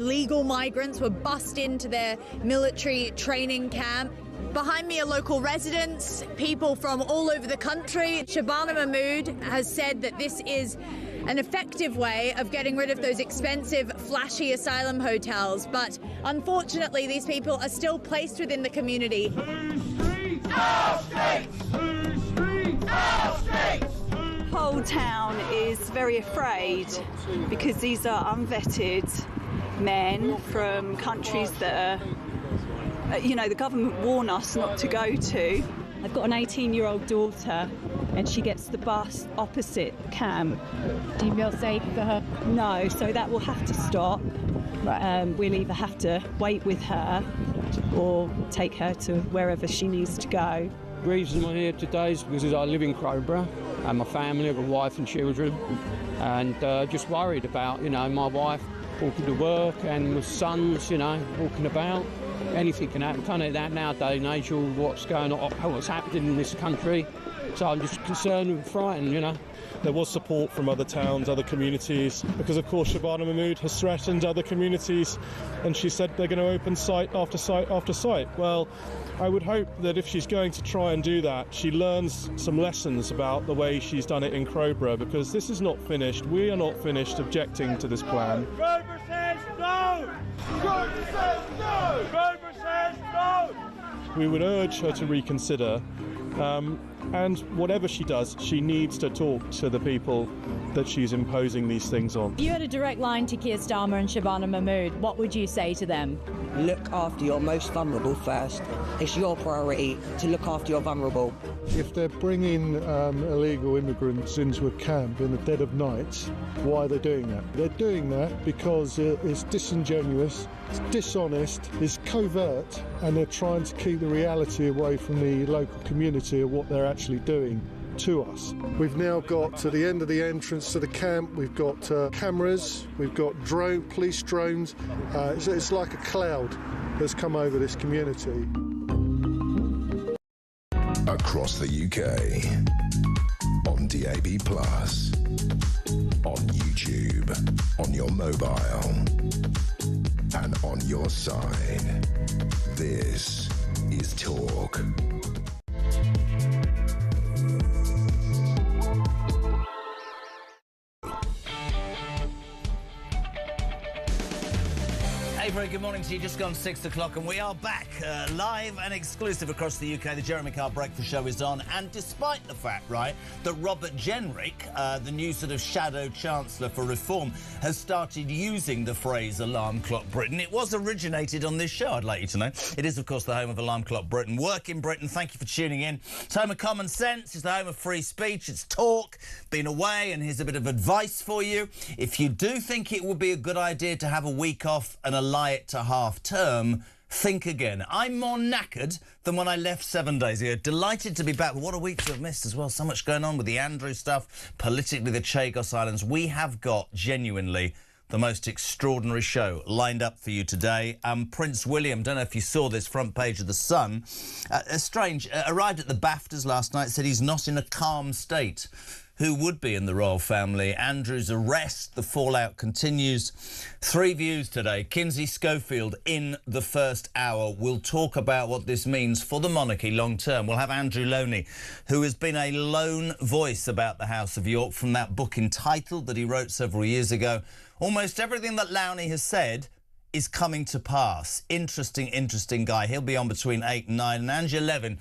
Legal migrants were bussed into their military training camp. Behind me are local residents, people from all over the country. Shabana Mahmood has said that this is an effective way of getting rid of those expensive, flashy asylum hotels. But unfortunately, these people are still placed within the community. The whole town is very afraid because these are unvetted men from countries that are, you know, the government warn us not to go to. I've got an 18-year-old daughter and she gets the bus opposite camp. Do you feel safe for her? No, so that will have to stop. Right. We'll either have to wait with her or take her to wherever she needs to go. The reason I'm here today is because I live in Crowborough and my family, I've got a wife and children, and just worried about, you know, my wife walking to work and my sons, you know, walking about. Anything can happen, kind of that nowadays, Nigel, what's going on, what's happening in this country. So I'm just concerned and frightened, you know. There was support from other towns, other communities, because of course Shabana Mahmood has threatened other communities, and she said they're going to open site after site after site. Well, I would hope that if she's going to try and do that, she learns some lessons about the way she's done it in Crowborough, because this is not finished. We are not finished objecting to this plan. Crowborough says no! Crowborough says no! Crowborough says no! We would urge her to reconsider, and whatever she does, she needs to talk to the people that she's imposing these things on. You had a direct line to Keir Starmer and Shabana Mahmood. What would you say to them? Look after your most vulnerable first. It's your priority to look after your vulnerable. If they're bringing illegal immigrants into a camp in the dead of night, why are they doing that? They're doing that because it's disingenuous, it's dishonest, it's covert, and they're trying to keep the reality away from the local community of what they're actually doing to us. We've now got to the end of the entrance to the camp, we've got cameras, we've got police drones. It's like a cloud that's come over this community. Across the UK, on DAB+, on YouTube, on your mobile, and on your side. This is Talk. Very good morning to you. Just gone 6 o'clock and we are back live and exclusive across the UK. The Jeremy Kyle Breakfast Show is on, and despite the fact, right, that Robert Jenrick, the new sort of shadow chancellor for reform, has started using the phrase Alarm Clock Britain, it was originated on this show, I'd like you to know. It is, of course, the home of Alarm Clock Britain. Work in Britain, thank you for tuning in. It's home of common sense, it's the home of free speech, it's talk, been away, and here's a bit of advice for you. If you do think it would be a good idea to have a week off and allow it to half term, think again. I'm more knackered than when I left 7 days ago. Delighted to be back. What a week to have missed as well. So much going on with the Andrew stuff, politically the Chagos Islands. We have got genuinely the most extraordinary show lined up for you today. Prince William, don't know if you saw this, front page of The Sun. Arrived at the BAFTAs last night, said he's not in a calm state. Who would be in the royal family? Andrew's arrest, the fallout continues. 3 views today. Kinsey Schofield in the first hour. We'll talk about what this means for the monarchy long term. We'll have Andrew Loney, who has been a lone voice about the House of York from that book entitled that he wrote several years ago. Almost everything that Lowney has said is coming to pass. Interesting guy. He'll be on between 8 and 9. And Angela Levin,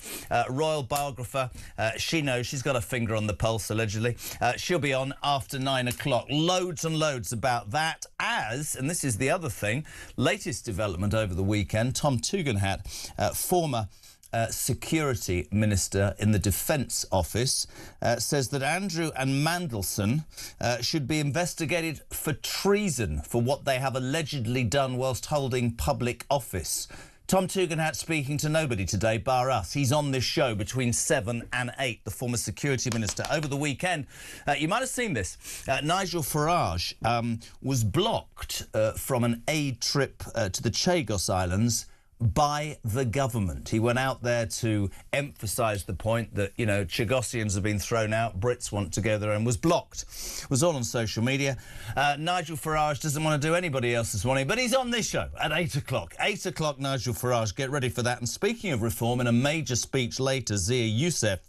royal biographer, she knows, she's got a finger on the pulse, allegedly. She'll be on after 9 o'clock. Loads and loads about that and this is the other thing, latest development over the weekend, Tom Tugendhat, former Security Minister in the Defence Office, says that Andrew and Mandelson should be investigated for treason for what they have allegedly done whilst holding public office. Tom Tugendhat speaking to nobody today, bar us. He's on this show between 7 and 8, the former Security Minister. Over the weekend, you might have seen this, Nigel Farage was blocked from an aid trip to the Chagos Islands by the government. He went out there to emphasise the point that, you know, Chagossians have been thrown out, Brits want to go there, and was blocked. It was all on social media. Nigel Farage doesn't want to do anybody else this morning, but he's on this show at 8 o'clock. 8 o'clock, Nigel Farage. Get ready for that. And speaking of reform, in a major speech later, Zia Youssef,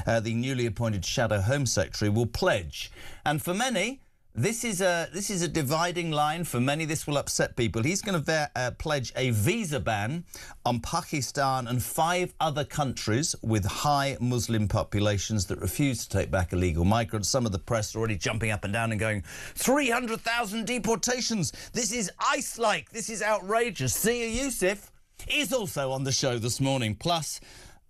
the newly appointed Shadow Home Secretary, will pledge. And for many, this is a dividing line. For many, this will upset people. He's going to pledge a visa ban on Pakistan and 5 other countries with high Muslim populations that refuse to take back illegal migrants. Some of the press are already jumping up and down and going, 300,000 deportations. This is ice-like. This is outrageous. Zia Youssef is also on the show this morning. Plus,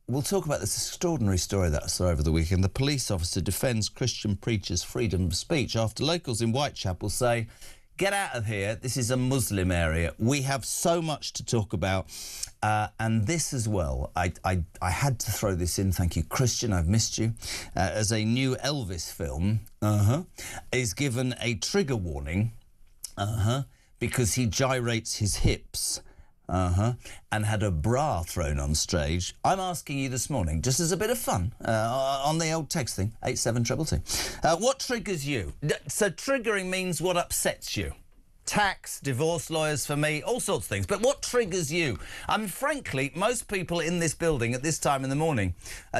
we'll talk about this extraordinary story that I saw over the weekend. The police officer defends Christian preachers' freedom of speech after locals in Whitechapel say, get out of here, this is a Muslim area. We have so much to talk about. And this as well, I had to throw this in. Thank you, Christian, I've missed you. As a new Elvis film is given a trigger warning because he gyrates his hips. And had a bra thrown on stage. I'm asking you this morning, just as a bit of fun, on the old text thing, 87222. What triggers you? So triggering means what upsets you. Tax, divorce lawyers for me, all sorts of things. But what triggers you? I mean, frankly, most people in this building at this time in the morning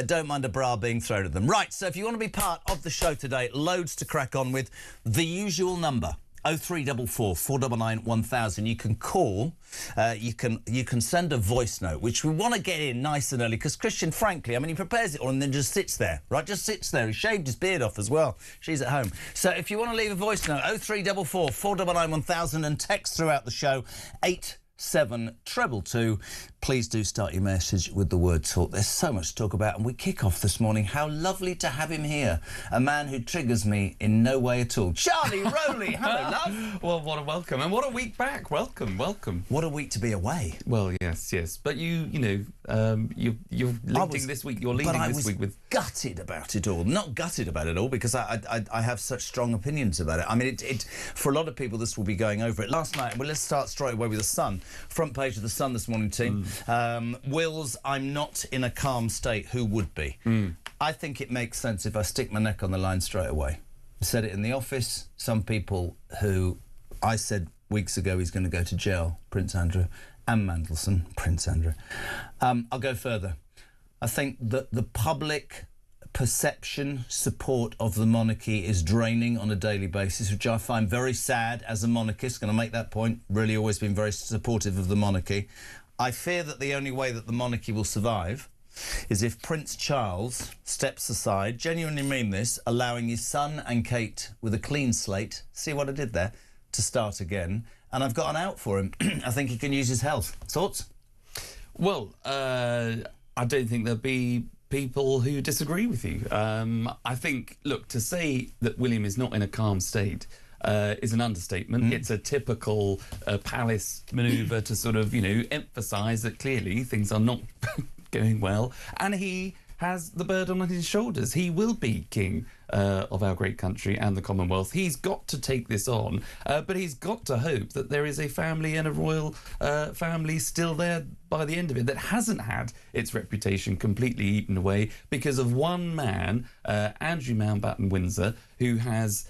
don't mind a bra being thrown at them. Right, so if you want to be part of the show today, loads to crack on with. The usual number. 0344 499 1000. You can call, you can send a voice note, which we want to get in nice and early, because Christian, frankly, I mean, he prepares it all and then just sits there, right? Just sits there. He shaved his beard off as well. She's at home. So if you want to leave a voice note, 0344 499 1000, and text throughout the show, 87222. Please do start your message with the word talk. There's so much to talk about, and we kick off this morning. How lovely to have him here. A man who triggers me in no way at all. Charlie Rowley, hello, love. Well, what a welcome, and what a week back. Welcome. What a week to be away. Well, yes. But you're leading this week. You're leading this week with. Gutted about it all. Not gutted about it all, because I have such strong opinions about it. I mean, it for a lot of people, this will be going over it. Last night, well, let's start straight away with the Sun. Front page of the Sun this morning, team. Will's I'm not in a calm state. Who would be? I think it makes sense if I stick my neck on the line straight away. I said it in the office. Some people who I said weeks ago he's going to go to jail, Prince Andrew, and Mandelson, Prince Andrew. I'll go further. I think that the public perception, support of the monarchy is draining on a daily basis, which I find very sad as a monarchist. Going to make that point. Really always been very supportive of the monarchy. I fear that the only way that the monarchy will survive is if Prince Charles steps aside, genuinely mean this, allowing his son and Kate with a clean slate, see what I did there, to start again. And I've got an out for him. I think he can use his health. Thoughts? Well, I don't think there'll be people who disagree with you. I think, look, to say that William is not in a calm state is an understatement. It's a typical palace manoeuvre to sort of, emphasise that clearly things are not going well. And he has the burden on his shoulders. He will be king of our great country and the Commonwealth. He's got to take this on, but he's got to hope that there is a family and a royal family still there by the end of it that hasn't had its reputation completely eaten away because of one man, Andrew Mountbatten Windsor, who has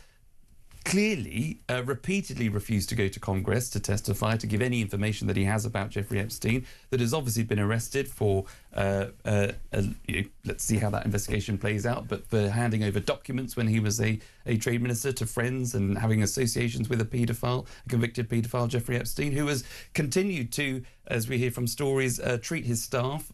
clearly repeatedly refused to go to Congress to testify, to give any information that he has about Jeffrey Epstein, that has obviously been arrested for, let's see how that investigation plays out, but for handing over documents when he was a trade minister to friends and having associations with a convicted paedophile, Jeffrey Epstein, who has continued to, as we hear from stories, treat his staff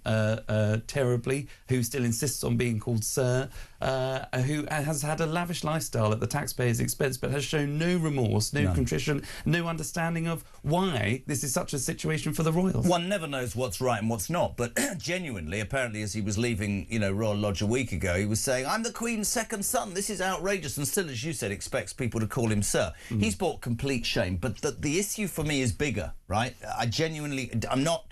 terribly, who still insists on being called Sir, who has had a lavish lifestyle at the taxpayer's expense, but has shown no remorse, no contrition, no understanding of why this is such a situation for the royals. One never knows what's right and what's not, but genuinely, apparently, as he was leaving, Royal Lodge a week ago, he was saying, I'm the Queen's second son, this is outrageous, and still, as you said, expects people to call him Sir. He's brought complete shame, but the issue for me is bigger, right? I'm not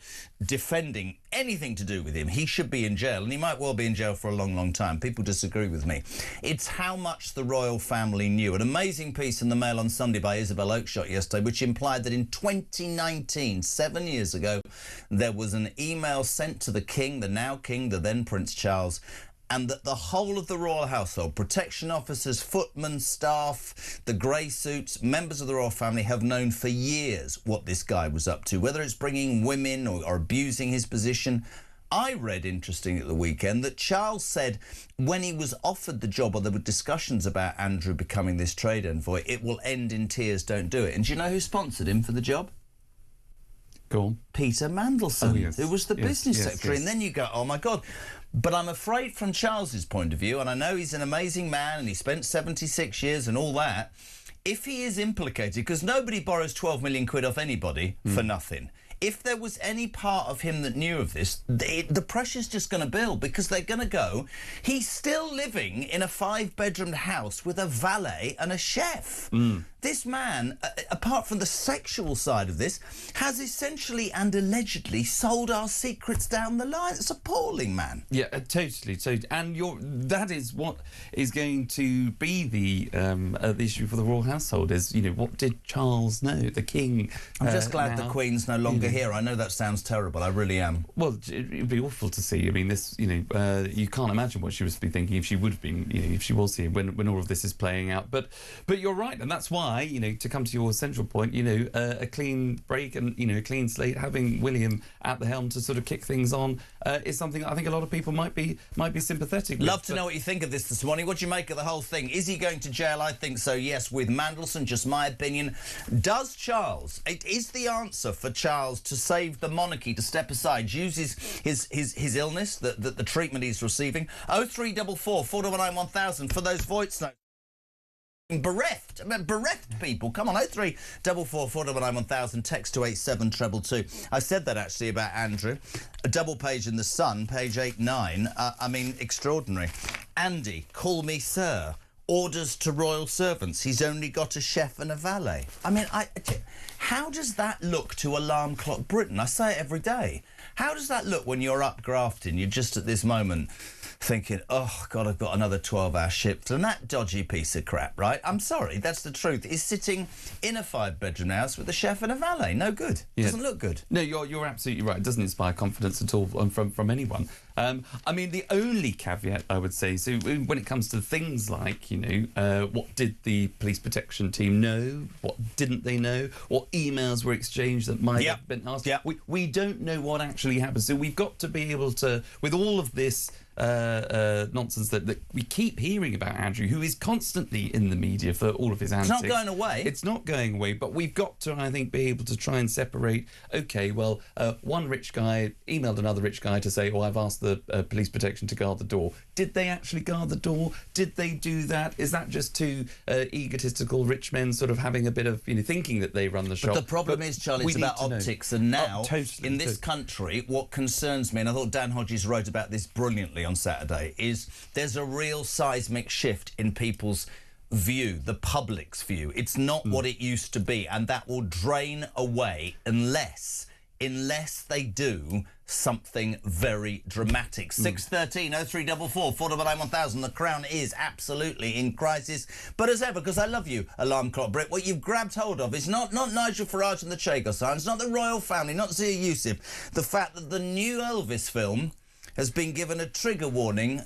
defending anything to do with him, he should be in jail, and he might well be in jail for a long, long time. People disagree with me. It's how much the royal family knew. An amazing piece in the Mail on Sunday by Isabel Oakeshott yesterday, which implied that in 2019, 7 years ago, there was an email sent to the King, the now King, the then Prince Charles, and that the whole of the royal household, protection officers, footmen, staff, the grey suits, members of the royal family have known for years what this guy was up to, whether it's bringing women or abusing his position. I read, interesting, at the weekend that Charles said when he was offered the job, or there were discussions about Andrew becoming this trade envoy, it will end in tears, don't do it. And do you know who sponsored him for the job? Go on. Peter Mandelson, Oh, yes. who was the business secretary. Yes. And then you go, oh, my God. But I'm afraid from Charles's point of view, and I know he's an amazing man and he spent 76 years and all that, if he is implicated, because nobody borrows 12 million quid off anybody for nothing. If there was any part of him that knew of this, the pressure's just going to build, because they're going to go, he's still living in a 5-bedroom house with a valet and a chef. This man, apart from the sexual side of this, has essentially and allegedly sold our secrets down the line. It's appalling, man. Yeah, totally. And that is what is going to be the issue for the royal household. Is, you know, what did Charles know? The King. I'm just glad now, the Queen's no longer here. I know that sounds terrible. I really am. Well, it'd be awful to see. I mean, this. You know, you can't imagine what she was been if she would have been. You know, if she was here when all of this is playing out. But you're right, and that's why, you know, to come to your central point, you know, a clean break and, you know, a clean slate, having William at the helm to sort of kick things on is something I think a lot of people might be sympathetic with. Love to know what you think of this morning. What do you make of the whole thing? Is he going to jail? I think so, yes, with Mandelson, just my opinion. Does Charles, it is the answer for Charles to save the monarchy, to step aside, use his illness, the treatment he's receiving? 0344 419 1000 for those voice notes. Bereft people. Come on, 0344 419 1000, text to 87222. I said that actually about Andrew. A double page in the Sun, page 89. I mean, extraordinary. Andy, call me sir. Orders to royal servants. He's only got a chef and a valet. I mean, how does that look to Alarm Clock Britain? I say it every day. How does that look when you're up grafting? You're just at this moment thinking, oh, God, I've got another 12-hour shift. And that dodgy piece of crap, right? I'm sorry, that's the truth. Is sitting in a 5-bedroom house with a chef and a valet. No good. Yeah. Doesn't look good. No, you're absolutely right. It doesn't inspire confidence at all from anyone. I mean, the only caveat I would say, so when it comes to things like, you know, what did the police protection team know? What didn't they know? What emails were exchanged that might have been asked? We don't know what actually happened. So we've got to be able to, with all of this nonsense that we keep hearing about Andrew, who is constantly in the media for all of his antics. It's not going away. It's not going away, but we've got to, I think, be able to try and separate, OK, well, one rich guy emailed another rich guy to say, oh, I've asked the police protection to guard the door. Did they actually guard the door? Did they do that? Is that just two egotistical rich men sort of having a bit of, you know, thinking that they run the shop? But the problem is, Charlie, it's about optics. And now, in this country, what concerns me, and I thought Dan Hodges wrote about this brilliantly on Saturday, is there's a real seismic shift in people's view, the public's view. It's not what it used to be, and that will drain away unless they do something very dramatic. 613 0344 419 1000. The Crown is absolutely in crisis. But as ever, because I love you, Alarm Clock Brit, what you've grabbed hold of is not Nigel Farage and the Chego signs, not the royal family, not Zia Yusuf. The fact that the new Elvis film has been given a trigger warning,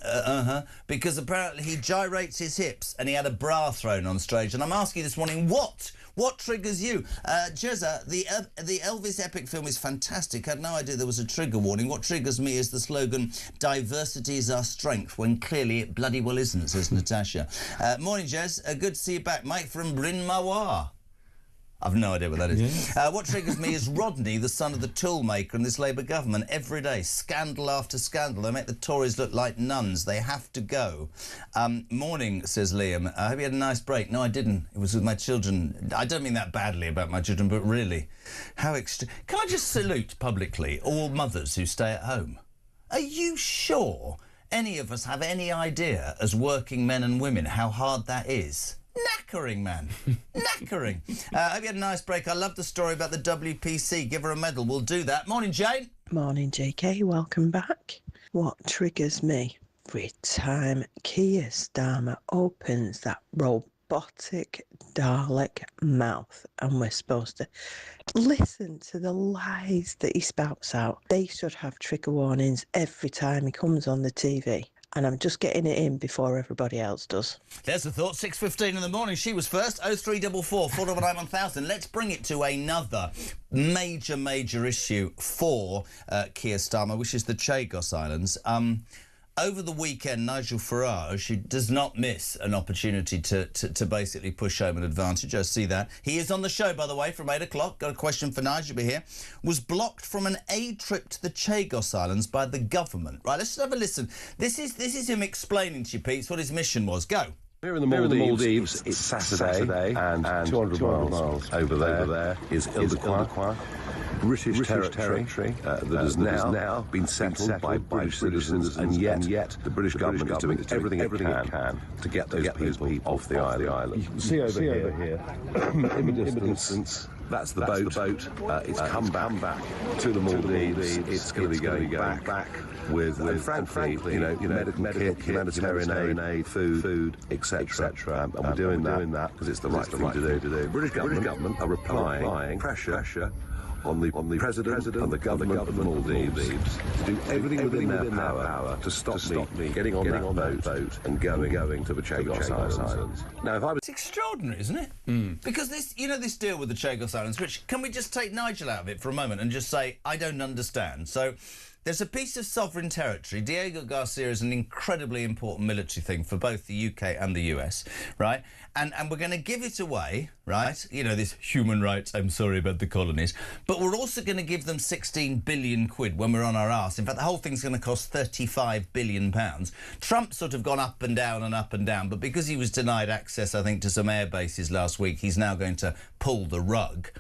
because apparently he gyrates his hips and he had a bra thrown on stage. And I'm asking you this morning, what triggers you? Jezza, the Elvis epic film is fantastic. I had no idea there was a trigger warning. What triggers me is the slogan, diversity is our strength, when clearly it bloody well isn't, says Natasha. Morning, Jez. Good to see you back. Mike from Bryn Mawr. I've no idea what that is. Yeah. What triggers me is Rodney, the son of the tool maker in this Labour government. Every day, scandal after scandal. They make the Tories look like nuns. They have to go. Morning, says Liam. I hope you had a nice break. No, I didn't. It was with my children. I don't mean that badly about my children, but really, how extreme. Can I just salute publicly all mothers who stay at home? Are you sure any of us have any idea, as working men and women, how hard that is? Knackering, man. Knackering. I hope you had a nice break. I love the story about the WPC. Give her a medal. We'll do that. Morning, Jane. Morning, JK. Welcome back. What triggers me? Every time Keir Starmer opens that robotic Dalek mouth and we're supposed to listen to the lies that he spouts out. They should have trigger warnings every time he comes on the TV. And I'm just getting it in before everybody else does. There's the thought. 6:15 in the morning. She was first. 0344 499 1000. Let's bring it to another major issue for Keir Starmer, which is the Chagos Islands. Over the weekend, Nigel Farage does not miss an opportunity to basically push home an advantage. I see that. He is on the show, by the way, from 8 o'clock. Got a question for Nigel, be here. Was blocked from an aid trip to the Chagos Islands by the government. Right, let's just have a listen. This is him explaining to you, Pete, what his mission was. Go. Here in the Maldives, it's Saturday, and 200 miles over there is Ile-de-Quoi, British territory that has now been settled by British citizens, and yet the British government is doing everything it can to get those people off the island. You can see over here, in the distance, that's the boat. It's come back to the Maldives. It's going to be going back with frankly, medical kit, humanitarian aid, food, etc. And we're doing that because it's the right thing to do. The British government are applying pressure on the President and the government of the Maldives to do everything within their power to stop me getting on that boat and going to the Chagos Islands. Now, It's extraordinary, isn't it? Because this deal with the Chagos Islands, which, can we just take Nigel out of it for a moment and just say, I don't understand. So there's a piece of sovereign territory. Diego Garcia is an incredibly important military thing for both the UK and the US, right? And we're going to give it away, right? You know, this human rights, I'm sorry about the colonies. But we're also going to give them 16 billion quid when we're on our arse. In fact, the whole thing's going to cost 35 billion pounds. Trump's sort of gone up and down, but because he was denied access, I think, to some air bases last week, he's now going to pull the rug.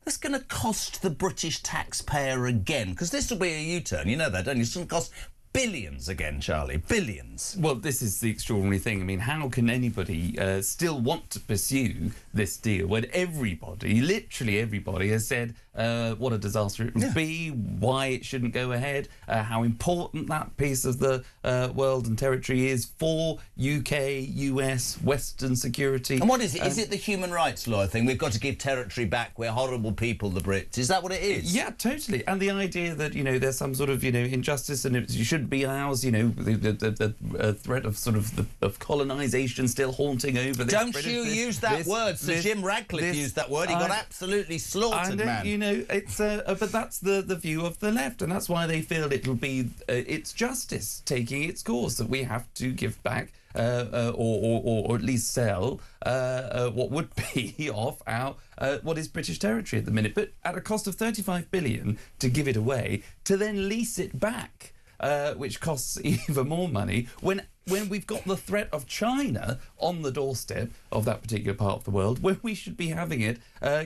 That's going to cost the British taxpayer again, because this will be a U-turn. You know that, don't you? It's going to cost billions again, Charlie. Billions. Well, this is the extraordinary thing. I mean, how can anybody still want to pursue this deal when everybody, literally everybody, has said what a disaster it would be, why it shouldn't go ahead, how important that piece of the world and territory is for UK, US, Western security. And what is it? Is it the human rights law thing? We've got to give territory back. We're horrible people, the Brits. Is that what it is? Yeah, totally. And the idea that, there's some sort of, injustice and it shouldn't be ours, the threat of sort of of colonisation still haunting over this. Don't you use that word. Sir Jim Radcliffe used that word. He got absolutely slaughtered, man. It's but that's the view of the left, and that's why they feel it'll be it's justice taking its course, that we have to give back or at least sell what would be off our what is British territory at the minute, but at a cost of 35 billion to give it away, to then lease it back, which costs even more money when we've got the threat of China on the doorstep of that particular part of the world, when we should be having it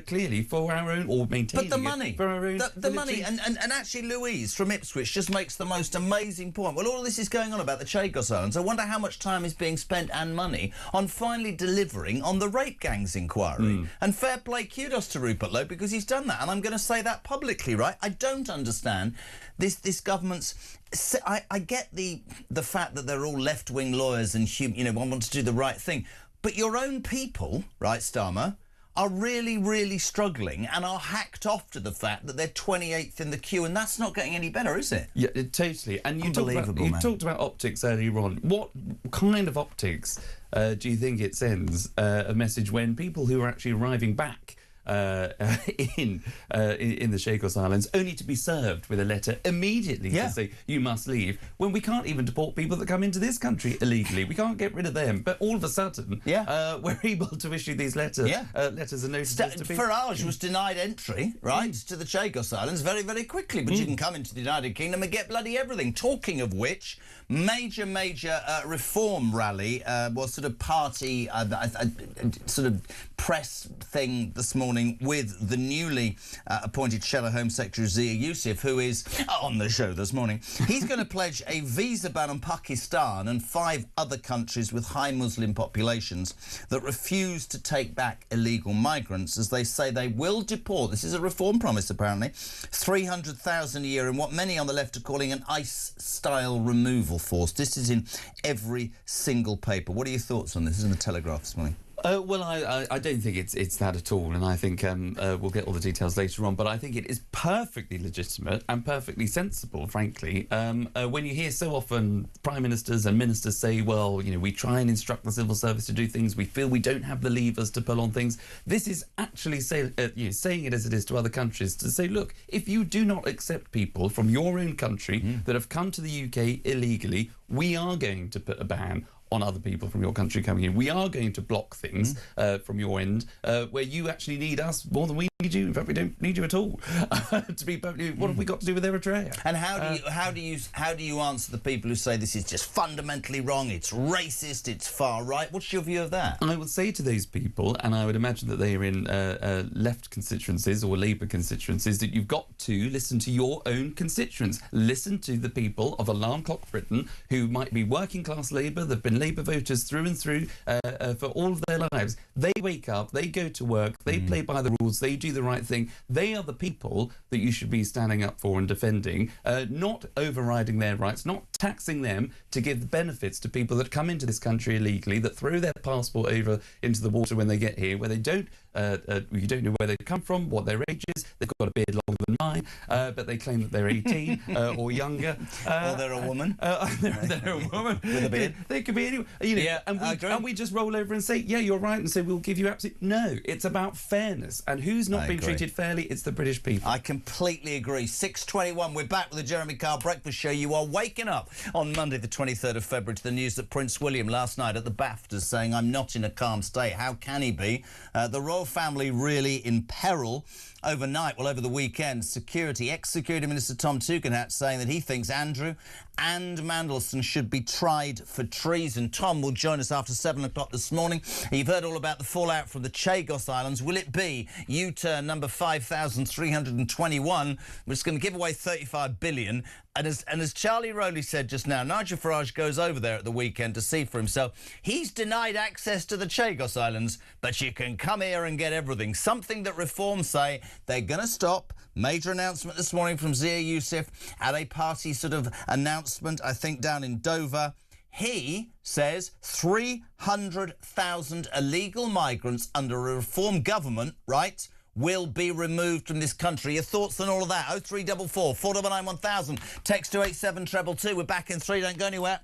clearly for our own, or maintaining but the money, it for our own. The money, and actually Louise from Ipswich just makes the most amazing point. Well, all this is going on about the Chagos Islands. I wonder how much time is being spent and money on finally delivering on the rape gangs inquiry. And fair play, kudos to Rupert Lowe, because he's done that, and I'm going to say that publicly, right? I don't understand this government's. I get the fact that they're all left-wing lawyers and want to do the right thing, but your own people, right, Starmer, are really, really struggling and are hacked off to the fact that they're 28th in the queue, and that's not getting any better, is it? Yeah, totally. And you talked about optics earlier on. What kind of optics do you think it sends a message when people who are actually arriving back in the Chagos Islands, only to be served with a letter immediately to say you must leave, when we can't even deport people that come into this country illegally? We can't get rid of them, but all of a sudden we're able to issue these letters and notices to people. Farage was denied entry, right, to the Chagos Islands very, very quickly, but you can come into the United Kingdom and get bloody everything. Talking of which, major reform rally, was sort of party, sort of press thing this morning with the newly appointed Shadow Home Secretary Zia Yusuf, who is on the show this morning. He's going to pledge a visa ban on Pakistan and 5 other countries with high Muslim populations that refuse to take back illegal migrants, as they say they will deport. This is a reform promise, apparently. 300,000 a year in what many on the left are calling an ICE-style removal force. This is in every single paper. What are your thoughts on this? This is in the Telegraph this morning. Well, I don't think it's that at all, and I think we'll get all the details later on, but I think it is perfectly legitimate and perfectly sensible, frankly. When you hear so often prime ministers and ministers say, well, you know, we try and instruct the civil service to do things, we feel we don't have the levers to pull on things, this is actually saying it as it is to other countries, to say, look, if you do not accept people from your own country that have come to the UK illegally, we are going to put a ban on other people from your country coming in. We are going to block things from your end where you actually need us more than we need you. In fact, we don't need you at all. To be perfectly, what have we got to do with Eritrea? And how do you answer the people who say this is just fundamentally wrong? It's racist. It's far right. What's your view of that? I would say to those people, and I would imagine that they are in left constituencies or Labour constituencies, that you've got to listen to your own constituents. Listen to the people of Alarm Clock Britain who might be working class Labour. They've been Labour voters through and through for all of their lives. They wake up, they go to work, they play by the rules, they do the right thing. They are the people that you should be standing up for and defending, not overriding their rights, not taxing them to give benefits to people that come into this country illegally, that throw their passport over into the water when they get here, where they don't you don't know where they come from, what their age is, they've got a beard longer than mine, but they claim that they're 18 or younger. Or they're a woman. They're a woman. With a beard. They could be anyone. You know, Yeah, and we just roll over and say, yeah, you're right, and say, we'll give you absolute... No, it's about fairness. And who's not being treated fairly? It's the British people. I completely agree. 6:21, we're back with the Jeremy Kyle Breakfast Show. You are waking up on Monday, the 23rd of February, to the news that Prince William last night at the BAFTAs saying, I'm not in a calm state. How can he be? The royal family really in peril overnight. Well, over the weekend, ex-Security Minister Tom Tugendhat saying that he thinks Andrew and Mandelson should be tried for treason. Tom will join us after 7 o'clock this morning. You've heard all about the fallout from the Chagos Islands. Will it be U-turn number 5,321, which is going to give away 35 billion? And as Charlie Rowley said just now, Nigel Farage goes over there at the weekend to see for himself. He's denied access to the Chagos Islands, but you can come here and get everything. Something that Reform say they're going to stop. Major announcement this morning from Zia Yusuf at a party sort of announcement, I think, down in Dover. He says 300,000 illegal migrants under a Reform government, right, will be removed from this country. Your thoughts on all of that? 0344 499 1000. Text to 87222. We're back in 3. Don't go anywhere.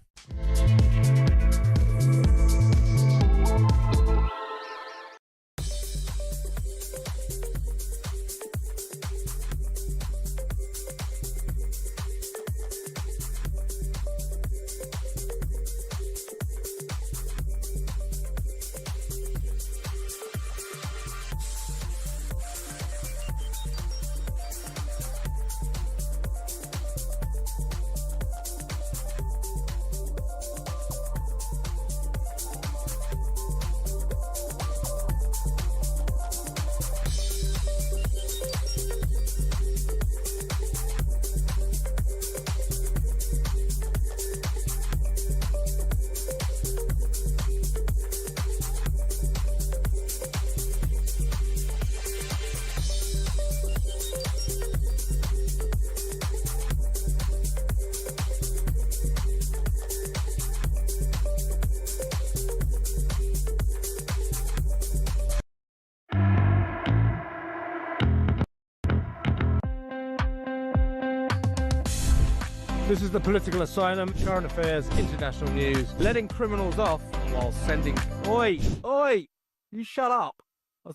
This is the Political Asylum, current affairs, international news, letting criminals off while sending... Oi! Oi! You shut up!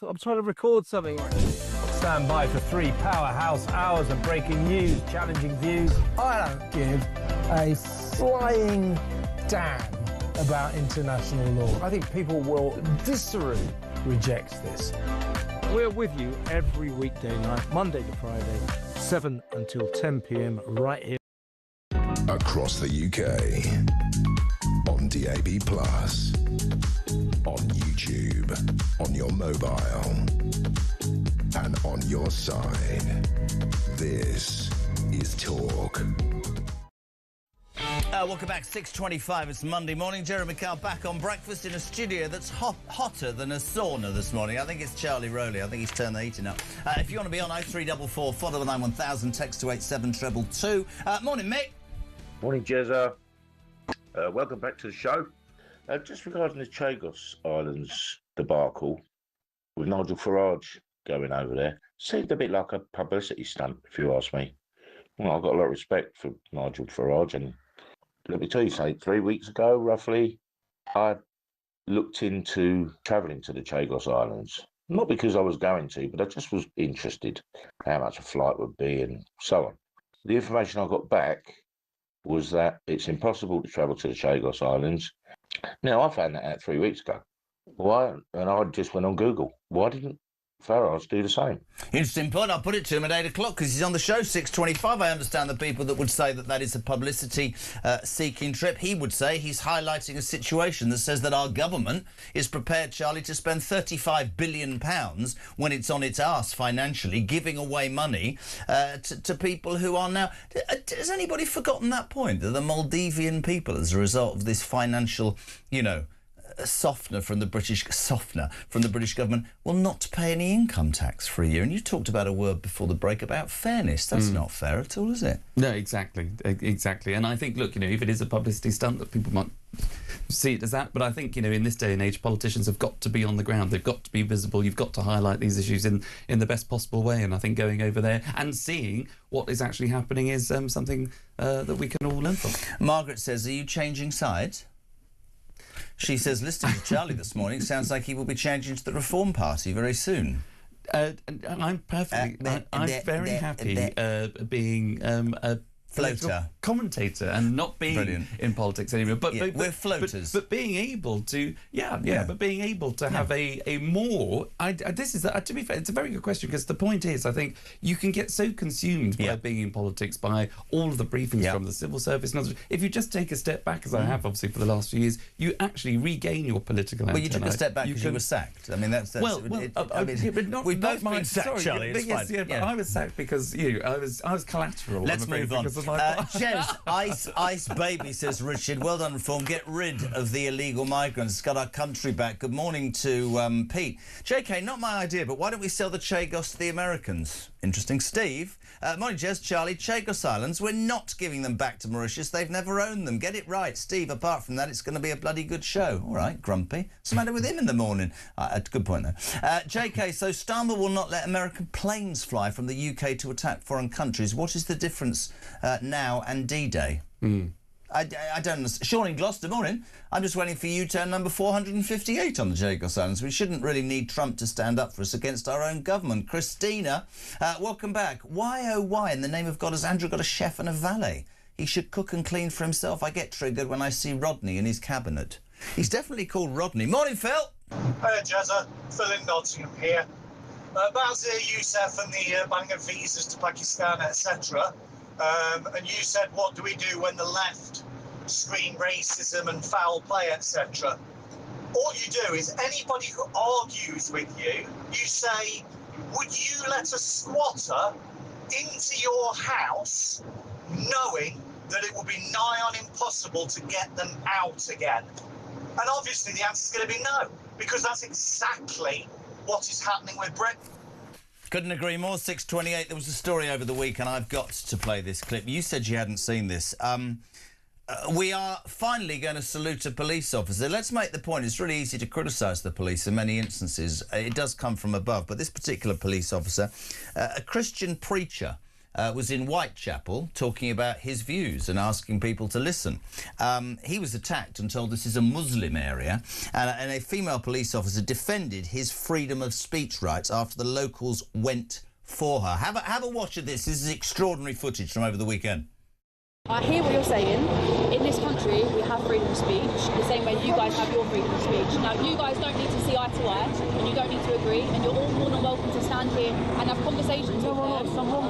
I'm trying to record something. Stand by for 3 powerhouse hours of breaking news, challenging views. I don't give a flying damn about international law. I think people will viscerally reject this. We're with you every weekday night, Monday to Friday, 7 until 10 p.m, right here. Across the UK on DAB+, on YouTube, on your mobile, and on your side. This is Talk. Welcome back, 6:25. It's Monday morning. Jeremy Carr back on breakfast in a studio that's hotter than a sauna this morning. I think it's Charlie Rowley. I think he's turned the heating up. If you want to be on 0344 499 1000, text to 87222. Morning, Mick. Morning, Jezza. Welcome back to the show. Just regarding the Chagos Islands debacle with Nigel Farage going over there, seemed a bit like a publicity stunt, if you ask me. Well, I've got a lot of respect for Nigel Farage, and let me tell you something, 3 weeks ago, roughly, I looked into travelling to the Chagos Islands. Not because I was going to, but I just was interested how much a flight would be and so on. The information I got back was that it's impossible to travel to the Chagos Islands. Now, I found that out 3 weeks ago. Why? And I just went on Google. Why didn't Farage do the same? Interesting point. I'll put it to him at 8 o'clock because he's on the show, 6:25. I understand the people that would say that that is a publicity-seeking trip. He would say he's highlighting a situation that says that our government is prepared, Charlie, to spend £35 billion when it's on its arse financially, giving away money to people who are now... Has anybody forgotten that point? That the Maldivian people, as a result of this financial, softener from the British government, will not pay any income tax for a year. And you talked about a word before the break about fairness. That's not fair at all, is it? No, exactly. And I think, look, if it is a publicity stunt, that people might see it as that, but I think, in this day and age, politicians have got to be on the ground. They've got to be visible. You've got to highlight these issues in the best possible way. And I think going over there and seeing what is actually happening is something that we can all learn from. Margaret says, are you changing sides? She says, listening to Charlie this morning, it sounds like he will be changing to the Reform Party very soon. I'm perfectly... I'm very happy being a floater commentator and not being in politics anymore. But we're floaters. But being able to, but being able to have a more. This is to be fair, it's a very good question because the point is, I think you can get so consumed by being in politics, by all of the briefings from the civil service. And others. If you just take a step back, as I have obviously for the last few years, you actually regain your political. Well, you took a step back because you were sacked. I mean, that's we both been sacked, Charlie. It's fine. But I was sacked because I was collateral. Let's move on. Jez, Ice Baby, says Richard. Well done, Reform. Get rid of the illegal migrants. It's got our country back. Good morning to Pete. JK, not my idea, but why don't we sell the Chagos to the Americans? Interesting. Steve. Morning, Jez, Charlie. Chagos Islands, we're not giving them back to Mauritius. They've never owned them. Get it right. Steve, apart from that, it's going to be a bloody good show. All right, Grumpy. What's the matter with him in the morning? Good point, though. JK, so Starmer will not let American planes fly from the UK to attack foreign countries. What is the difference now and D-Day? I don't understand. Sean in Gloucester, morning. I'm just waiting for U-turn number 458 on the Chagos Islands. We shouldn't really need Trump to stand up for us against our own government. Christina, welcome back. Why, oh why, in the name of God, has Andrew got a chef and a valet? He should cook and clean for himself. I get triggered when I see Rodney in his cabinet. He's definitely called Rodney. Morning, Phil. Hey, Jezza. Phil in Nottingham here. About Youssef and the banning of visas to Pakistan, etc. And you said, what do we do when the left scream racism and foul play, etc.? All you do is anybody who argues with you, you say, would you let a squatter into your house knowing that it will be nigh on impossible to get them out again? And obviously the answer is going to be no, because that's exactly what is happening with Britain. Couldn't agree more. 6:28. There was a story over the week, and I've got to play this clip. You said you hadn't seen this. We are finally going to salute a police officer. Let's make the point. It's really easy to criticise the police in many instances. It does come from above. But this particular police officer, a Christian preacher, was in Whitechapel talking about his views and asking people to listen. He was attacked and told this is a Muslim area, and a female police officer defended his freedom of speech rights after the locals went for her. Have a watch of this. This is extraordinary footage from over the weekend. I hear what you're saying. In this country, we have freedom of speech, the same way you guys have your freedom of speech. Now, you guys don't need to see eye to eye, and you don't need to agree, and you're all more than welcome to stand here and have conversations with them.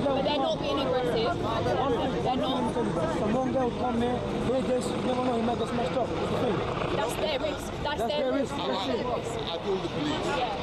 But they're not being aggressive. They're not. Someone will come here, hear this, you never know, he might get smashed up. What's the thing? That's their risk. That's their risk. I told the police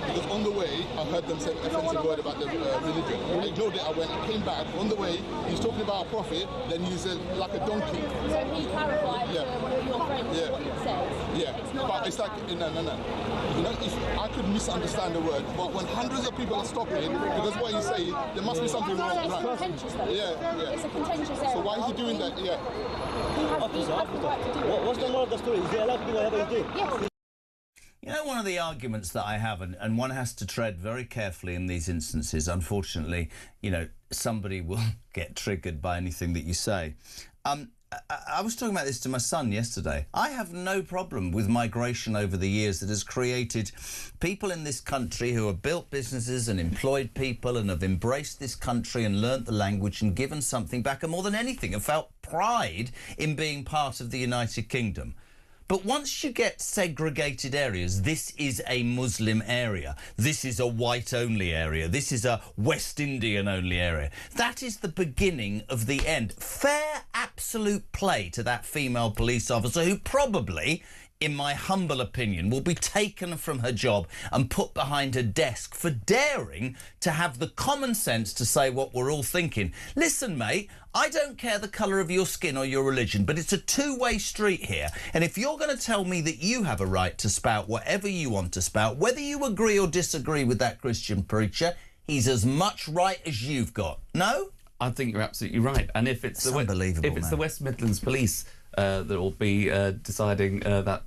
because on the way I heard them say an offensive word about the religion. I ignored it. I came back. On the way, he's talking about a prophet. Then he's like a donkey. So he clarified to one of your friends what he said. Yeah, but it's like no. You know, if I could misunderstand the word, but when hundreds of people are stopping, because what he's saying, there must be something wrong. It's contentious though. Yeah. It's a contentious area. So why is he doing that? Yeah. He has the right to do it. What's the moral of the story? Is he allowed to do whatever he did? Yes. You know, one of the arguments that I have, and one has to tread very carefully in these instances, unfortunately, you know, somebody will get triggered by anything that you say. I was talking about this to my son yesterday. I have no problem with migration over the years that has created people in this country who have built businesses and employed people and have embraced this country and learnt the language and given something back, and more than anything have felt pride in being part of the United Kingdom. But once you get segregated areas, this is a Muslim area, this is a white-only area, this is a West Indian-only area. That is the beginning of the end. Fair, absolute play to that female police officer who probably, in my humble opinion, will be taken from her job and put behind her desk for daring to have the common sense to say what we're all thinking. Listen, mate, I don't care the colour of your skin or your religion, but it's a two-way street here. And if you're going to tell me that you have a right to spout whatever you want to spout, whether you agree or disagree with that Christian preacher, he's as much right as you've got. No? I think you're absolutely right. And if it's the West Midlands Police that will be deciding that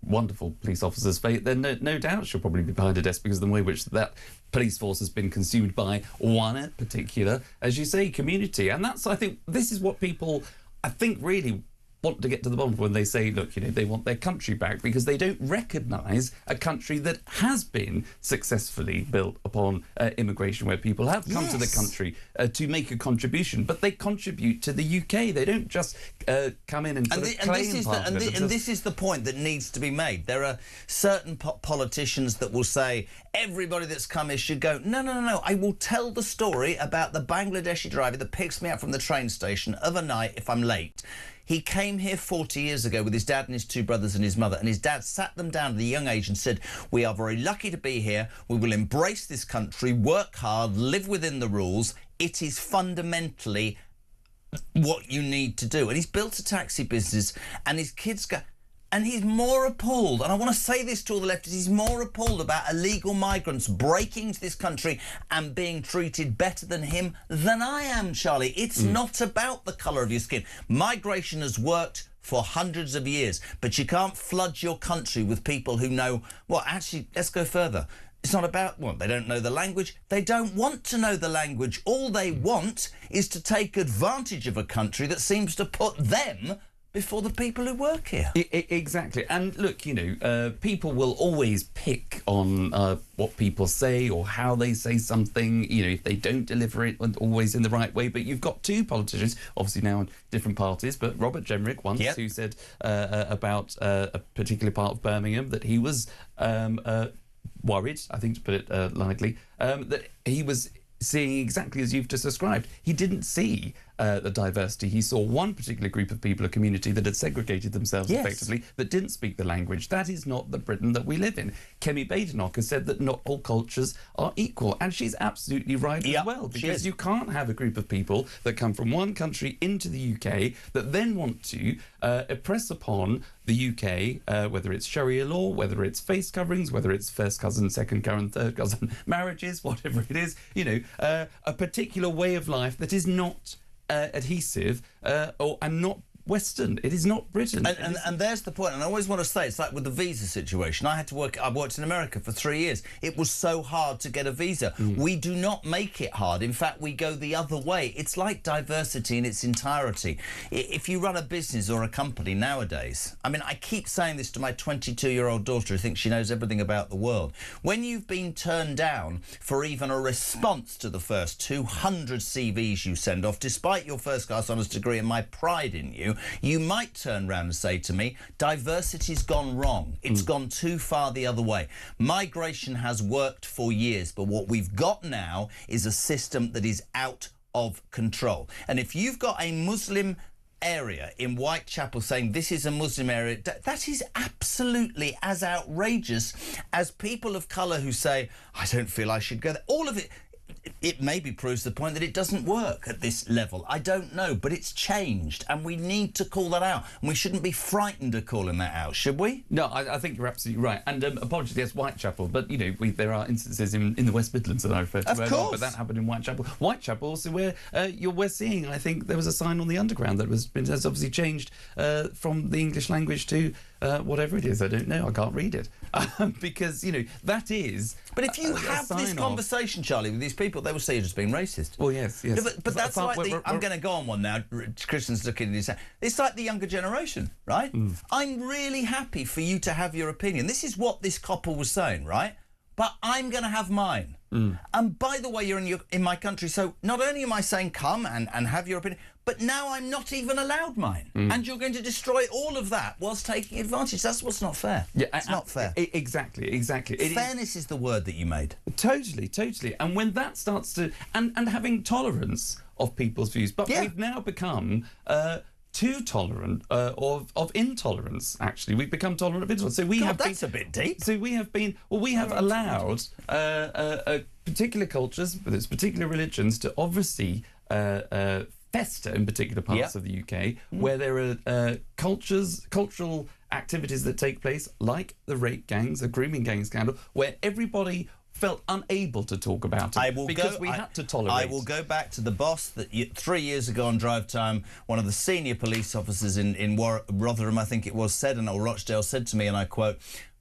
wonderful police officer's fate, then no doubt she'll probably be behind a desk, because of the way in which that police force has been consumed by one particular, as you say, community. And that's, I think, this is what people, I think, really want to get to the bottom of when they say, look, you know, they want their country back, because they don't recognise a country that has been successfully built upon immigration, where people have come to the country to make a contribution, but they contribute to the UK. They don't just come in and this is the point that needs to be made. There are certain politicians that will say everybody that's come here should go. No. I will tell the story about the Bangladeshi driver that picks me up from the train station of a night if I'm late. He came here 40 years ago with his dad and his two brothers and his mother, and his dad sat them down at a young age and said, we are very lucky to be here. We will embrace this country, work hard, live within the rules. It is fundamentally what you need to do. And he's built a taxi business, and his kids go... And he's more appalled, and I want to say this to all the leftists, he's more appalled about illegal migrants breaking into this country and being treated better than him than I am, Charlie. It's not about the colour of your skin. Migration has worked for hundreds of years, but you can't flood your country with people who know... Well, actually, let's go further. It's not about, well, they don't know the language. They don't want to know the language. All they want is to take advantage of a country that seems to put them before the people who work here. Exactly. And look, you know, people will always pick on what people say or how they say something, you know, if they don't deliver it always in the right way. But you've got two politicians, obviously now in different parties, but Robert Jenrick once, who said about a particular part of Birmingham that he was worried, I think to put it lightly, that he was seeing exactly as you've just described. He didn't see the diversity. He saw one particular group of people, a community that had segregated themselves effectively, that didn't speak the language. That is not the Britain that we live in. Kemi Badenoch has said that not all cultures are equal, and she's absolutely right as well, because you can't have a group of people that come from one country into the UK that then want to oppress upon the UK, whether it's Sharia law, whether it's face coverings, whether it's first cousin, second cousin, third cousin marriages, whatever it is, you know, a particular way of life that is not adhesive and not Western. It is not Britain. And there's the point. And I always want to say, it's like with the visa situation. I worked in America for 3 years. It was so hard to get a visa. We do not make it hard. In fact, we go the other way. It's like diversity in its entirety. If you run a business or a company nowadays, I mean, I keep saying this to my 22-year-old daughter who thinks she knows everything about the world. When you've been turned down for even a response to the first 200 CVs you send off, despite your first-class honours degree and my pride in you, you might turn round and say to me, diversity's gone wrong. It's gone too far the other way. Migration has worked for years, but what we've got now is a system that is out of control. And if you've got a Muslim area in Whitechapel saying this is a Muslim area, that is absolutely as outrageous as people of colour who say, I don't feel I should go there. All of it. It maybe proves the point that it doesn't work at this level. I don't know, but it's changed, and we need to call that out. And we shouldn't be frightened of calling that out, should we? No, I think you're absolutely right. And apologies, yes, Whitechapel, but, you know, there are instances in the West Midlands that I refer to. Of course. But that happened in Whitechapel. Whitechapel, also where we're seeing, I think, there was a sign on the underground that has obviously changed from the English language to whatever it is. I don't know. I can't read it. Because, you know, that is... But if you have this conversation, Charlie, with these people, they will say you're just being racist. Well, yes. No, but that's like I'm going to go on one now. Christian's looking at his hand. It's like the younger generation, right? I'm really happy for you to have your opinion. This is what this couple was saying, right? But I'm going to have mine. And by the way, you're in my country, so not only am I saying come and have your opinion, but now I'm not even allowed mine. And you're going to destroy all of that whilst taking advantage. That's what's not fair. Yeah, it's not fair. Exactly. Fairness is the word that you made. Totally. And when that starts to... And having tolerance of people's views. But we've now become... too tolerant of intolerance, actually. We've become tolerant of intolerance. So that's a bit deep. So we have allowed particular cultures, whether it's particular religions, to obviously fester in particular parts of the UK, where there are cultural activities that take place, like the rape gangs, the grooming gang scandal, where everybody felt unable to talk about it because we had to tolerate. I will go back to the boss that 3 years ago on Drive Time, one of the senior police officers in Rotherham, I think it was, or Rochdale, said to me, and I quote,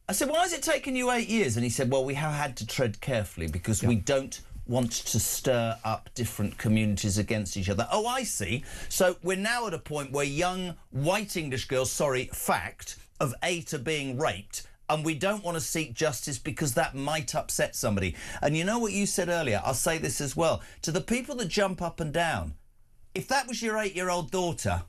I said, why has it taken you 8 years? And he said, well, we have had to tread carefully because we don't want to stir up different communities against each other. Oh, I see. So we're now at a point where young white English girls, fact, of 8 are being raped, and we don't want to seek justice because that might upset somebody. And you know what you said earlier? I'll say this as well. To the people that jump up and down, if that was your 8-year-old daughter,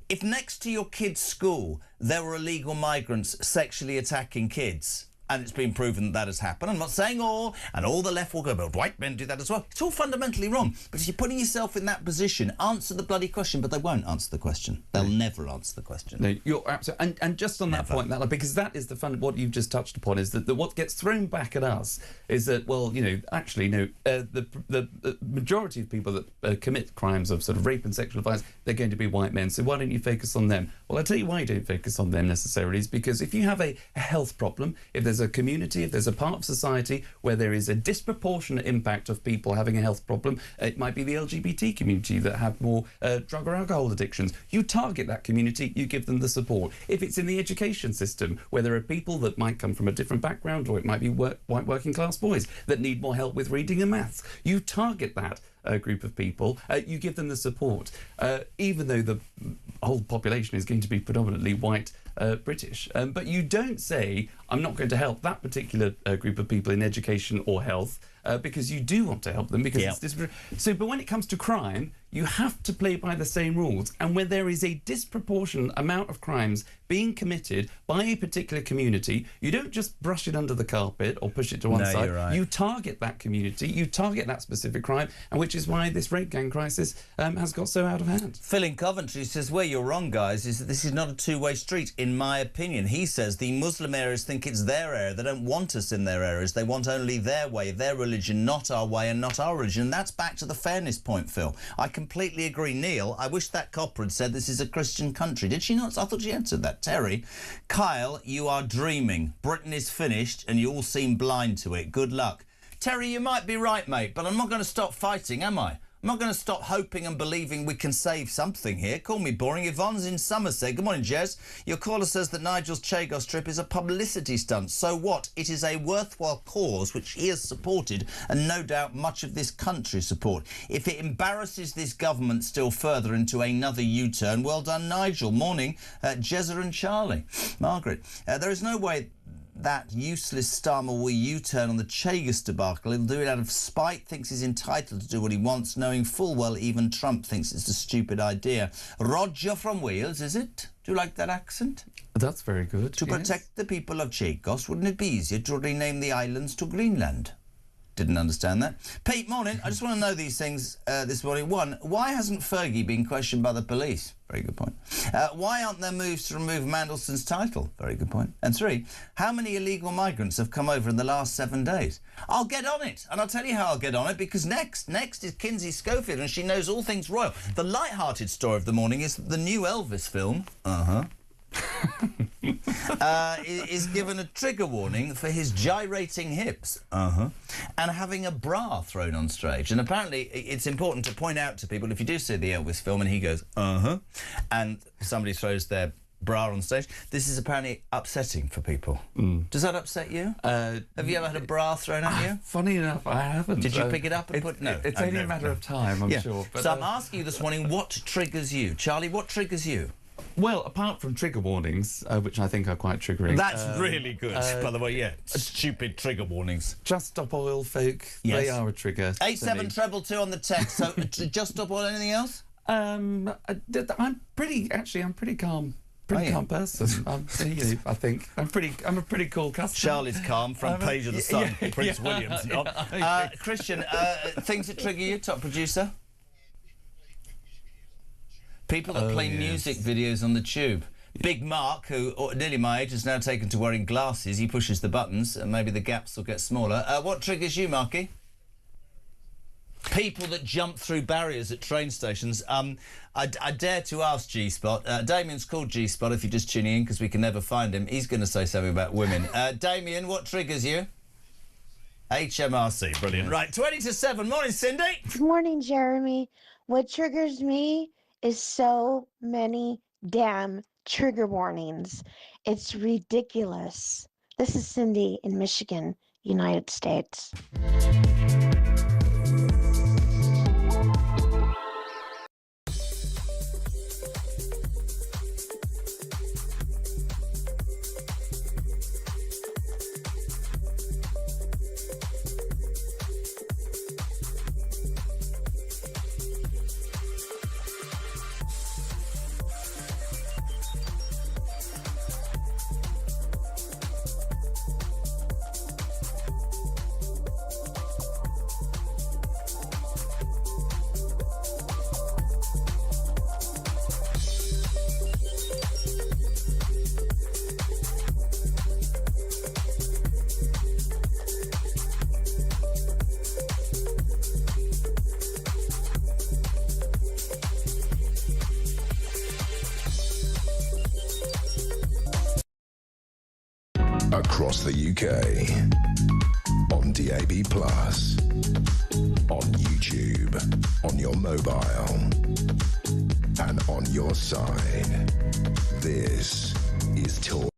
if next to your kid's school there were illegal migrants sexually attacking kids, and it's been proven that has happened. I'm not saying all, and all the left will go, but white men do that as well. It's all fundamentally wrong. But if you're putting yourself in that position, answer the bloody question. But they won't answer the question. They'll never answer the question. No, you're absolutely... And just on that point, because that is the fun... What you've just touched upon is that what gets thrown back at us is that, well, you know, actually, no, the majority of people that commit crimes of sort of rape and sexual violence, they're going to be white men. So why don't you focus on them? Well, I'll tell you why you don't focus on them necessarily, is because if you have a health problem, if there's a community, if there's a part of society where there is a disproportionate impact of people having a health problem, it might be the LGBT community that have more drug or alcohol addictions. You target that community, you give them the support. If it's in the education system, where there are people that might come from a different background, or it might be white working class boys that need more help with reading and maths, you target that group of people, you give them the support, even though the whole population is going to be predominantly white British. But you don't say, I'm not going to help that particular group of people in education or health, because you do want to help them, because it's so. But when it comes to crime, you have to play by the same rules, and when there is a disproportionate amount of crimes being committed by a particular community, you don't just brush it under the carpet or push it to one side. You're right. You target that community, you target that specific crime, and which is why this rape gang crisis has got so out of hand. Phil in Coventry says, where you're wrong, guys, is that this is not a two-way street, in my opinion. He says the Muslim areas think it's their area. They don't want us in their areas. They want only their way, their religion, not our way and not our religion. And that's back to the fairness point, Phil. I completely agree. Neil, I wish that copper had said this is a Christian country. Did she not? I thought she answered that. Terry, Kyle, you are dreaming. Britain is finished and you all seem blind to it. Good luck. Terry, you might be right, mate, but I'm not going to stop fighting, am I? I'm not going to stop hoping and believing we can save something here. Call me boring. Yvonne's in Somerset. Good morning, Jez. Your caller says that Nigel's Chagos trip is a publicity stunt. So what? It is a worthwhile cause which he has supported, and no doubt much of this country support. If it embarrasses this government still further into another U-turn, well done, Nigel. Morning, Jezza and Charlie. Margaret, there is no way that useless Starmer will U-turn on the Chagos debacle. He'll do it out of spite, thinks he's entitled to do what he wants, knowing full well even Trump thinks it's a stupid idea. Roger from Wales, is it? Do you like that accent? That's very good. To protect the people of Chagos, wouldn't it be easier to rename the islands to Greenland? Didn't understand that. Pete, morning. I just want to know these things this morning. One, why hasn't Fergie been questioned by the police? Very good point. Why aren't there moves to remove Mandelson's title? Very good point. And three, how many illegal migrants have come over in the last 7 days? I'll get on it, and I'll tell you how I'll get on it, because next is Kinsey Schofield, and she knows all things royal. The light-hearted story of the morning is the new Elvis film, is given a trigger warning for his gyrating hips, and having a bra thrown on stage. And apparently it's important to point out to people, if you do see the Elvis film and he goes, and somebody throws their bra on stage, this is apparently upsetting for people. Does that upset you? Have you ever had a bra thrown at you? Funny enough, I haven't. Did you pick it up and put... No. It's only a matter of time, I'm sure. But, so I'm asking you this morning, what triggers you? Charlie, what triggers you? Well, apart from trigger warnings, which I think are quite triggering. That's really good, by the way, yeah. Stupid trigger warnings. Just Stop Oil folk, yes. They are a trigger. 8722 on the text, so Just Stop Oil, anything else? I'm pretty calm. Calm person. I think I'm a pretty cool customer. Charlie's calm, front page of the Sun. Prince William's not. Christian, things that trigger you, top producer? People that play music videos on the tube. Big Mark, who nearly my age, is now taken to wearing glasses. He pushes the buttons, and maybe the gaps will get smaller. What triggers you, Marky? People that jump through barriers at train stations. I dare to ask G-Spot. Damien's called G-Spot, if you're just tuning in, because we can never find him. He's going to say something about women. Damien, what triggers you? HMRC, brilliant. Right, 20 to 7. Morning, Cindy. Good morning, Jeremy. What triggers me is so many damn trigger warnings. It's ridiculous. This is Cindy in Michigan, United States. Across the UK, on DAB+, on YouTube, on your mobile, and on your side. This is Talk.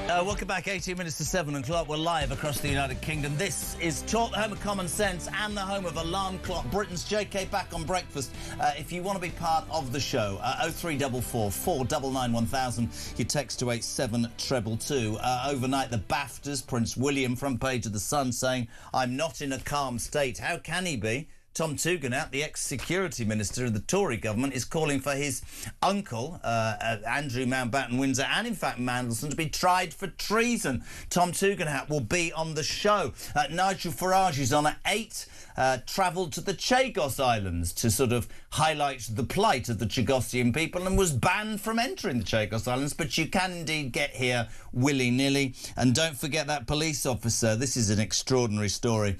Welcome back, 18 minutes to 7 o'clock. We're live across the United Kingdom. This is Talk, the home of common sense and the home of alarm clock. Britain's JK back on breakfast. If you want to be part of the show, 0344 499 1000. You text to 87222. Overnight, the BAFTAs, Prince William, front page of the Sun, saying, "I'm not in a calm state." How can he be? Tom Tugendhat, the ex-security minister of the Tory government, is calling for his uncle, Andrew Mountbatten Windsor, and in fact Mandelson, to be tried for treason. Tom Tugendhat will be on the show. Nigel Farage is on at 8, travelled to the Chagos Islands to sort of highlight the plight of the Chagossian people and was banned from entering the Chagos Islands, but you can indeed get here willy-nilly. And don't forget that police officer, this is an extraordinary story,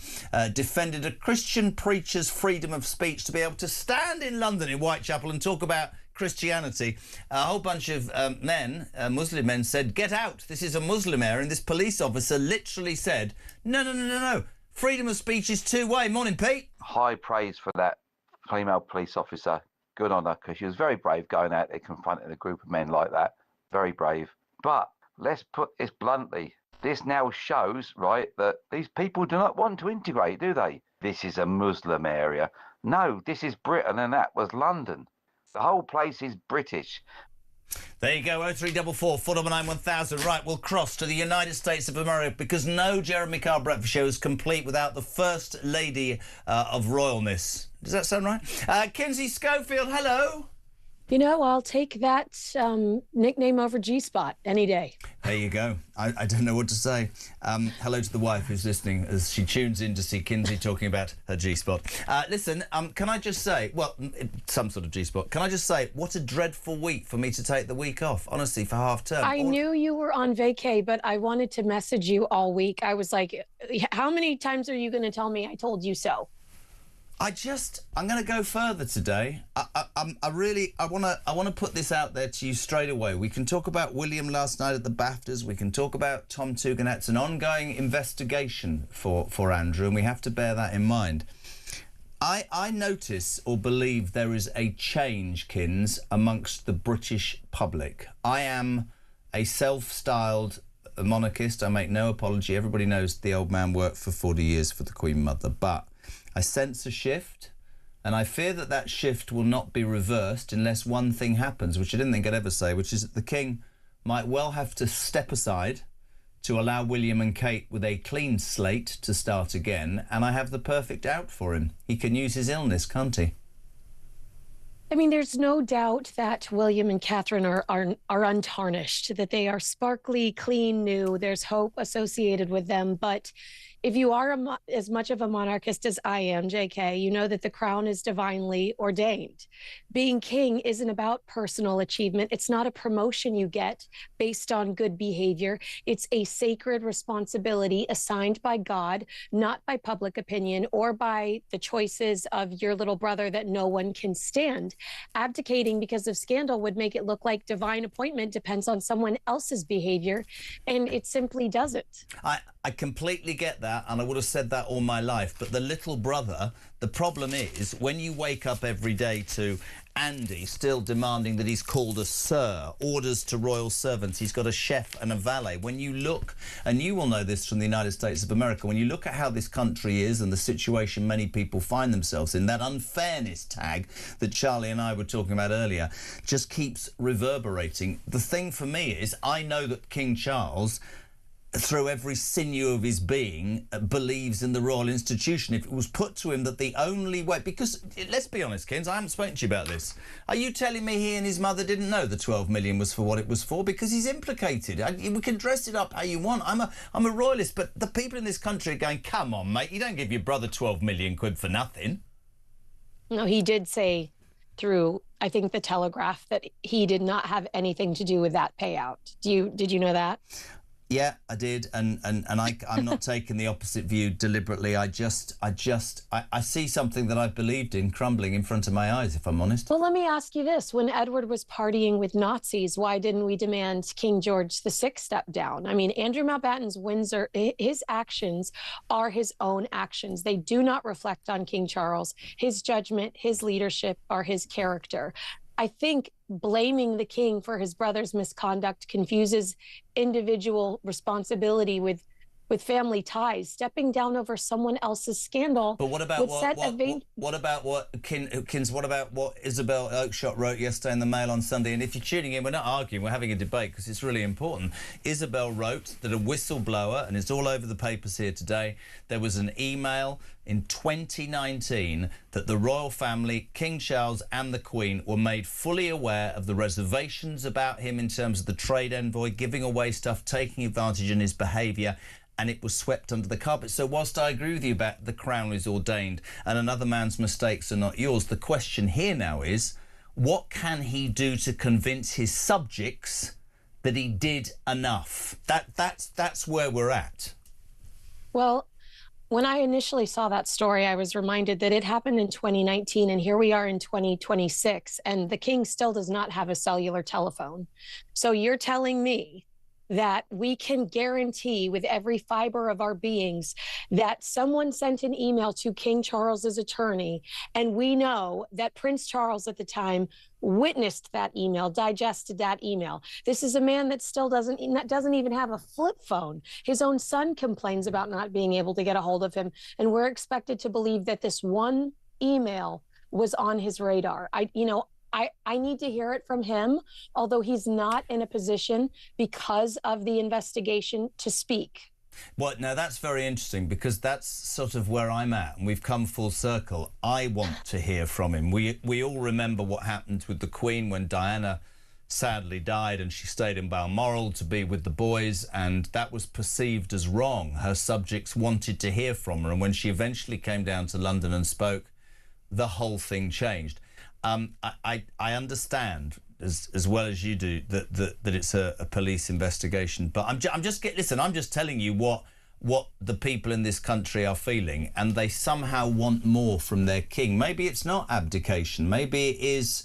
defended a Christian preacher's freedom of speech to be able to stand in London in Whitechapel and talk about Christianity. A whole bunch of men, Muslim men, said, "Get out, this is a Muslim area," and this police officer literally said, no, freedom of speech is two-way. Morning, Pete. High praise for that female police officer. Good on her, because she was very brave going out there confronting a group of men like that. Very brave. But let's put this bluntly. This now shows, right, that these people do not want to integrate, do they? This is a Muslim area. No, this is Britain and that was London. The whole place is British. There you go, 0344 499 1000. Right, we'll cross to the United States of America, because no Jeremy Carr breakfast show is complete without the First Lady of Royalness. Does that sound right? Kinsey Schofield, hello. You know, I'll take that nickname over G-Spot any day. There you go. I don't know what to say. Hello to the wife who's listening as she tunes in to see Kinsey talking about her G-spot. Listen, can I just say, well, some sort of G-spot. Can I just say, what a dreadful week for me to take the week off, honestly, for half term. I knew you were on vacay, but I wanted to message you all week. I was like, how many times are you going to tell me I told you so? I'm going to go further today. I want to put this out there to you straight away. We can talk about William last night at the BAFTAs. We can talk about Tom Tugendhat. It's an ongoing investigation for Andrew, and we have to bear that in mind. I notice or believe there is a change, Kins, amongst the British public. I am a self-styled monarchist. I make no apology. Everybody knows the old man worked for 40 years for the Queen Mother, but I sense a shift, and I fear that that shift will not be reversed unless one thing happens, which I didn't think I'd ever say, which is that the King might well have to step aside to allow William and Kate with a clean slate to start again, and I have the perfect out for him. He can use his illness, can't he? I mean, there's no doubt that William and Catherine are untarnished, that they are sparkly, clean, new. There's hope associated with them, but if you are as much of a monarchist as I am, JK, you know that the crown is divinely ordained. Being king isn't about personal achievement. It's not a promotion you get based on good behavior. It's a sacred responsibility assigned by God, not by public opinion or by the choices of your little brother that no one can stand. Abdicating because of scandal would make it look like divine appointment depends on someone else's behavior, and it simply doesn't. I completely get that, and I would have said that all my life, but the little brother, the problem is when you wake up every day to Andy still demanding that he's called a sir, orders to royal servants, he's got a chef and a valet. When you look, and you will know this from the United States of America, when you look at how this country is and the situation many people find themselves in, that unfairness tag that Charlie and I were talking about earlier just keeps reverberating. The thing for me is, I know that King Charles, through every sinew of his being, believes in the royal institution. If it was put to him that the only way... Because, let's be honest, Kins, I haven't spoken to you about this. Are you telling me he and his mother didn't know the 12 million was for what it was for? Because he's implicated. We can dress it up how you want. I'm a royalist, but the people in this country are going, come on, mate, you don't give your brother 12 million quid for nothing. No, he did say through, I think, the Telegraph that he did not have anything to do with that payout. Did you know that? Yeah, I did, and I'm not taking the opposite view deliberately. I see something that I've believed in crumbling in front of my eyes, if I'm honest. Well, let me ask you this. When Edward was partying with Nazis, why didn't we demand King George VI step down? I mean, Andrew Mountbatten's Windsor, his actions are his own actions. They do not reflect on King Charles. His judgment, his leadership are his character. I think blaming the king for his brother's misconduct confuses individual responsibility with family ties. Stepping down over someone else's scandal. But what about what about what Isabel Oakeshott wrote yesterday in the Mail on Sunday? And if you're tuning in, we're not arguing, we're having a debate because it's really important. Isabel wrote that a whistleblower, and it's all over the papers here today, there was an email in 2019 that the royal family, King Charles and the Queen, were made fully aware of the reservations about him in terms of the trade envoy, giving away stuff, taking advantage in his behaviour, and it was swept under the carpet. So whilst I agree with you about the crown is ordained and another man's mistakes are not yours, the question here now is, what can he do to convince his subjects that he did enough? That's where we're at. Well, when I initially saw that story, I was reminded that it happened in 2019, and here we are in 2026, and the king still does not have a cellular telephone. So you're telling me that we can guarantee with every fiber of our beings that someone sent an email to King Charles's attorney, and we know that Prince Charles at the time witnessed that email, digested that email. This is a man that still doesn't even have a flip phone. His own son complains about not being able to get a hold of him, and we're expected to believe that this one email was on his radar. I need to hear it from him, although he's not in a position because of the investigation to speak. Well, now that's very interesting because that's sort of where I'm at, and we've come full circle. I want to hear from him. We all remember what happened with the Queen when Diana sadly died, and she stayed in Balmoral to be with the boys, and that was perceived as wrong. Her subjects wanted to hear from her, and when she eventually came down to London and spoke, the whole thing changed. I understand as well as you do that it's a police investigation, but I'm just telling you what the people in this country are feeling, and they somehow want more from their king. Maybe it's not abdication, maybe it is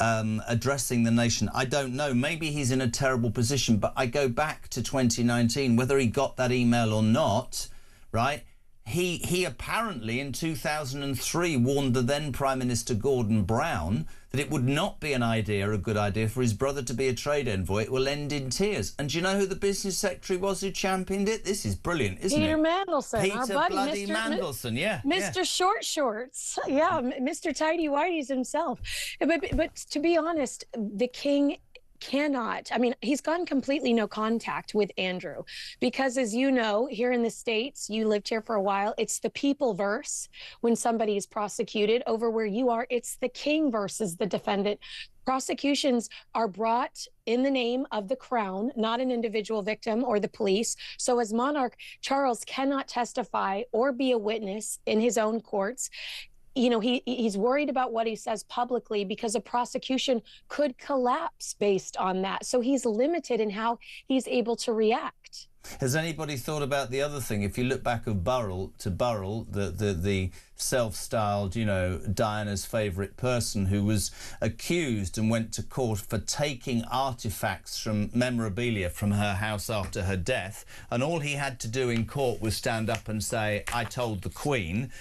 addressing the nation. I don't know. Maybe he's in a terrible position, but I go back to 2019, whether he got that email or not, right? He apparently in 2003 warned the then Prime Minister Gordon Brown that it would not be a good idea for his brother to be a trade envoy. It will end in tears. And do you know who the business secretary was who championed it? This is brilliant, isn't Peter it? Mandelson, Peter our buddy, bloody Mandelson, yeah. Mr. Short Shorts, yeah, Mr. Tidy Whities himself. But to be honest, the king cannot, I mean, he's gone completely no contact with Andrew, because as you know, here in the States, you lived here for a while, it's the people verse when somebody is prosecuted. Over where you are, it's the king versus the defendant. Prosecutions are brought in the name of the crown, not an individual victim or the police. So as monarch, Charles cannot testify or be a witness in his own courts. You know, he's worried about what he says publicly because a prosecution could collapse based on that. So he's limited in how he's able to react. Has anybody thought about the other thing? If you look back of Burrell, the self-styled, you know, Diana's favourite person who was accused and went to court for taking artefacts from memorabilia from her house after her death, and all he had to do in court was stand up and say, I told the Queen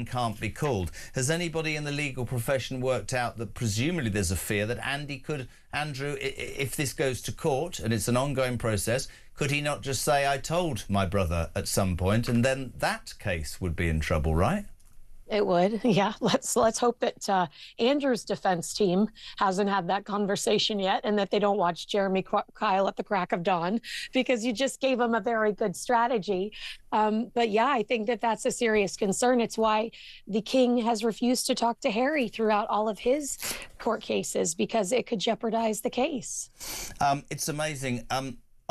can't be called. Has anybody in the legal profession worked out that presumably there's a fear that Andrew, if this goes to court and it's an ongoing process, could he not just say, I told my brother at some point, and then that case would be in trouble, right? It would, yeah. Let's hope that Andrew's defense team hasn't had that conversation yet, and that they don't watch Jeremy Kyle at the crack of dawn, because you just gave him a very good strategy. But yeah, I think that that's a serious concern. It's why the king has refused to talk to Harry throughout all of his court cases, because it could jeopardize the case. It's amazing.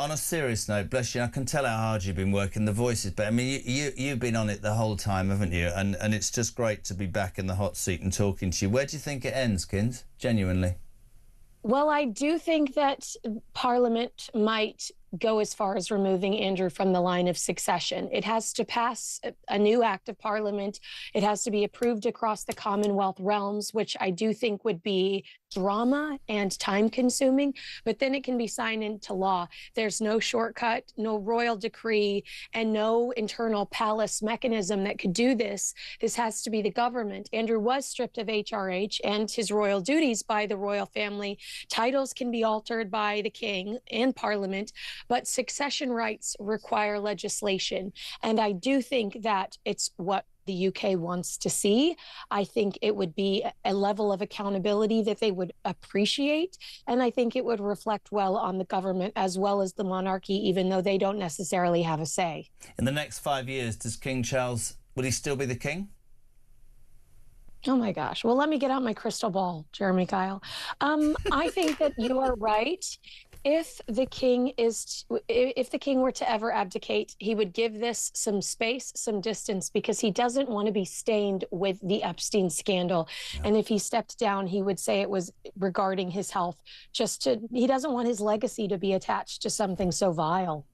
On a serious note, bless you, I can tell how hard you've been working the voices, but I mean, you've been on it the whole time, haven't you? And it's just great to be back in the hot seat and talking to you. Where do you think it ends, Kins? Genuinely. Well, I do think that Parliament might go as far as removing Andrew from the line of succession. It has to pass a new act of Parliament. It has to be approved across the Commonwealth realms, which I do think would be drama and time consuming, but then it can be signed into law. There's no shortcut, no royal decree, and no internal palace mechanism that could do this. This has to be the government. Andrew was stripped of HRH and his royal duties by the royal family. Titles can be altered by the king and Parliament, but succession rights require legislation. And I do think that it's what the UK wants to see. I think it would be a level of accountability that they would appreciate. And I think it would reflect well on the government as well as the monarchy, even though they don't necessarily have a say. In the next 5 years, does King Charles, will he still be the king? Oh my gosh. Well, let me get out my crystal ball, Jeremy Kyle. I think that you are right. If the king were to ever abdicate, he would give this some space, some distance, because he doesn't want to be stained with the Epstein scandal. Yeah. And if he stepped down, he would say it was regarding his health. He doesn't want his legacy to be attached to something so vile.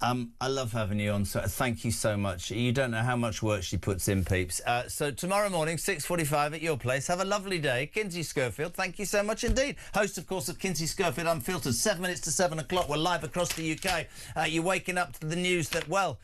I love having you on, so thank you so much. You don't know how much work she puts in, peeps. So tomorrow morning, 6:45 at your place. Have a lovely day. Kinsey Schofield, thank you so much indeed. Host, of course, of Kinsey Schofield Unfiltered, 7 minutes to 7 o'clock. We're live across the UK. You're waking up to the news that, well,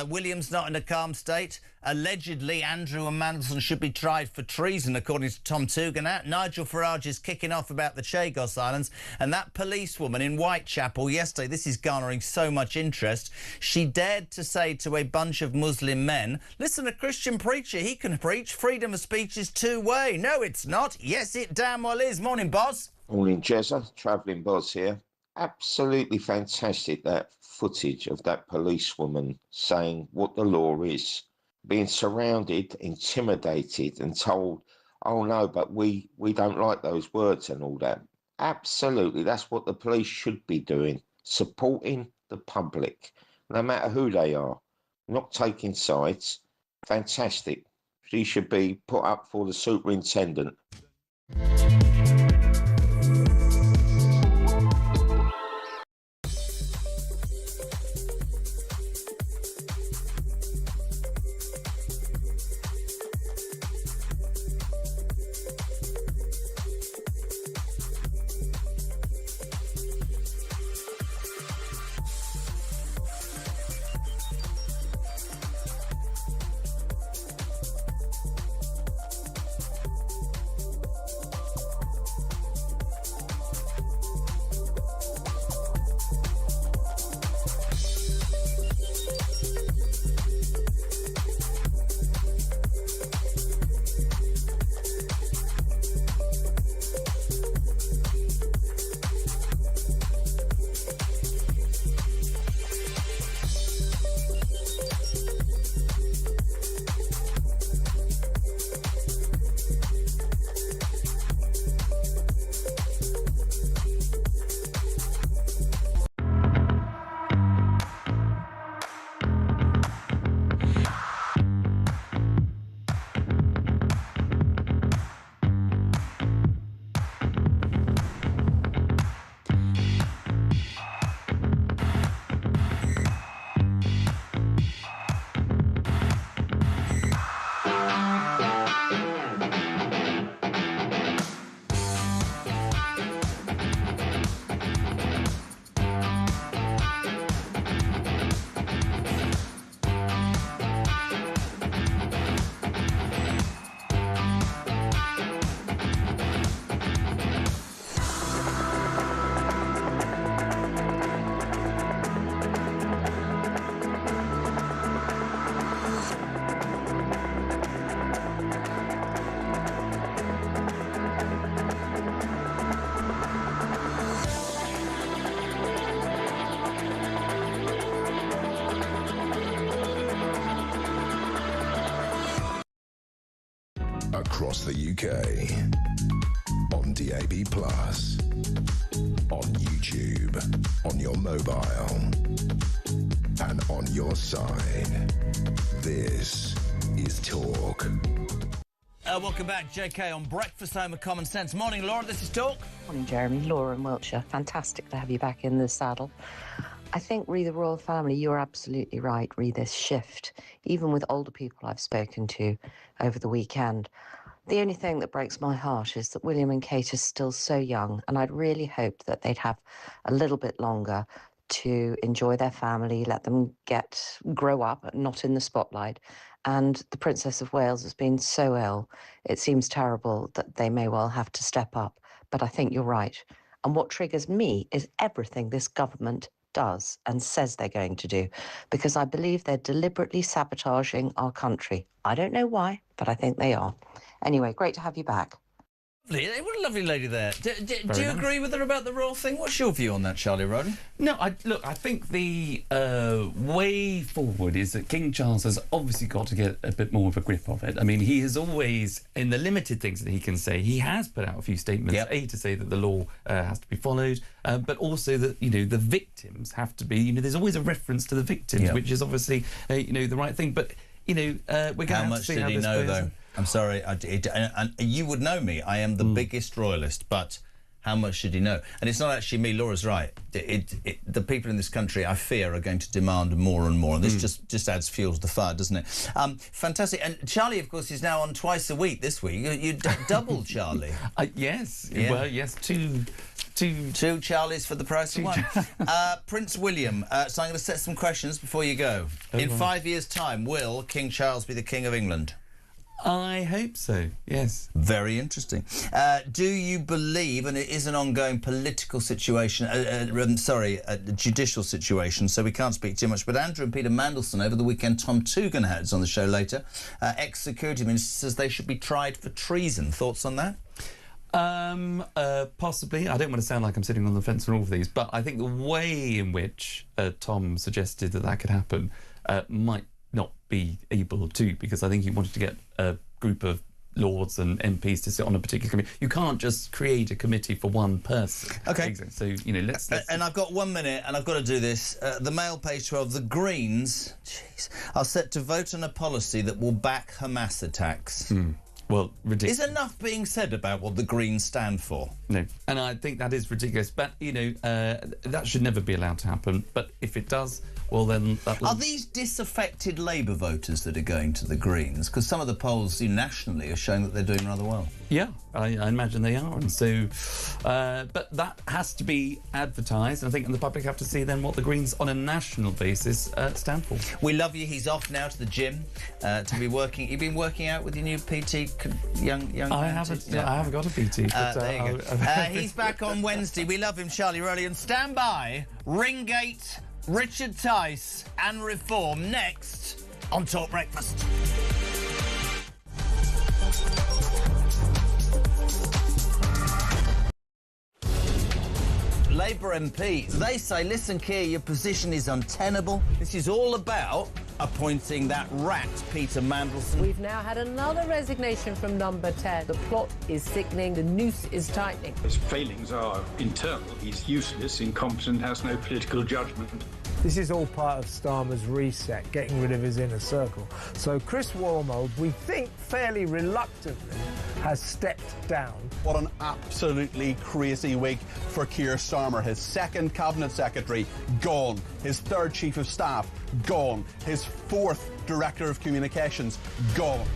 William's not in a calm state. Allegedly, Andrew and Mandelson should be tried for treason, according to Tom Tugendhat. Nigel Farage is kicking off about the Chagos Islands. And that policewoman in Whitechapel yesterday, this is garnering so much interest, she dared to say to a bunch of Muslim men, listen, a Christian preacher, he can preach. Freedom of speech is two-way. No, it's not. Yes, it damn well is. Morning, boss. Morning, Jezza. Travelling Boz here. Absolutely fantastic, that footage of that policewoman saying what the law is. Being surrounded, intimidated and told, oh no, but we don't like those words and all that. Absolutely. That's what the police should be doing, supporting the public, no matter who they are, not taking sides. Fantastic. She should be put up for the superintendent. Across the UK, on DAB+, on YouTube, on your mobile, and on your side. This is Talk. Welcome back, JK, on Breakfast Home of Common Sense. Morning, Laura, this is Talk. Morning, Jeremy. Laura in Wiltshire. Fantastic to have you back in the saddle. I think, re the royal family, you're absolutely right, re this shift. Even with older people I've spoken to over the weekend, the only thing that breaks my heart is that William and Kate are still so young, and I'd really hoped that they'd have a little bit longer to enjoy their family, let them grow up, not in the spotlight. And the Princess of Wales has been so ill. It seems terrible that they may well have to step up, but I think you're right. And what triggers me is everything this government does and says they're going to do, because I believe they're deliberately sabotaging our country. I don't know why, but I think they are. Anyway, great to have you back. What a lovely lady there. Do you nice. agree with her about the royal thing? What's your view on that, Charlie Rowley? No, I think the way forward is that King Charles has obviously got to get a bit more of a grip of it. I mean, he has always, in the limited things that he can say, he has put out a few statements, A, to say that the law has to be followed, but also that, the victims have to be, there's always a reference to the victims, which is obviously, the right thing. But, we're going to have to see how this plays out. How much did he know, though? I'm sorry, and you would know me. I am the biggest royalist, but how much should he know? And it's not actually me. Laura's right. The people in this country, I fear, are going to demand more and more, and this just adds fuel to the fire, doesn't it? Fantastic. And Charlie, of course, is now on twice a week this week. You double Charlie. Yes. Yeah. Well, yes, two Charlies for the price of one. Prince William. So I'm going to set some questions before you go. In 5 years' time, will King Charles be the King of England? I hope so, yes. Very interesting. Do you believe, and it is an ongoing political situation, a judicial situation, so we can't speak too much, but Andrew and Peter Mandelson over the weekend, Tom Tugendhat has on the show later, ex-security minister, says they should be tried for treason. Thoughts on that? Possibly. I don't want to sound like I'm sitting on the fence on all of these, but I think the way in which Tom suggested that could happen might not be able to, because I think he wanted to get a group of lords and MPs to sit on a particular committee. You can't just create a committee for one person. Okay. So, you know, let's and I've got 1 minute, and I've got to do this. The Mail, page 12, the Greens, are set to vote on a policy that will back Hamas attacks. Well, ridiculous. Is enough being said about what the Greens stand for? No, and I think that is ridiculous. But, you know, that should never be allowed to happen. But if it does, well, then... Are these disaffected Labour voters that are going to the Greens? Because some of the polls nationally are showing that they're doing rather well. Yeah, I imagine they are. And so... but that has to be advertised. I think and the public have to see then what the Greens on a national basis stand for. We love you. He's off now to the gym to be working. You've been working out with your new PT, young I haven't got a PT. But, there you go. He's back on Wednesday. We love him, Charlie Rowley. And stand by, Ringgate, Richard Tice and Reform next on Talk Breakfast. Labour MP, they say, listen, Keir, your position is untenable. This is all about appointing that rat, Peter Mandelson. We've now had another resignation from number 10. The plot is sickening, the noose is tightening. His failings are internal. He's useless, incompetent, has no political judgment. This is all part of Starmer's reset, getting rid of his inner circle. So Chris Wormold, we think fairly reluctantly, has stepped down. What an absolutely crazy week for Keir Starmer. His second cabinet secretary, gone. His third chief of staff, gone. His fourth director of communications, gone.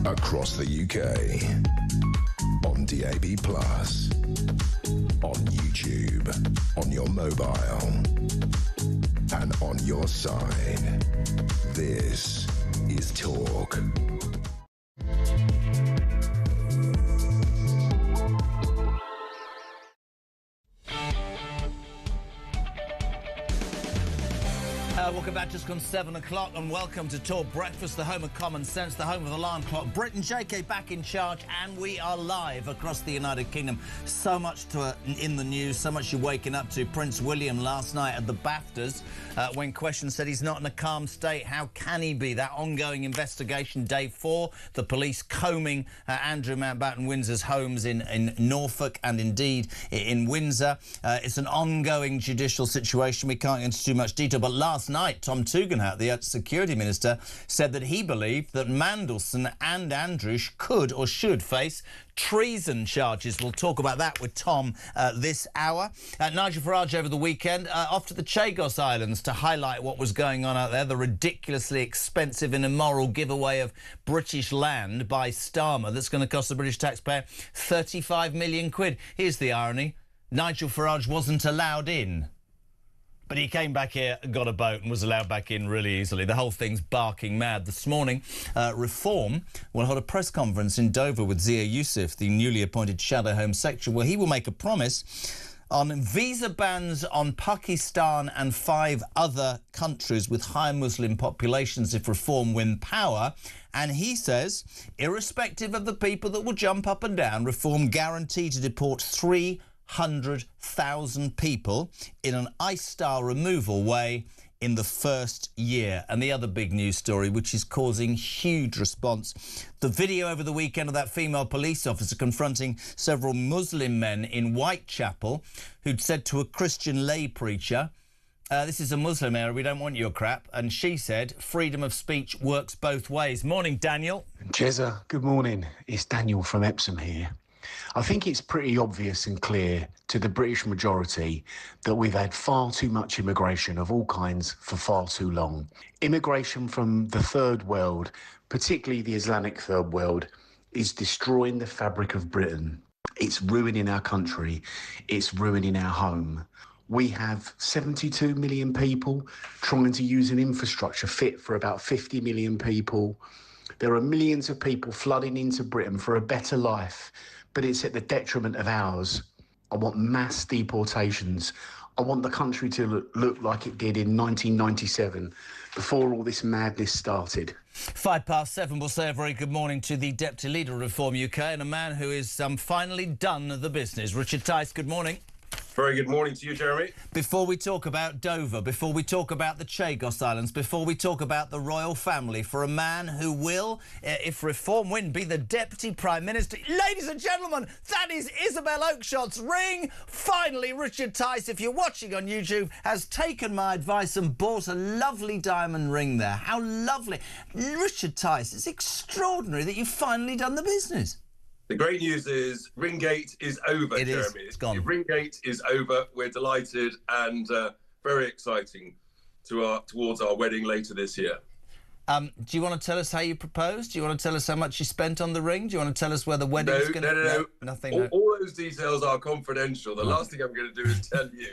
Across the UK, on DAB+, on YouTube, on your mobile, and on your side. This is Talk. Welcome back, just gone 7 o'clock, and welcome to Talk Breakfast, the home of common sense, the home of alarm clock. Brit and JK back in charge, and we are live across the United Kingdom. So much in the news, so much you're waking up to. Prince William last night at the BAFTAs, when questioned, said he's not in a calm state. How can he be? That ongoing investigation, day 4, the police combing Andrew Mountbatten Windsor's homes in Norfolk and indeed in Windsor. It's an ongoing judicial situation. We can't get into too much detail, but last last night. Tom Tugendhat, the Security Minister, said that he believed that Mandelson and Andrews could or should face treason charges. We'll talk about that with Tom this hour. Nigel Farage over the weekend off to the Chagos Islands to highlight what was going on out there, the ridiculously expensive and immoral giveaway of British land by Starmer that's going to cost the British taxpayer 35 million quid. Here's the irony. Nigel Farage wasn't allowed in. But he came back here, got a boat and was allowed back in really easily. The whole thing's barking mad. This morning, Reform will hold a press conference in Dover with Zia Youssef, the newly appointed Shadow Home Secretary, where he will make a promise on visa bans on Pakistan and 5 other countries with high Muslim populations if Reform win power. And he says, irrespective of the people that will jump up and down, Reform guarantee to deport 300,000 people in an ICE-style removal way in the first year. And the other big news story, which is causing huge response, the video over the weekend of that female police officer confronting several Muslim men in Whitechapel who'd said to a Christian lay preacher, this is a Muslim area, we don't want your crap. And she said, freedom of speech works both ways. Morning, Daniel. Jezza, good morning. It's Daniel from Epsom here. I think it's pretty obvious and clear to the British majority that we've had far too much immigration of all kinds for far too long. Immigration from the third world, particularly the Islamic third world, is destroying the fabric of Britain. It's ruining our country. It's ruining our home. We have 72 million people trying to use an infrastructure fit for about 50 million people. There are millions of people flooding into Britain for a better life, but it's at the detriment of ours. I want mass deportations. I want the country to look like it did in 1997, before all this madness started. 7:05, we'll say a very good morning to the Deputy Leader of Reform UK and a man who is finally done the business. Richard Tice, good morning. Very good morning to you, Jeremy. Before we talk about Dover, before we talk about the Chagos Islands, before we talk about the royal family, for a man who will, if Reform win, be the Deputy Prime Minister. Ladies and gentlemen, that is Isabel Oakeshot's ring. Finally, Richard Tice, if you're watching on YouTube, has taken my advice and bought a lovely diamond ring there. How lovely. Richard Tice, it's extraordinary that you've finally done the business. The great news is Ringgate is over, Jeremy. It's gone. Ringgate is over. We're delighted and very exciting towards our wedding later this year. Do you want to tell us how you proposed? Do you want to tell us how much you spent on the ring? Do you want to tell us where the wedding is going to... No. Nothing. All those details are confidential. The last thing I'm going to do is tell you.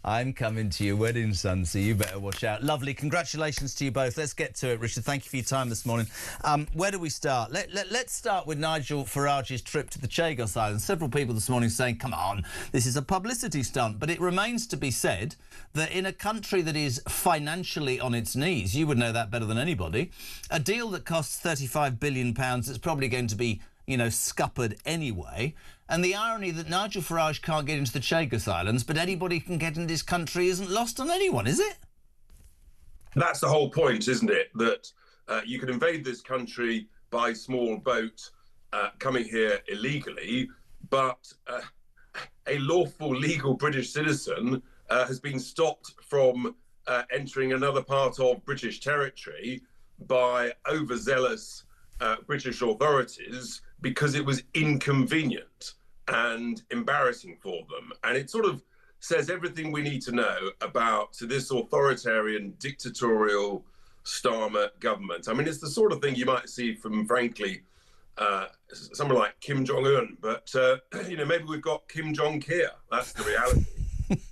I'm coming to your wedding, son, so you better watch out. Lovely. Congratulations to you both. Let's get to it, Richard. Thank you for your time this morning. Where do we start? Let's start with Nigel Farage's trip to the Chagos Islands. Several people this morning saying, come on, this is a publicity stunt. But it remains to be said that in a country that is financially on its knees, you would know that better than anybody, a deal that costs £35 billion that's probably going to be, scuppered anyway. And the irony that Nigel Farage can't get into the Chagos Islands, but anybody can get into this country isn't lost on anyone, is it? That's the whole point, isn't it? That you can invade this country by small boat coming here illegally, but a lawful, legal British citizen has been stopped from entering another part of British territory by overzealous British authorities because it was inconvenient and embarrassing for them. And it sort of says everything we need to know about this authoritarian, dictatorial Starmer government. I mean, it's the sort of thing you might see from, frankly, someone like Kim Jong-un. But, maybe we've got Kim Jong-kia. That's the reality.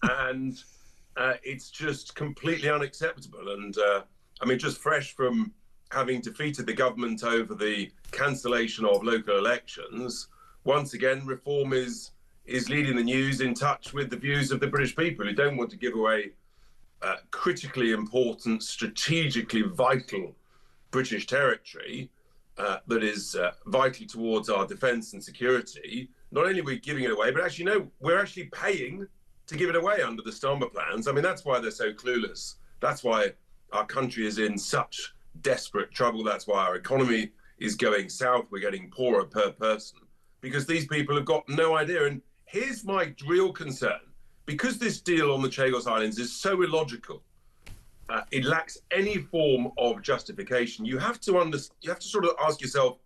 And it's just completely unacceptable. And, just fresh from having defeated the government over the cancellation of local elections, once again, Reform is leading the news in touch with the views of the British people who don't want to give away critically important, strategically vital British territory that is vital towards our defence and security. Not only are we giving it away, but actually, we're actually paying to give it away under the Starmer plans. I mean, that's why they're so clueless. That's why our country is in such desperate trouble. That's why our economy is going south. We're getting poorer per person because these people have got no idea. And here's my real concern. Because this deal on the Chagos Islands is so illogical, it lacks any form of justification. You have to sort of ask yourself,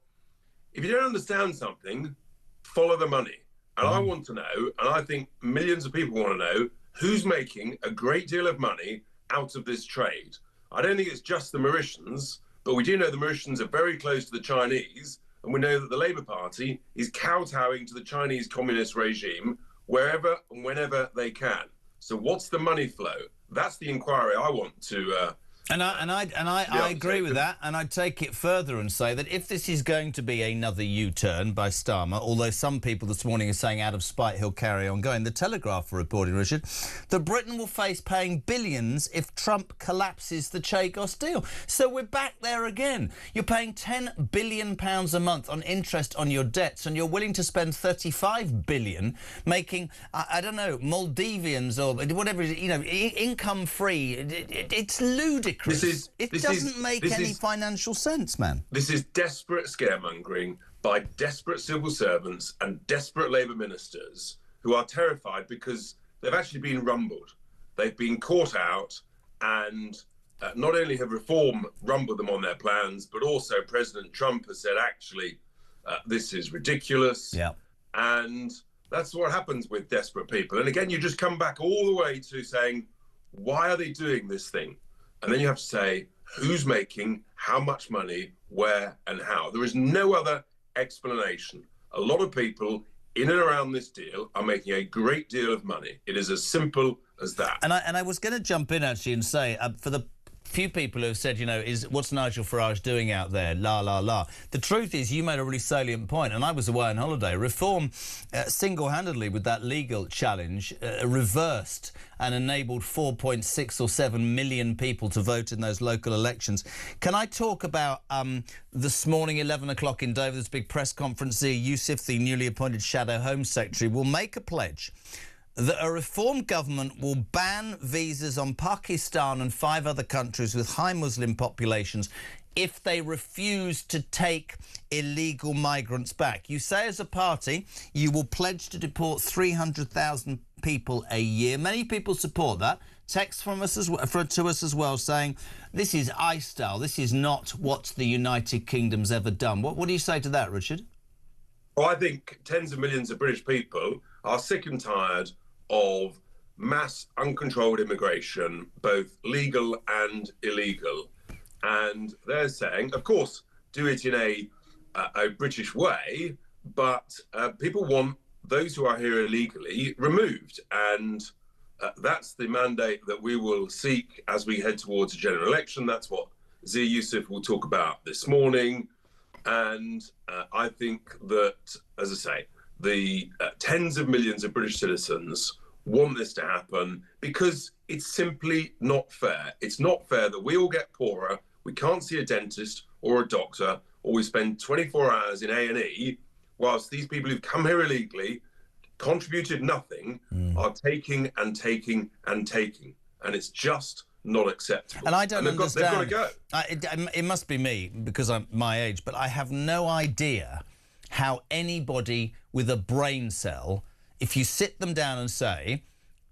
if you don't understand something, follow the money. And I want to know, and I think millions of people want to know, who's making a great deal of money out of this trade. I don't think it's just the Mauritians, but we do know the Mauritians are very close to the Chinese, and we know that the Labour Party is kowtowing to the Chinese communist regime wherever and whenever they can. So what's the money flow? That's the inquiry I want to I agree with that, and I'd take it further and say that if this is going to be another U-turn by Starmer, although some people this morning are saying out of spite he'll carry on going, the Telegraph are reporting, Richard, that Britain will face paying billions if Trump collapses the Chagos deal. So we're back there again. You're paying £10 billion a month on interest on your debts, and you're willing to spend $35 billion making, I don't know, Maldivians or whatever, you know, income-free. It's ludicrous. It doesn't make any financial sense, man. This is desperate scaremongering by desperate civil servants and desperate Labour ministers who are terrified because they've actually been rumbled. They've been caught out, and not only have Reform rumbled them on their plans, but also President Trump has said, actually, this is ridiculous. Yeah. And that's what happens with desperate people. And again, you just come back all the way to saying, why are they doing this thing? And then you have to say, who's making how much money, where and how? There is no other explanation. A lot of people in and around this deal are making a great deal of money. It is as simple as that. And I was going to jump in, actually, and say, for the few people who have said, you know, what's Nigel Farage doing out there? La, la, la. The truth is, you made a really salient point, and I was away on holiday. Reform, single-handedly, with that legal challenge, reversed and enabled 4.6 or 7 million people to vote in those local elections. Can I talk about this morning, 11 o'clock in Dover, this big press conference here, Yusuf, the newly appointed Shadow Home Secretary, will make a pledge that a Reform government will ban visas on Pakistan and 5 other countries with high Muslim populations if they refuse to take illegal migrants back. You say as a party you will pledge to deport 300,000 people a year. Many people support that. Text from us to us as well saying this is ICE style. This is not what the United Kingdom's ever done. What do you say to that, Richard? Well, I think tens of millions of British people are sick and tired of mass uncontrolled immigration, both legal and illegal. And they're saying, of course, do it in a British way, but people want those who are here illegally removed. And that's the mandate that we will seek as we head towards a general election. That's what Zia Yusuf will talk about this morning. And I think that, as I say, the tens of millions of British citizens want this to happen because it's simply not fair. It's not fair that we all get poorer, we can't see a dentist or a doctor, or we spend 24 hours in A&E, whilst these people who've come here illegally, contributed nothing, are taking and taking and taking. And it's just not acceptable. And I don't understand. They've got to go. It must be me, because I'm my age, but I have no idea how anybody with a brain cell, if you sit them down and say,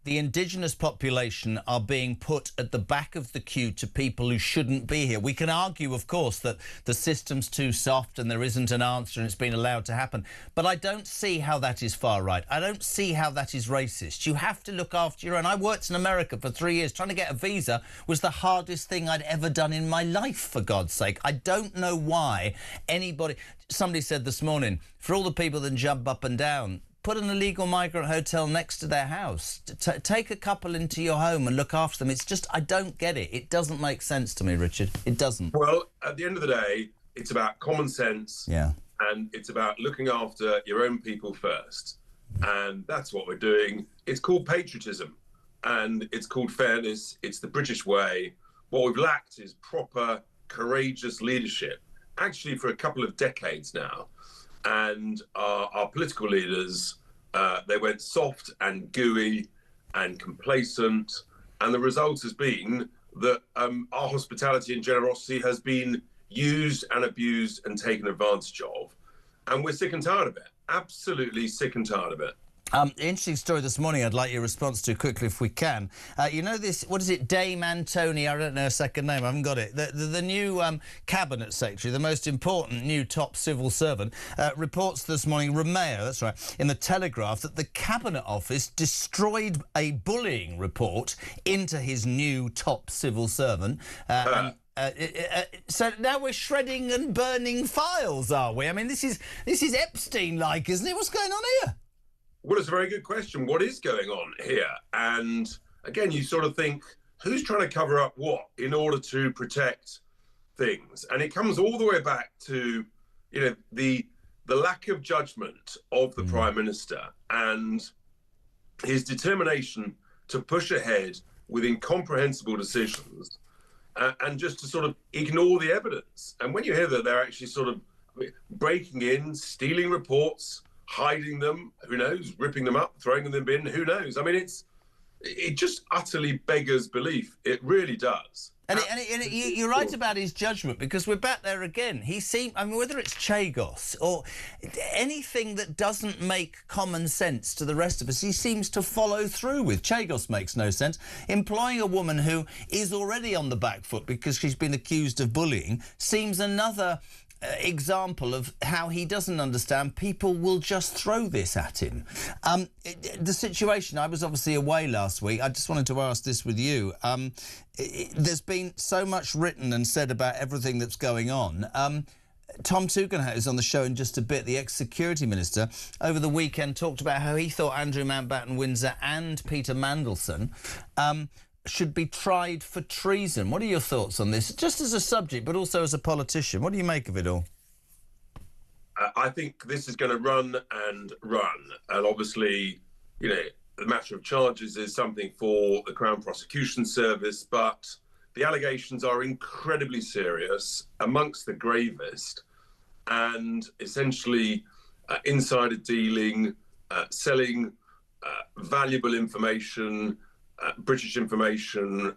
the indigenous population are being put at the back of the queue to people who shouldn't be here. We can argue, of course, that the system's too soft and there isn't an answer and it's been allowed to happen. But I don't see how that is far right. I don't see how that is racist. You have to look after your own. I worked in America for 3 years. Trying to get a visa was the hardest thing I'd ever done in my life, for God's sake. I don't know why anybody... Somebody said this morning, for all the people that jump up and down, put an illegal migrant hotel next to their house. Take a couple into your home and look after them. It's just, I don't get it. It doesn't make sense to me, Richard. It doesn't. Well, at the end of the day, it's about common sense. Yeah. And it's about looking after your own people first. And that's what we're doing. It's called patriotism. And it's called fairness. It's the British way. What we've lacked is proper, courageous leadership, actually for a couple of decades now. And our political leaders, they went soft and gooey and complacent. And the result has been that our hospitality and generosity has been used and abused and taken advantage of. And we're sick and tired of it. Absolutely sick and tired of it. Interesting story this morning I'd like your response to quickly if we can. You know this, what is it, Dame Antony, I don't know her second name, I haven't got it. The new Cabinet Secretary, the most important new top civil servant, reports this morning, Romeo, that's right, in the Telegraph, that the Cabinet Office destroyed a bullying report into his new top civil servant. So now we're shredding and burning files, are we? I mean, this is Epstein-like, isn't it? What's going on here? Well, it's a very good question. What is going on here? And again, you sort of think, who's trying to cover up what in order to protect things? And it comes all the way back to, you know, the lack of judgment of the Prime Minister and his determination to push ahead with incomprehensible decisions and just to sort of ignore the evidence. And when you hear that they're actually sort of breaking in, stealing reports, hiding them, who knows, ripping them up, throwing them in the bin, who knows? I mean, it just utterly beggars belief. It really does. And you're right about his judgment, because we're back there again. I mean, whether it's Chagos or anything that doesn't make common sense to the rest of us, he seems to follow through with. Chagos makes no sense. Employing a woman who is already on the back foot because she's been accused of bullying seems another example of how he doesn't understand people will just throw this at him. The situation, I was obviously away last week. I just wanted to ask this with you. There's been so much written and said about everything that's going on. Tom Tugendhat is on the show in just a bit. The ex-security minister over the weekend talked about how he thought Andrew Mountbatten-Windsor and Peter Mandelson should be tried for treason. What are your thoughts on this, just as a subject, but also as a politician? What do you make of it all? I think this is going to run and run. And obviously, you know, the matter of charges is something for the Crown Prosecution Service, but the allegations are incredibly serious, amongst the gravest, and essentially insider dealing, selling valuable information, British information,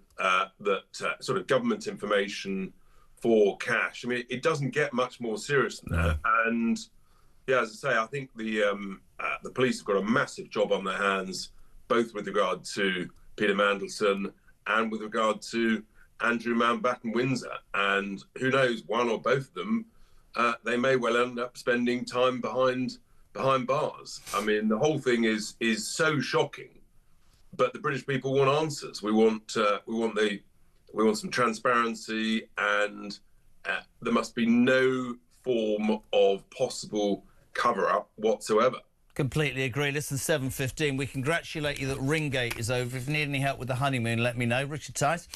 sort of government information for cash. I mean, it doesn't get much more serious than that. And yeah, as I say, I think the police have got a massive job on their hands, both with regard to Peter Mandelson and with regard to Andrew Mountbatten-Windsor. And who knows, one or both of them, they may well end up spending time behind bars. I mean, the whole thing is so shocking. But the British people want answers. We want some transparency, and there must be no form of possible cover-up whatsoever. Completely agree. Listen, 7:15. We congratulate you that Ringgate is over. If you need any help with the honeymoon, let me know. Richard Tice,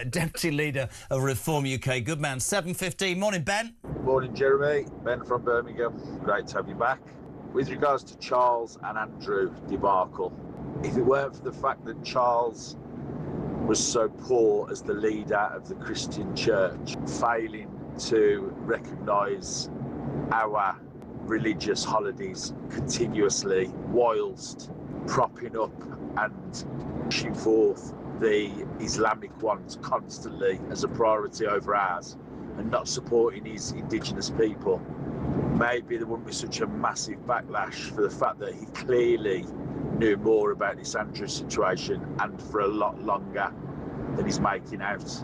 Deputy Leader of Reform UK. Good man. 7:15. Morning, Ben. Morning, Jeremy. Ben from Birmingham. Great to have you back. With regards to Charles and Andrew debacle, if it weren't for the fact that Charles was so poor as the leader of the Christian church, failing to recognise our religious holidays continuously, whilst propping up and pushing forth the Islamic ones constantly as a priority over ours, and not supporting his indigenous people, maybe there wouldn't be such a massive backlash for the fact that he clearly knew more about this Andrew situation, and for a lot longer than he's making out.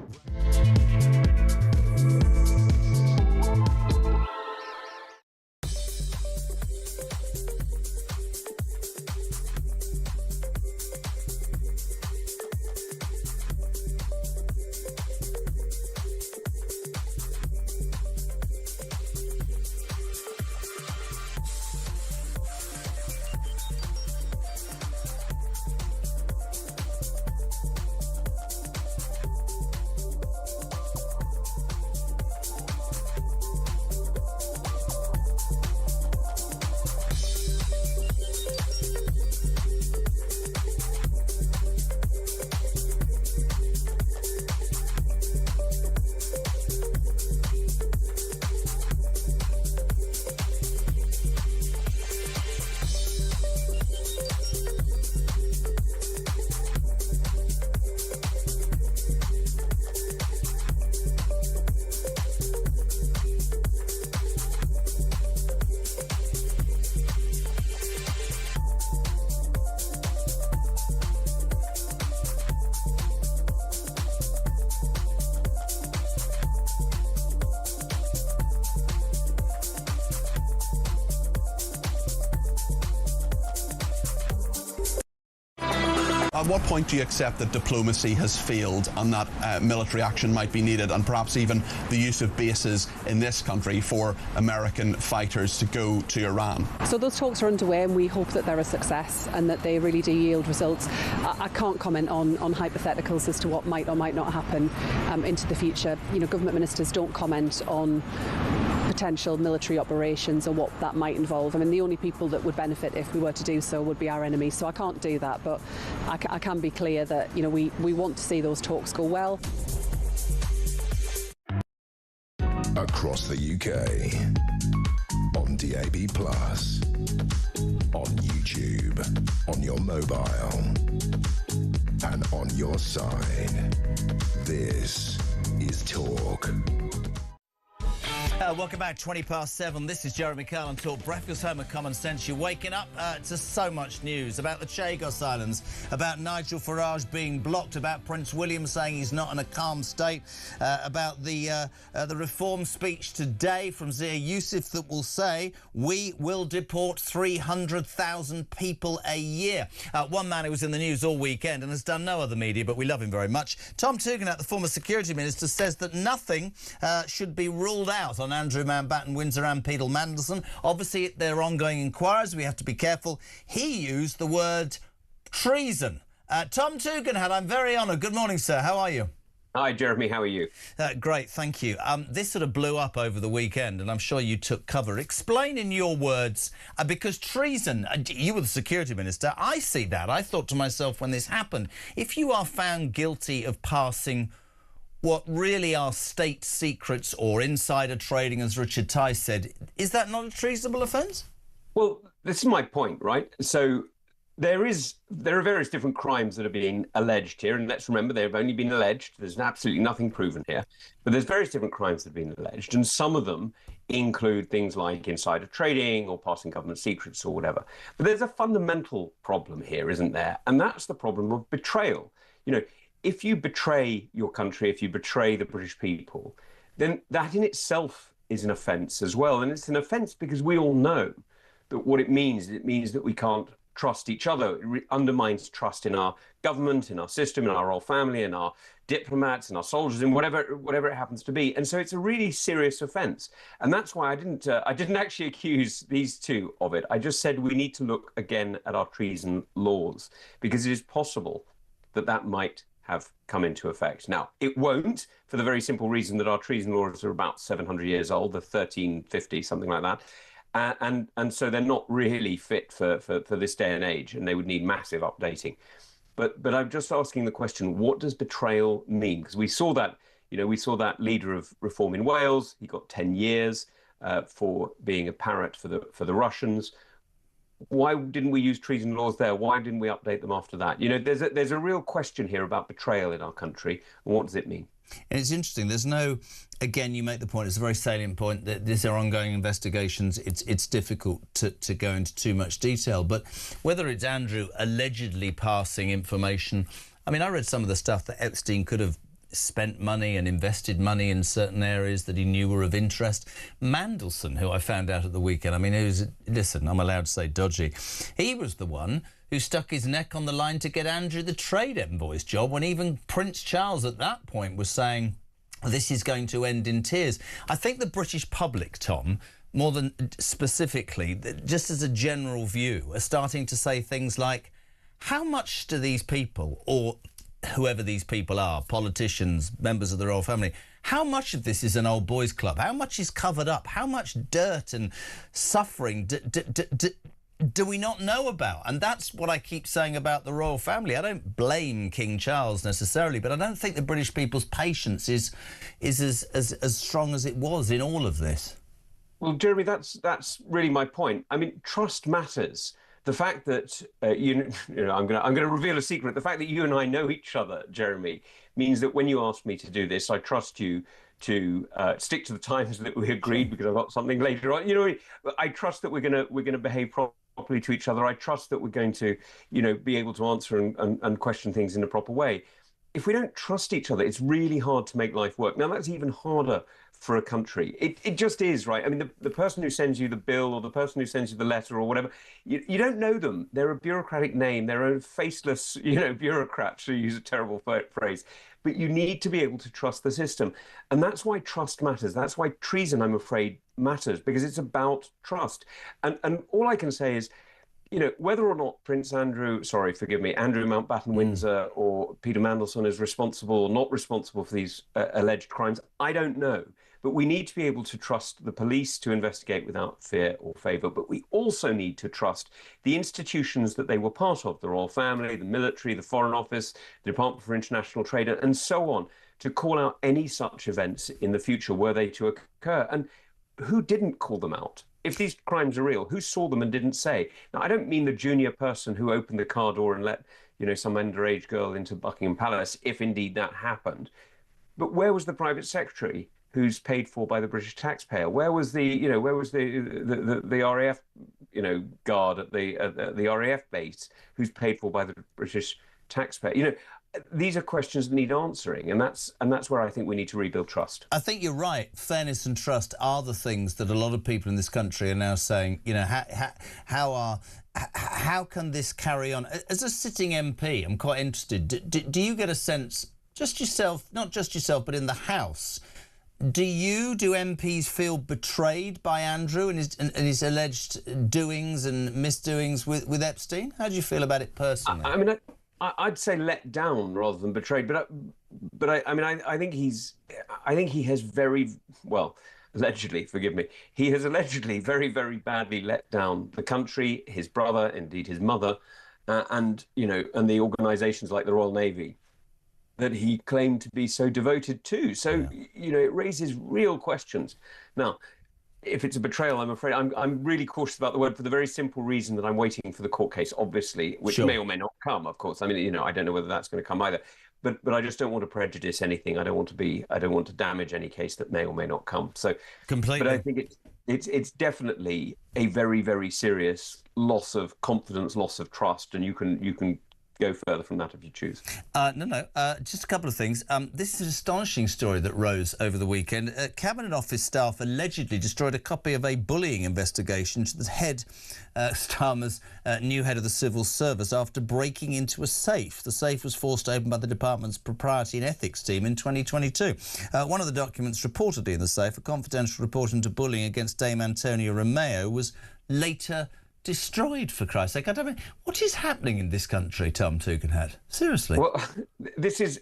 at what point do you accept that diplomacy has failed and that military action might be needed, and perhaps even the use of bases in this country for American fighters to go to Iran? So those talks are underway, and we hope that they're a success and that they really do yield results. I can't comment on hypotheticals as to what might or might not happen into the future. You know, government ministers don't comment on potential military operations or what that might involve. I mean, the only people that would benefit if we were to do so would be our enemies. So I can't do that, but I can be clear that, you know, we want to see those talks go well. Across the UK, on DAB+, on YouTube, on your mobile, and on your side. This is Talk. Welcome back, 7:20. This is Jeremy Kyle on Talk Breakfast, home of common sense. You're waking up to so much news about the Chagos Islands, about Nigel Farage being blocked, about Prince William saying he's not in a calm state, about the reform speech today from Zia Youssef that will say we will deport 300,000 people a year. One man who was in the news all weekend and has done no other media, but we love him very much. Tom Tugendhat, the former security minister, says that nothing should be ruled out on Andrew Mountbatten, Windsor and Peter Mandelson. Obviously, there are ongoing inquiries. We have to be careful. He used the word treason. Tom Tugendhat, I'm very honoured. Good morning, sir. How are you? Hi, Jeremy. How are you? Great, thank you. This sort of blew up over the weekend, and I'm sure you took cover. Explain in your words, because treason, you were the security minister, I see that. I thought to myself when this happened, if you are found guilty of passing what really are state secrets or insider trading, as Richard Tice said, is that not a treasonable offence? Well, this is my point, right? So there are various different crimes that are being alleged here, and let's remember they've only been alleged. There's absolutely nothing proven here, but there's various different crimes that have been alleged, and some of them include things like insider trading or passing government secrets or whatever. But there's a fundamental problem here, isn't there? And that's the problem of betrayal. You know, if you betray your country, if you betray the British people, then that in itself is an offence as well. And it's an offence because we all know that what it means that we can't trust each other. It undermines trust in our government, in our system, in our royal family, in our diplomats, in our soldiers, in whatever it happens to be. And so it's a really serious offence. And that's why I didn't actually accuse these two of it. I just said we need to look again at our treason laws, because it is possible that that might have come into effect. Now, it won't, for the very simple reason that our treason laws are about 700 years old, they're 1350, something like that. And so they're not really fit for this day and age, and they would need massive updating. But I'm just asking the question, what does betrayal mean? Because we saw that leader of reform in Wales, he got 10 years for being a parrot for the Russians. Why didn't we use treason laws there? Why didn't we update them after that? You know, there's a real question here about betrayal in our country, and what does it mean? And it's interesting. There's no, again, you make the point, it's a very salient point, that these are ongoing investigations. It's difficult to go into too much detail. But whether it's Andrew allegedly passing information, I mean, I read some of the stuff that Epstein could have spent money and invested money in certain areas that he knew were of interest. Mandelson, who I found out at the weekend, I mean, listen, I'm allowed to say dodgy. He was the one who stuck his neck on the line to get Andrew the trade envoy's job, when even Prince Charles at that point was saying this is going to end in tears. I think the British public, Tom, more than specifically, just as a general view, are starting to say things like, how much do these people, or whoever these people are, politicians, members of the royal family, how much of this is an old boys club? How much is covered up? How much dirt and suffering do we not know about? And that's what I keep saying about the royal family. I don't blame King Charles necessarily, but I don't think the British people's patience is as strong as it was in all of this. Well, Jeremy, that's really my point. I mean, trust matters. The fact that I'm going to reveal a secret. The fact that you and I know each other, Jeremy, means that when you ask me to do this, I trust you to stick to the times that we agreed, because I've got something later on. You know, I trust that we're going to behave properly to each other. I trust that we're going to, be able to answer and question things in a proper way. if we don't trust each other, it's really hard to make life work. Now, that's even harder for a country. It just is, right? I mean, the person who sends you the bill or the person who sends you the letter or whatever, you don't know them. They're a bureaucratic name. They're a faceless, bureaucrats, to use a terrible phrase. But you need to be able to trust the system. And that's why trust matters. That's why treason, I'm afraid, matters, because it's about trust. And all I can say is, whether or not Andrew Mountbatten Windsor or Peter Mandelson is responsible or not responsible for these alleged crimes, I don't know. But we need to be able to trust the police to investigate without fear or favour. But we also need to trust the institutions that they were part of, the royal family, the military, the Foreign Office, the Department for International Trade, and so on, to call out any such events in the future were they to occur. And who didn't call them out? If these crimes are real, who saw them and didn't say? Now, I don't mean the junior person who opened the car door and let, some underage girl into Buckingham Palace, if indeed that happened. But where was the private secretary who's paid for by the British taxpayer? Where was the RAF, guard at the RAF base who's paid for by the British taxpayer? These are questions that need answering, and that's where I think we need to rebuild trust. I think you're right. Fairness and trust are the things that a lot of people in this country are now saying, how can this carry on? As a sitting MP, I'm quite interested. Do you get a sense, not just yourself, but in the House, do MPs feel betrayed by Andrew and his alleged doings and misdoings with Epstein? How do you feel about it personally? I'd say let down rather than betrayed, but I think he has allegedly, forgive me, he has allegedly very, very badly let down the country, his brother, indeed his mother, and the organisations like the Royal Navy that he claimed to be so devoted to. So it raises real questions. Now, if it's a betrayal, I'm afraid I'm really cautious about the word for the very simple reason that I'm waiting for the court case, obviously, which may or may not come, of course. I mean, I don't know whether that's going to come either. But I just don't want to prejudice anything. I don't want to damage any case that may or may not come. So completely. But I think it's definitely a very, very serious loss of confidence, loss of trust, and you can go further from that if you choose. Just a couple of things. This is an astonishing story that rose over the weekend. Cabinet Office staff allegedly destroyed a copy of a bullying investigation to the head, Starmer's new head of the civil service, after breaking into a safe. The safe was forced open by the department's propriety and ethics team in 2022. One of the documents reportedly in the safe, a confidential report into bullying against Dame Antonia Romeo, was later destroyed, for Christ's sake. I don't mean, what is happening in this country, Tom Tugendhat? Seriously. Well, this is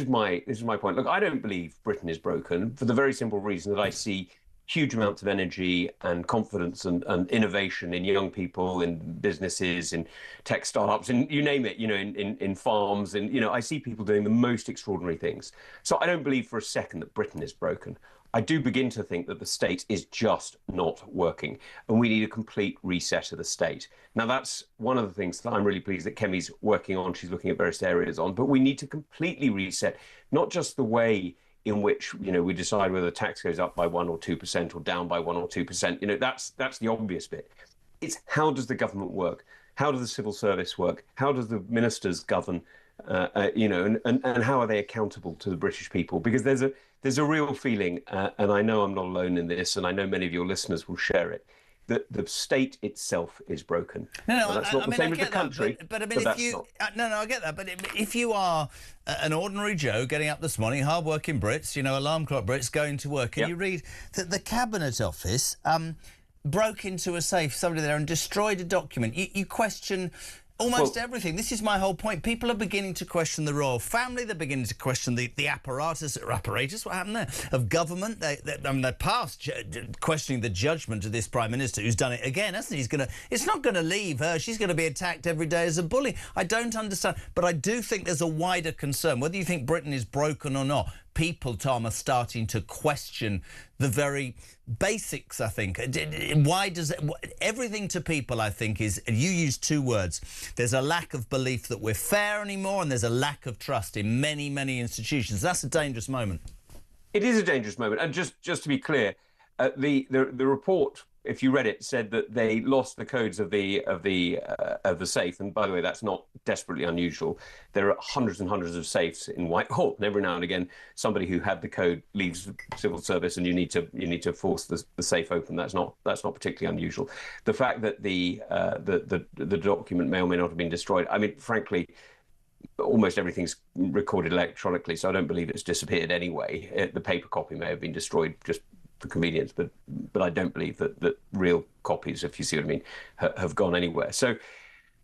my point. Look, I don't believe Britain is broken for the very simple reason that I see huge amounts of energy and confidence and innovation in young people, in businesses, in tech startups, and you name it, in farms, and I see people doing the most extraordinary things. So I don't believe for a second that Britain is broken. I do begin to think that the state is just not working, and we need a complete reset of the state. Now, that's one of the things that I'm really pleased that Kemi's working on. She's looking at various areas on, but we need to completely reset, not just the way in which, we decide whether the tax goes up by 1 or 2% or down by 1 or 2%. That's the obvious bit. It's how does the government work? How does the civil service work? How does the ministers govern? And how are they accountable to the British people? Because there's a real feeling, and I know I'm not alone in this, and I know many of your listeners will share it, that the state itself is broken. That's not the same as the country. But I mean, I get that. But if you are an ordinary Joe getting up this morning, hard-working Brits, alarm clock Brits, going to work, and you read that the Cabinet Office broke into a safe, somebody there, and destroyed a document, you question almost everything. This is my whole point. People are beginning to question the royal family. They're beginning to question the apparatus, what happened there, of government. They're past questioning the judgment of this Prime Minister, who's done it again, hasn't he? It's not going to leave her. She's going to be attacked every day as a bully. I don't understand. But I do think there's a wider concern. Whether you think Britain is broken or not, people, Tom, are starting to question the very basics, I think. Why does everything to people, I think, is, you use two words, there's a lack of belief that we're fair anymore, and there's a lack of trust in many, many institutions. That's a dangerous moment. It is a dangerous moment. And just to be clear, the report if you read it, said that they lost the codes of the safe. And by the way, that's not desperately unusual. There are hundreds and hundreds of safes in Whitehall, and every now and again, somebody who had the code leaves civil service, and you need to force the safe open. That's not particularly unusual. The fact that the document may or may not have been destroyed. I mean, frankly, almost everything's recorded electronically, so I don't believe it's disappeared anyway. The paper copy may have been destroyed just for convenience, but I don't believe that real copies, if you see what I mean, have gone anywhere. So,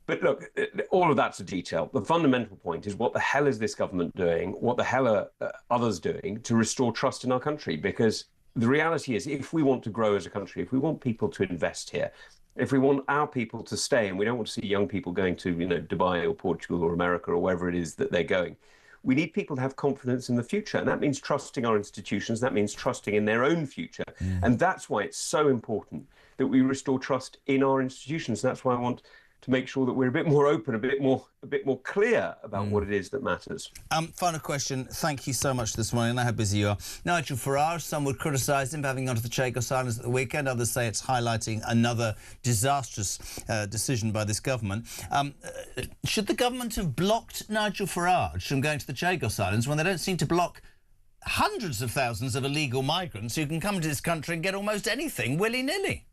but look, all of that's a detail. The fundamental point is, what the hell is this government doing? What the hell are others doing to restore trust in our country? Because the reality is, if we want to grow as a country, if we want people to invest here, if we want our people to stay, and we don't want to see young people going to, Dubai or Portugal or America or wherever it is that they're going, we need people to have confidence in the future. And that means trusting our institutions. That means trusting in their own future. And that's why it's so important that we restore trust in our institutions. That's why I want to make sure that we're a bit more open, a bit more clear about what it is that matters. Final question. Thank you so much this morning. I know how busy you are. Nigel Farage, some would criticise him for having gone to the Chagos Islands at the weekend. Others say it's highlighting another disastrous decision by this government. Should the government have blocked Nigel Farage from going to the Chagos Islands when they don't seem to block hundreds of thousands of illegal migrants who can come to this country and get almost anything willy-nilly?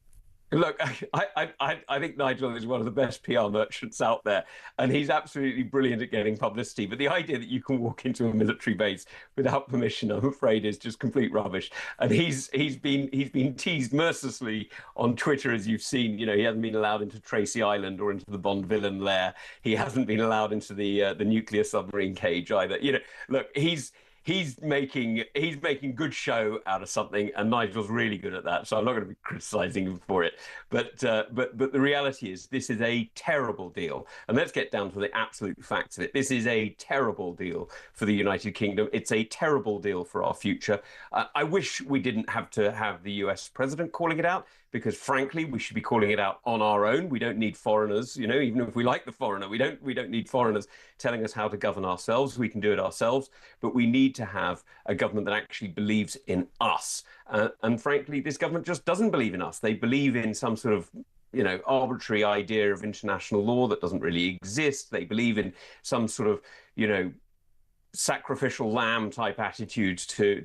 Look, I think Nigel is one of the best PR merchants out there, and he's absolutely brilliant at getting publicity. But the idea that you can walk into a military base without permission, I'm afraid, is just complete rubbish. And he's been teased mercilessly on Twitter, as you've seen. He hasn't been allowed into Tracy Island or into the Bond villain lair. He hasn't been allowed into the nuclear submarine cage either. Look, He's making good show out of something, and Nigel's really good at that. So I'm not going to be criticising him for it. But the reality is, this is a terrible deal, and let's get down to the absolute facts of it. This is a terrible deal for the United Kingdom. It's a terrible deal for our future. I wish we didn't have to have the US president calling it out, because frankly, we should be calling it out on our own. We don't need foreigners, even if we like the foreigner, we don't need foreigners telling us how to govern ourselves. We can do it ourselves, but we need to have a government that actually believes in us. And frankly, this government just doesn't believe in us. They believe in some sort of arbitrary idea of international law that doesn't really exist. They believe in some sort of, sacrificial lamb type attitude to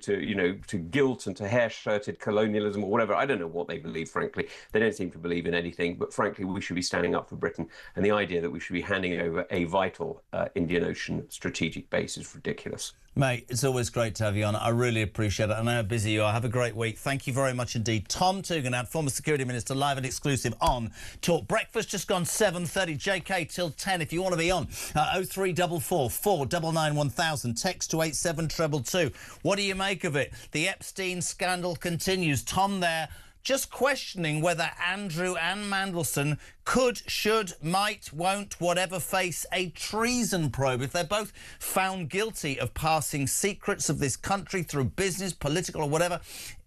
guilt and to hair-shirted colonialism or whatever. I don't know what they believe, frankly. They don't seem to believe in anything, but frankly, we should be standing up for Britain. And the idea that we should be handing over a vital Indian Ocean strategic base is ridiculous. Mate, it's always great to have you on. I really appreciate it. I know how busy you are. Have a great week. Thank you very much indeed. Tom Tugendhat, former Security Minister, live and exclusive on Talk Breakfast. Just gone 7:30. JK till 10 if you want to be on. 0344 499 1000. Text to 87222. What do you make of it? The Epstein scandal continues. Tom there, just questioning whether Andrew and Mandelson could, should, might, won't, whatever, face a treason probe if they're both found guilty of passing secrets of this country through business, political or whatever.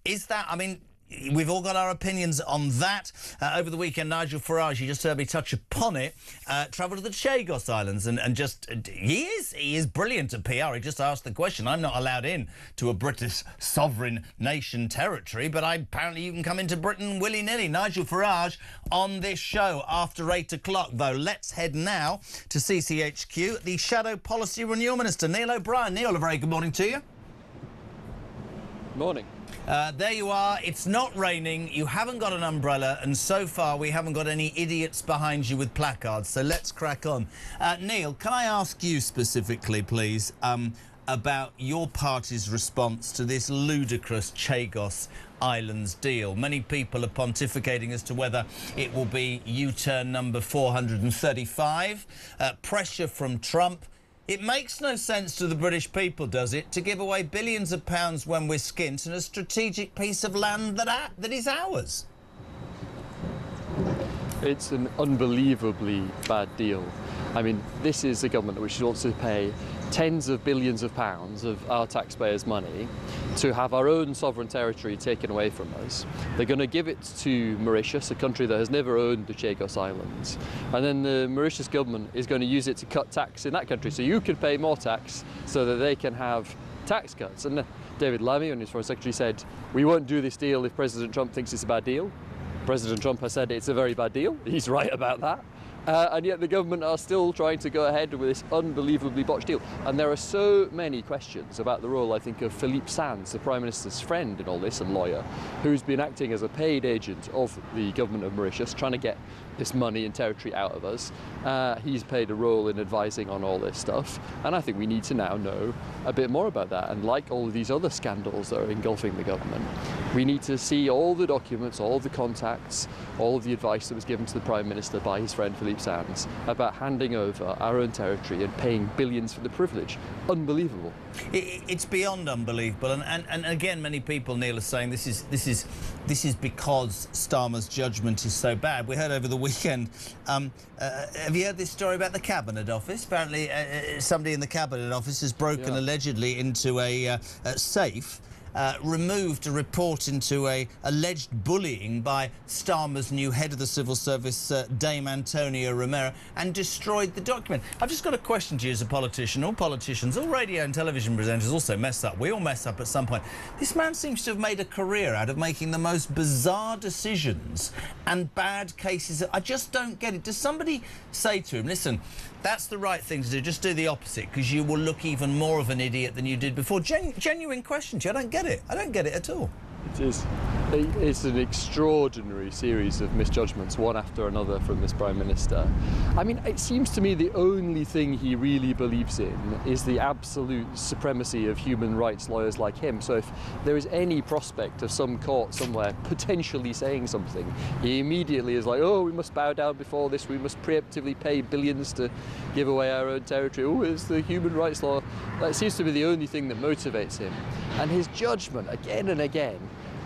Is that, we've all got our opinions on that. Over the weekend, Nigel Farage, you just heard me touch upon it, travelled to the Chagos Islands and just, he is brilliant at PR. He just asked the question. I'm not allowed in to a British sovereign nation territory, but apparently you can come into Britain willy-nilly. Nigel Farage on this show after 8 o'clock, though. Let's head now to CCHQ, the Shadow Policy Renewal Minister, Neil O'Brien. Neil, a very good morning to you. Morning. There you are. It's not raining. You haven't got an umbrella, and so far we haven't got any idiots behind you with placards. So let's crack on. Neil, can I ask you specifically, please, about your party's response to this ludicrous Chagos Islands deal? Many people are pontificating as to whether it will be U-turn number 435. Pressure from Trump. It makes no sense to the British people, does it, to give away billions of pounds when we're skint and a strategic piece of land that is ours? It's an unbelievably bad deal. This is a government which wants to pay tens of billions of pounds of our taxpayers' money to have our own sovereign territory taken away from us. They're going to give it to Mauritius, a country that has never owned the Chagos Islands. And then the Mauritius government is going to use it to cut tax in that country. So you can pay more tax so that they can have tax cuts. And David Lammy, when he was Foreign Secretary, said, we won't do this deal if President Trump thinks it's a bad deal. President Trump has said it's a very bad deal. He's right about that. And yet the government are still trying to go ahead with this unbelievably botched deal. And there are so many questions about the role, I think, of Philippe Sands, the Prime Minister's friend in all this and lawyer, who's been acting as a paid agent of the government of Mauritius, trying to get this money and territory out of us. He's played a role in advising on all this stuff. And I think we need to now know a bit more about that. And like all of these other scandals that are engulfing the government, we need to see all the documents, all the contacts, all of the advice that was given to the Prime Minister by his friend Philippe Sands about handing over our own territory and paying billions for the privilege. Unbelievable. It's beyond unbelievable, and again, many people, Neil, are saying this is because Starmer's judgment is so bad. We heard over the weekend. Have you heard this story about the Cabinet Office? Apparently, somebody in the Cabinet Office has broken allegedly into a safe. Removed a report into a alleged bullying by Starmer's new head of the civil service, Dame Antonia Romero, and destroyed the document. I've just got a question to you as a politician. All politicians, all radio and television presenters also mess up. We all mess up at some point. This man seems to have made a career out of making the most bizarre decisions and bad cases. I just don't get it. Does somebody say to him, listen, that's the right thing to do, just do the opposite, because you will look even more of an idiot than you did before? Genuine question to you. I don't get it. I don't get it at all. It is. It's an extraordinary series of misjudgments, one after another, from this Prime Minister. I mean, it seems to me the only thing he really believes in is the absolute supremacy of human rights lawyers like him. So if there is any prospect of some court somewhere potentially saying something, he immediately is like, oh, we must bow down before this, we must preemptively pay billions to give away our own territory. Oh, it's the human rights law. That seems to be the only thing that motivates him. And his judgment, again and again,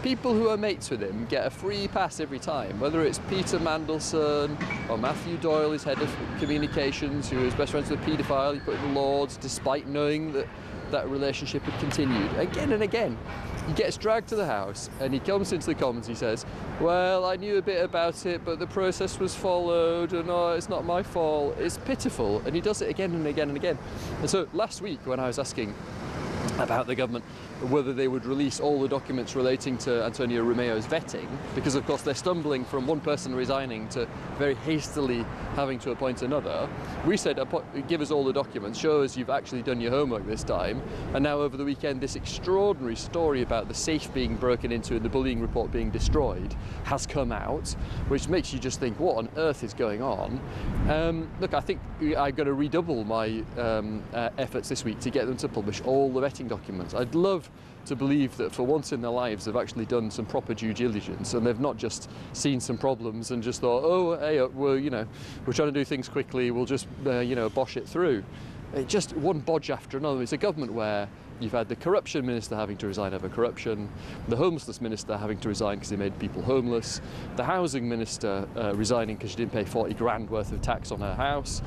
people who are mates with him get a free pass every time, whether it's Peter Mandelson or Matthew Doyle, his head of communications, who is best friends with a paedophile he put in the Lords, despite knowing that that relationship had continued. Again and again, he gets dragged to the House and he comes into the Commons, he says, well, I knew a bit about it, but the process was followed, and oh, it's not my fault. It's pitiful. And he does it again and again and again. And so last week, when I was asking about the government whether they would release all the documents relating to Antonio Romeo's vetting, because of course they're stumbling from one person resigning to very hastily having to appoint another. We said, give us all the documents, show us you've actually done your homework this time. And now over the weekend, this extraordinary story about the safe being broken into and the bullying report being destroyed has come out, which makes you just think, what on earth is going on? Look, I think I'm going to redouble my efforts this week to get them to publish all the vetting documents. I'd love to believe that for once in their lives they've actually done some proper due diligence and they've not just seen some problems and just thought, oh, hey, well, you know, we're trying to do things quickly, we'll just, you know, bosh it through. Just one bodge after another. It's a government where you've had the corruption minister having to resign over corruption, the homelessness minister having to resign because he made people homeless, the housing minister resigning because she didn't pay 40 grand worth of tax on her house,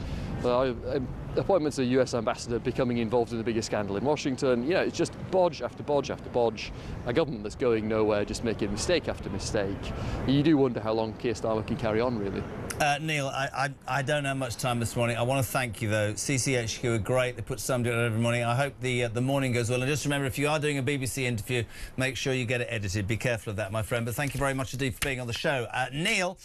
appointments of a US ambassador becoming involved in the biggest scandal in Washington. You know, it's just bodge after bodge after bodge. A government that's going nowhere, just making mistake after mistake. You do wonder how long Keir Starmer can carry on, really. Neil, I don't have much time this morning. I want to thank you, though. CCHQ are great. They put somebody on every morning. I hope the morning goes well. And just remember, if you are doing a BBC interview, make sure you get it edited. Be careful of that, my friend. But thank you very much indeed for being on the show. Neil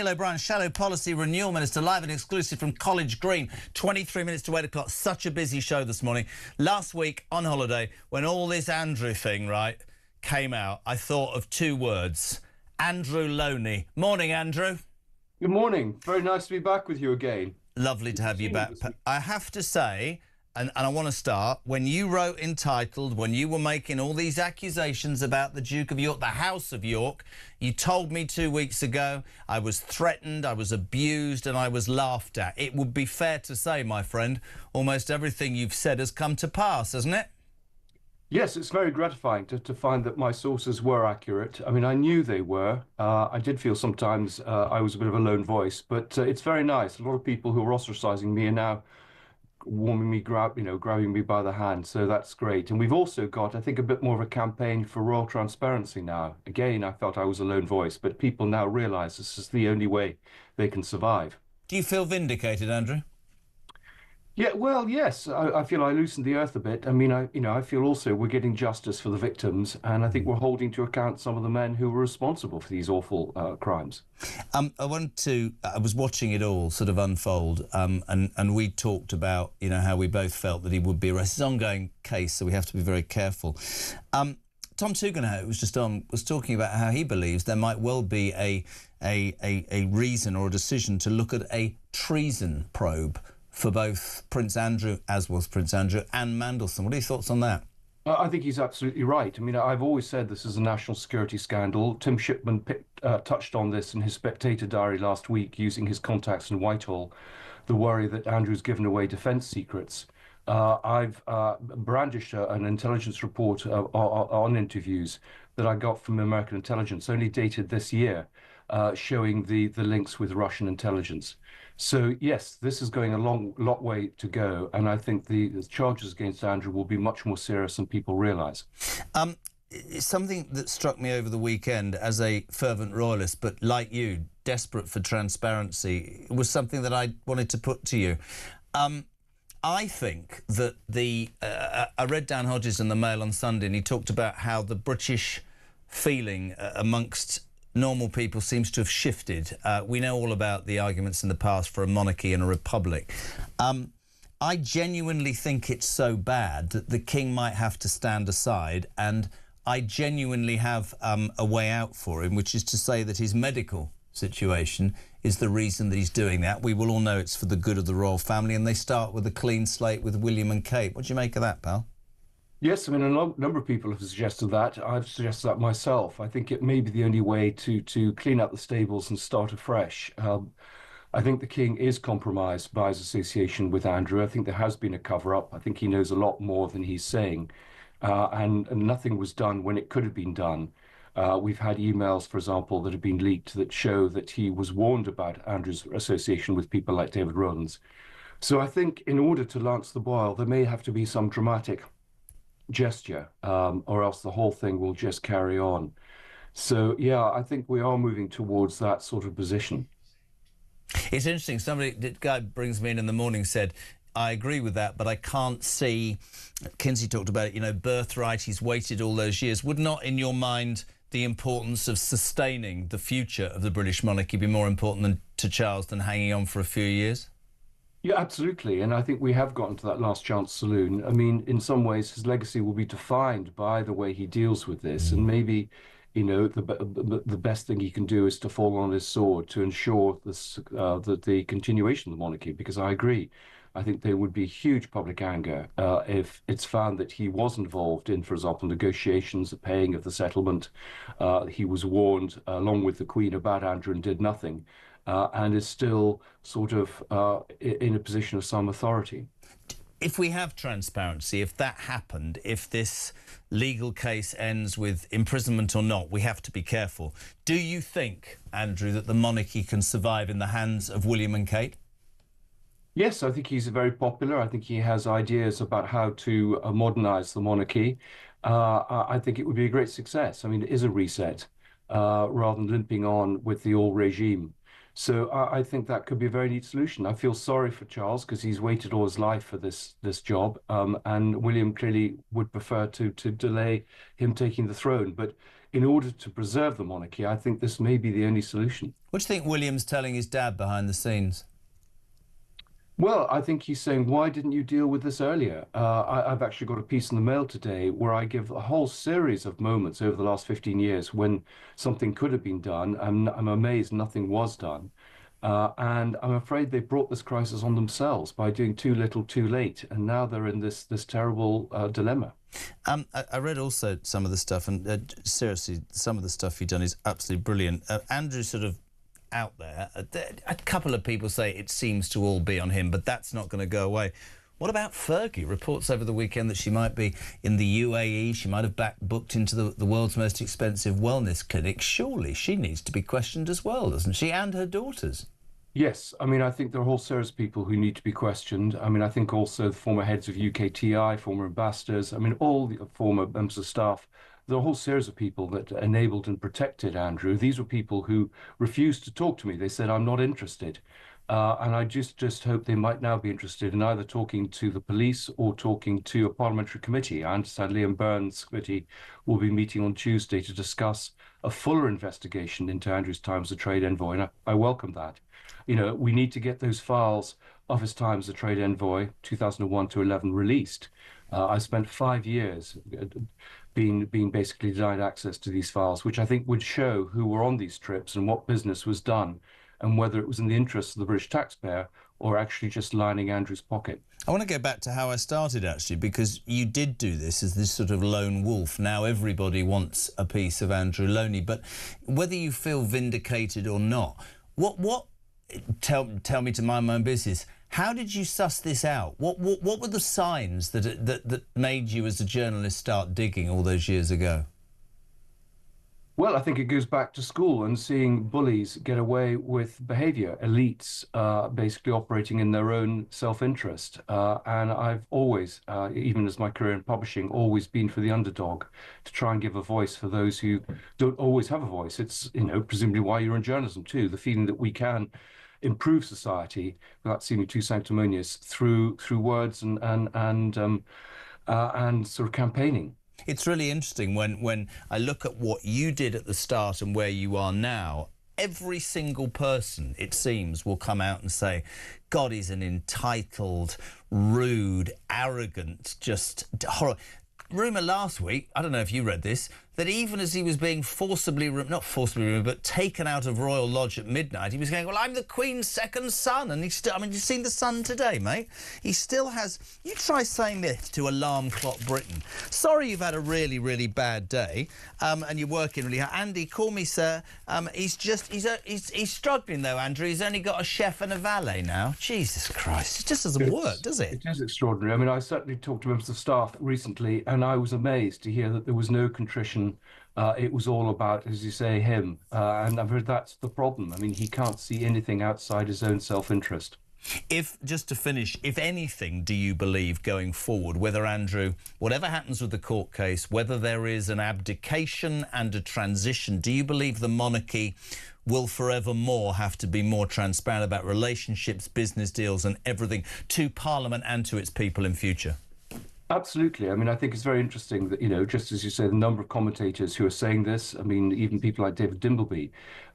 O'Brien, Shadow Policy Renewal Minister, live and exclusive from College Green. 23 minutes to 8 o'clock. Such a busy show this morning. Last week on holiday, when all this Andrew thing, right, came out, I thought of two words. Andrew Loney. Morning, Andrew. Good morning. Very nice to be back with you again. Lovely to have you back. I have to say, and I want to start, when you wrote entitled, when you were making all these accusations about the Duke of York, the House of York, you told me 2 weeks ago I was threatened, I was abused and I was laughed at. It would be fair to say, my friend, almost everything you've said has come to pass, hasn't it? Yes, it's very gratifying to find that my sources were accurate. I mean, I knew they were. I did feel sometimes I was a bit of a lone voice, but it's very nice. A lot of people who are ostracizing me are now warming me, grabbing me by the hand. So that's great. And we've also got, I think, a bit more of a campaign for royal transparency now. Again, I felt I was a lone voice, but people now realize this is the only way they can survive. Do you feel vindicated, Andrew? Yeah, well, yes, I feel I loosened the earth a bit. I mean, I feel also we're getting justice for the victims, and I think we're holding to account some of the men who were responsible for these awful crimes. I was watching it all sort of unfold, and we talked about, how we both felt that he would be arrested. It's an ongoing case, so we have to be very careful. Tom Tugendhat was just on, was talking about how he believes there might well be a reason or a decision to look at a treason probe for both Prince Andrew, as was Prince Andrew, and Mandelson. What are your thoughts on that? I think he's absolutely right. I mean, I've always said this is a national security scandal. Tim Shipman touched on this in his Spectator diary last week, using his contacts in Whitehall, the worry that Andrew's given away defence secrets. I've brandished an intelligence report on interviews that I got from American intelligence, only dated this year, showing the links with Russian intelligence. So yes, this is going a lot way to go, and I think the charges against Andrew will be much more serious than people realise. Something that struck me over the weekend as a fervent royalist, but like you, desperate for transparency, was something that I wanted to put to you. I think that I read Dan Hodges in the Mail on Sunday, and he talked about how the British feeling amongst normal people seems to have shifted. We know all about the arguments in the past for a monarchy and a republic. I genuinely think it's so bad that the king might have to stand aside, and I genuinely have a way out for him, which is to say that his medical situation is the reason that he's doing that. We will all know it's for the good of the royal family, and they start with a clean slate with William and Kate. What do you make of that, pal? Yes, I mean, a number of people have suggested that. I've suggested that myself. I think it may be the only way to clean up the stables and start afresh. I think the king is compromised by his association with Andrew. I think there has been a cover-up. I think he knows a lot more than he's saying. And nothing was done when it could have been done. We've had emails, for example, that have been leaked that show that he was warned about Andrew's association with people like David Rowlands. So I think in order to lance the boil, there may have to be some dramatic gesture, or else the whole thing will just carry on. So, yeah, I think we are moving towards that sort of position. It's interesting. The guy brings me in the morning, said, I agree with that, but I can't see, Kinsey talked about it, birthright, he's waited all those years. Would not, in your mind, the importance of sustaining the future of the British monarchy be more important to Charles than hanging on for a few years? Yeah, absolutely. And I think we have gotten to that last chance saloon. I mean, in some ways, his legacy will be defined by the way he deals with this. And maybe, the best thing he can do is to fall on his sword to ensure the continuation of the monarchy, because I agree. I think there would be huge public anger if it's found that he was involved in, for example, negotiations, the paying of the settlement. He was warned, along with the Queen, about Andrew and did nothing. And is still sort of in a position of some authority. If we have transparency, if that happened, if this legal case ends with imprisonment or not, we have to be careful. Do you think, Andrew, that the monarchy can survive in the hands of William and Kate? Yes, I think he's very popular. I think he has ideas about how to modernise the monarchy. I think it would be a great success. I mean, it is a reset rather than limping on with the old regime. So I think that could be a very neat solution. I feel sorry for Charles because he's waited all his life for this job, and William clearly would prefer to delay him taking the throne. But in order to preserve the monarchy, I think this may be the only solution. What do you think William's telling his dad behind the scenes? Well, I think he's saying, why didn't you deal with this earlier? I've actually got a piece in the Mail today where I give a whole series of moments over the last 15 years when something could have been done, and I'm amazed nothing was done. And I'm afraid they brought this crisis on themselves by doing too little, too late, and now they're in this terrible dilemma. I read also some of the stuff, and seriously, some of the stuff you've done is absolutely brilliant. Andrew sort of out there. A couple of people say it seems to all be on him, but that's not going to go away. What about Fergie? Reports over the weekend that she might be in the UAE. She might have booked into the world's most expensive wellness clinic. Surely she needs to be questioned as well, doesn't she? And her daughters. Yes, I mean, I think there are a whole series of people who need to be questioned. I mean, I think also the former heads of UKTI, former ambassadors, I mean, all the former members of staff. There are a whole series of people that enabled and protected Andrew. These were people who refused to talk to me. They said, I'm not interested. And I just hope they might now be interested in either talking to the police or talking to a parliamentary committee. I understand Liam Byrne's committee will be meeting on Tuesday to discuss a fuller investigation into Andrew's time as a trade envoy, and I welcome that. You know, we need to get those files of his time as a trade envoy, 2001 to 11, released. I spent 5 years being basically denied access to these files, which I think would show who were on these trips and what business was done, and whether it was in the interests of the British taxpayer or actually just lining Andrew's pocket. I want to go back to how I started, actually, because you did do this as this sort of lone wolf. Now everybody wants a piece of Andrew Loney, but whether you feel vindicated or not, tell me to mind my own business. How did you suss this out? What were the signs that made you, as a journalist, start digging all those years ago? Well, I think it goes back to school and seeing bullies get away with behavior, elites basically operating in their own self-interest. And I've always, even as my career in publishing, always been for the underdog, to try and give a voice for those who don't always have a voice. It's, you know, presumably why you're in journalism too, the feeling that we can improve society without seeming too sanctimonious through words and sort of campaigning. It's really interesting when I look at what you did at the start and where you are now. Every single person, it seems, will come out and say, God, he's an entitled, rude, arrogant, just horrible. Rumour last week, I don't know if you read this, that even as he was being not forcibly removed, but taken out of Royal Lodge at midnight, he was going, well, I'm the Queen's second son. And he's still, I mean, you've seen the Sun today, mate. He still has... You try saying this to Alarm Clock Britain. Sorry you've had a really, really bad day, and you're working really hard. Andy, call me sir. He's struggling, though, Andrew. He's only got a chef and a valet now. Jesus Christ. It just doesn't work, does it? It is extraordinary. I mean, I certainly talked to members of staff recently, and I was amazed to hear that there was no contrition. It was all about, as you say, him. And I've heard that's the problem. I mean, he can't see anything outside his own self-interest. Just to finish, if anything, do you believe going forward, whether, Andrew, whatever happens with the court case, whether there is an abdication and a transition, do you believe the monarchy will forevermore have to be more transparent about relationships, business deals and everything to Parliament and to its people in future? Absolutely. I mean, I think it's very interesting that, you know, just as you say, the number of commentators who are saying this, I mean, even people like David Dimbleby,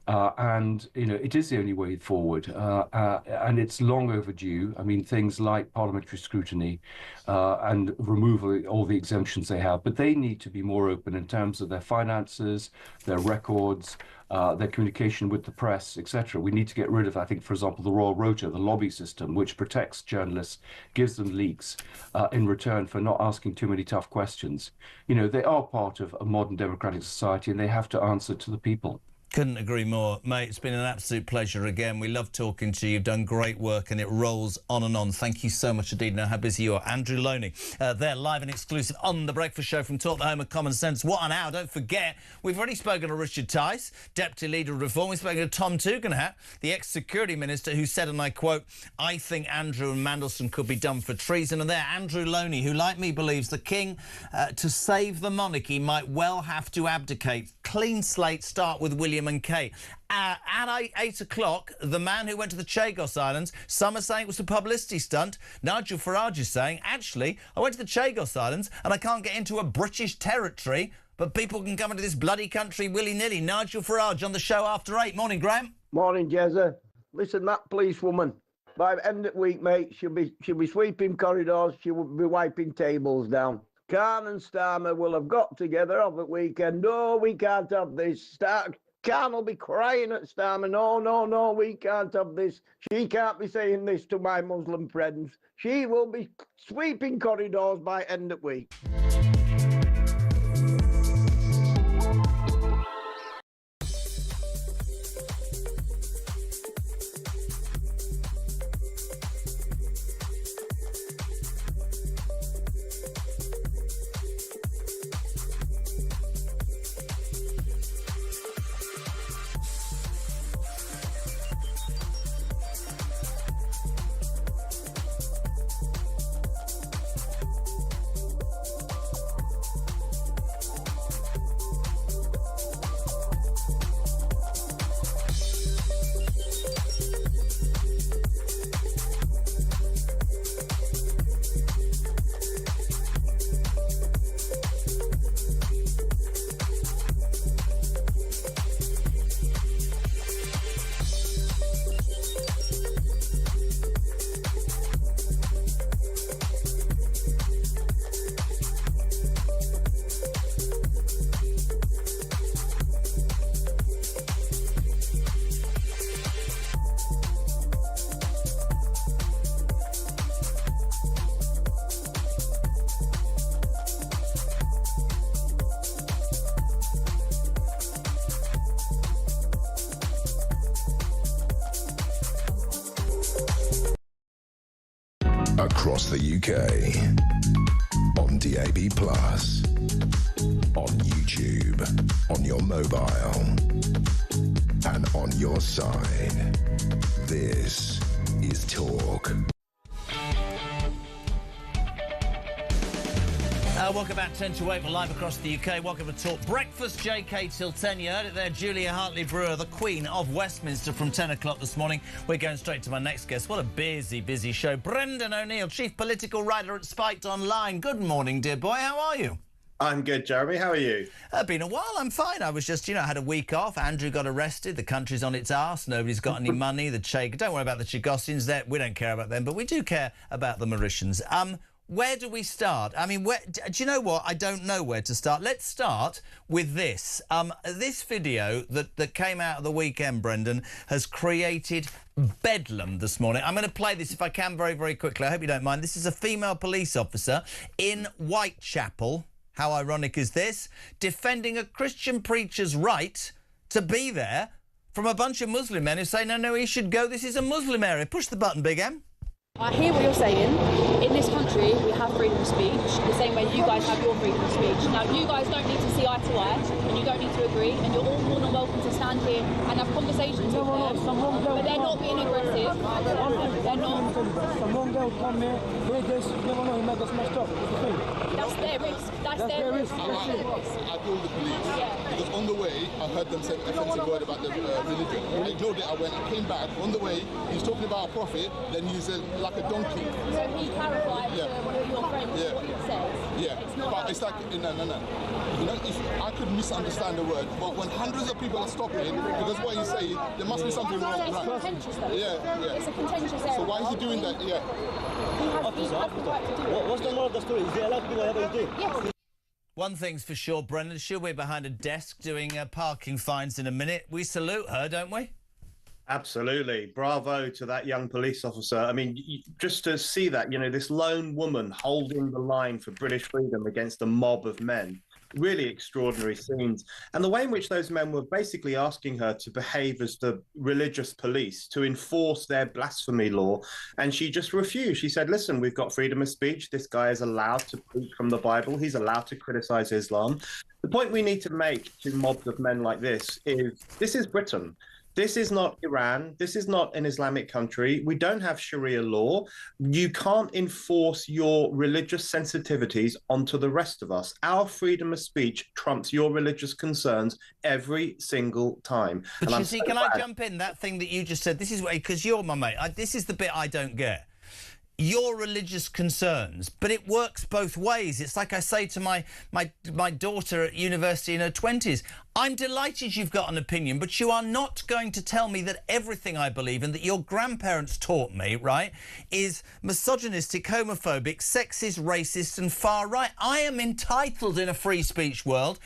and, you know, it is the only way forward, and it's long overdue. I mean, things like parliamentary scrutiny and removal of all the exemptions they have, but they need to be more open in terms of their finances, their records, their communication with the press, etc. We need to get rid of, I think, for example, the Royal Rota, the lobby system, which protects journalists, gives them leaks in return for not asking too many tough questions. You know, they are part of a modern democratic society and they have to answer to the people. Couldn't agree more. Mate, it's been an absolute pleasure again. We love talking to you. You've done great work and it rolls on and on. Thank you so much indeed. Know how busy you are. Andrew Loney, there, live and exclusive on The Breakfast Show from Talk, the home of common sense. What an hour. Don't forget, we've already spoken to Richard Tice, Deputy Leader of Reform. We've spoken to Tom Tugendhat, the ex-Security Minister, who said, and I quote, I think Andrew and Mandelson could be done for treason. And there, Andrew Loney, who, like me, believes the King, to save the monarchy, might well have to abdicate. Clean slate, start with William and Kate. At 8 o'clock, the man who went to the Chagos Islands, some are saying it was a publicity stunt. Nigel Farage is saying, actually, I went to the Chagos Islands and I can't get into a British territory, but people can come into this bloody country willy-nilly. Nigel Farage on the show after 8. Morning, Graham. Morning, Jezza. Listen, that policewoman, by the end of the week, mate, she'll be sweeping corridors, she will be wiping tables down. Khan and Starmer will have got together over the weekend. No, we can't have this. Khan will be crying at Starmer. No, we can't have this. She can't be saying this to my Muslim friends. She will be sweeping corridors by end of week. Across the UK. On DAB+. On YouTube. On your mobile. And on your side. This is Talk. Welcome back, 10 to 8. We're live across the UK. Welcome to Talk Breakfast, JK till 10. You heard it there, Julia Hartley-Brewer, the Queen of Westminster, from 10 o'clock this morning. We're going straight to my next guest. What a busy show. Brendan O'Neill, Chief Political Writer at Spiked Online. Good morning, dear boy. How are you? I'm good, Jeremy. How are you? Been a while. I'm fine. I was just, had a week off. Andrew got arrested. The country's on its arse. Nobody's got any money. Don't worry about the Chagosians. We don't care about them, but we do care about the Mauritians. Where do we start? I mean, do you know what? I don't know where to start. Let's start with this. This video that came out of the weekend, Brendan, has created bedlam this morning. I'm going to play this, if I can, very, very quickly. I hope you don't mind. This is a female police officer in Whitechapel. How ironic is this? Defending a Christian preacher's right to be there from a bunch of Muslim men who say, no, he should go. This is a Muslim area. Push the button, Big M. I hear what you're saying. In this country, we have freedom of speech, the same way you guys have your freedom of speech. Now, you guys don't need to see eye to eye, and you don't need to agree, and you're all more than welcome to stand here and have conversations with them. But they're not being aggressive. They're not. Some girl come here, they just, he might get smashed up. That's their risk. That's their risk. I told the police, because on the way, I heard them say an offensive word about the religion. I ignored it, I came back. On the way, he's talking about a prophet, then he said, like a donkey. So he clarified to one of your friends what he says. Yeah, but it's like, no. If I could misunderstand the word, but when hundreds of people are stopping, because what you say, there must be something wrong. It's contentious though. Yeah. It's a contentious area. So why is he doing that? Yeah. He has the right to do it. What's the moral of the story? Is he allowed to do whatever he's doing? Yes. One thing's for sure, Brendan, she'll be behind a desk doing parking fines in a minute. We salute her, don't we? Absolutely. Bravo to that young police officer. I mean, just to see that, this lone woman holding the line for British freedom against a mob of men. Really extraordinary scenes. And the way in which those men were basically asking her to behave as the religious police, to enforce their blasphemy law. And she just refused. She said, listen, we've got freedom of speech. This guy is allowed to preach from the Bible. He's allowed to criticize Islam. The point we need to make to mobs of men like this is Britain. This is not Iran. This is not an Islamic country. We don't have Sharia law. You can't enforce your religious sensitivities onto the rest of us. Our freedom of speech trumps your religious concerns every single time. But you see, can I jump in? That thing that you just said, this is because you're my mate. This is the bit I don't get. Your religious concerns, but it works both ways. It's like I say to my daughter at university in her 20s, I'm delighted you've got an opinion, but you are not going to tell me that everything I believe in that your grandparents taught me, right, is misogynistic, homophobic, sexist, racist and far right. I am entitled in a free speech world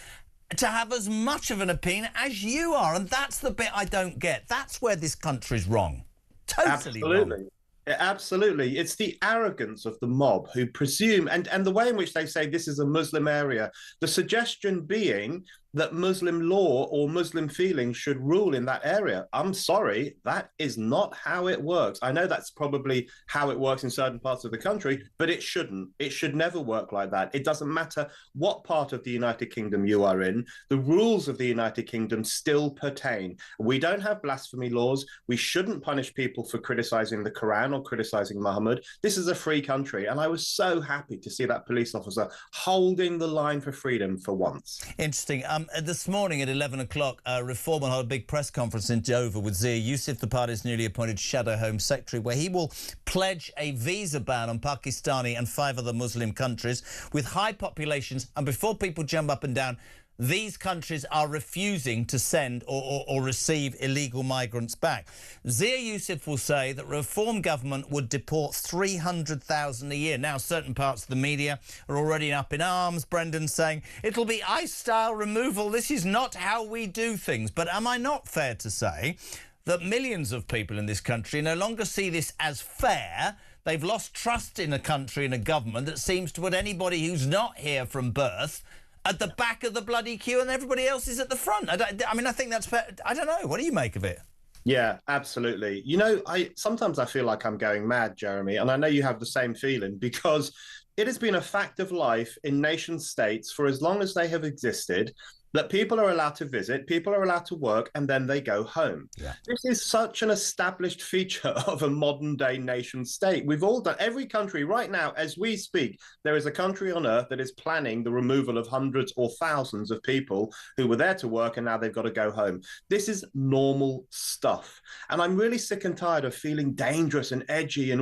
to have as much of an opinion as you are, and that's the bit I don't get. That's where this country's wrong. Totally wrong. Absolutely. It's the arrogance of the mob who presume, and the way in which they say this is a Muslim area, the suggestion being that Muslim law or Muslim feelings should rule in that area. I'm sorry, that is not how it works. I know that's probably how it works in certain parts of the country, but it shouldn't. It should never work like that. It doesn't matter what part of the United Kingdom you are in. The rules of the United Kingdom still pertain. We don't have blasphemy laws. We shouldn't punish people for criticizing the Quran or criticizing Muhammad. This is a free country, and I was so happy to see that police officer holding the line for freedom for once. Interesting. This morning at 11 o'clock, Reform will hold a big press conference in Dover with Zia Yusuf, the party's newly appointed Shadow Home Secretary, where he will pledge a visa ban on Pakistani and 5 other Muslim countries with high populations. And before people jump up and down, these countries are refusing to send or receive illegal migrants back. Zia Yusuf will say that Reform government would deport 300,000 a year. Now, certain parts of the media are already up in arms. Brendan saying it'll be ICE-style removal. This is not how we do things. But am I not fair to say that millions of people in this country no longer see this as fair? They've lost trust in a country and a government that seems to put anybody who's not here from birth at the back of the bloody queue and everybody else is at the front. I mean, I think that's fair. I don't know. What do you make of it? Yeah, absolutely. You know, I sometimes I feel like I'm going mad, Jeremy, and I know you have the same feeling because it has been a fact of life in nation states for as long as they have existed that people are allowed to visit, people are allowed to work, and then they go home. Yeah. This is such an established feature of a modern day nation state. We've all done, every country right now, as we speak, there is a country on earth that is planning the removal of hundreds or thousands of people who were there to work and now they've got to go home. This is normal stuff. And I'm really sick and tired of feeling dangerous and edgy and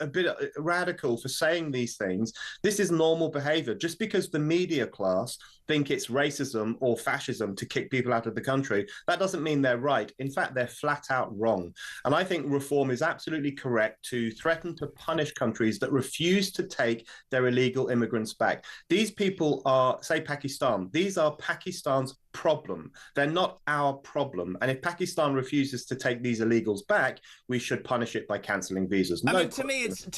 a bit radical for saying these things. This is normal behavior. Just because the media class think it's racism or fascism to kick people out of the country, that doesn't mean they're right. In fact, they're flat out wrong. And I think reform is absolutely correct to threaten to punish countries that refuse to take their illegal immigrants back. These people are, say, Pakistan. These are Pakistan's problem. They're not our problem. And if Pakistan refuses to take these illegals back, we should punish it by cancelling visas. I mean, to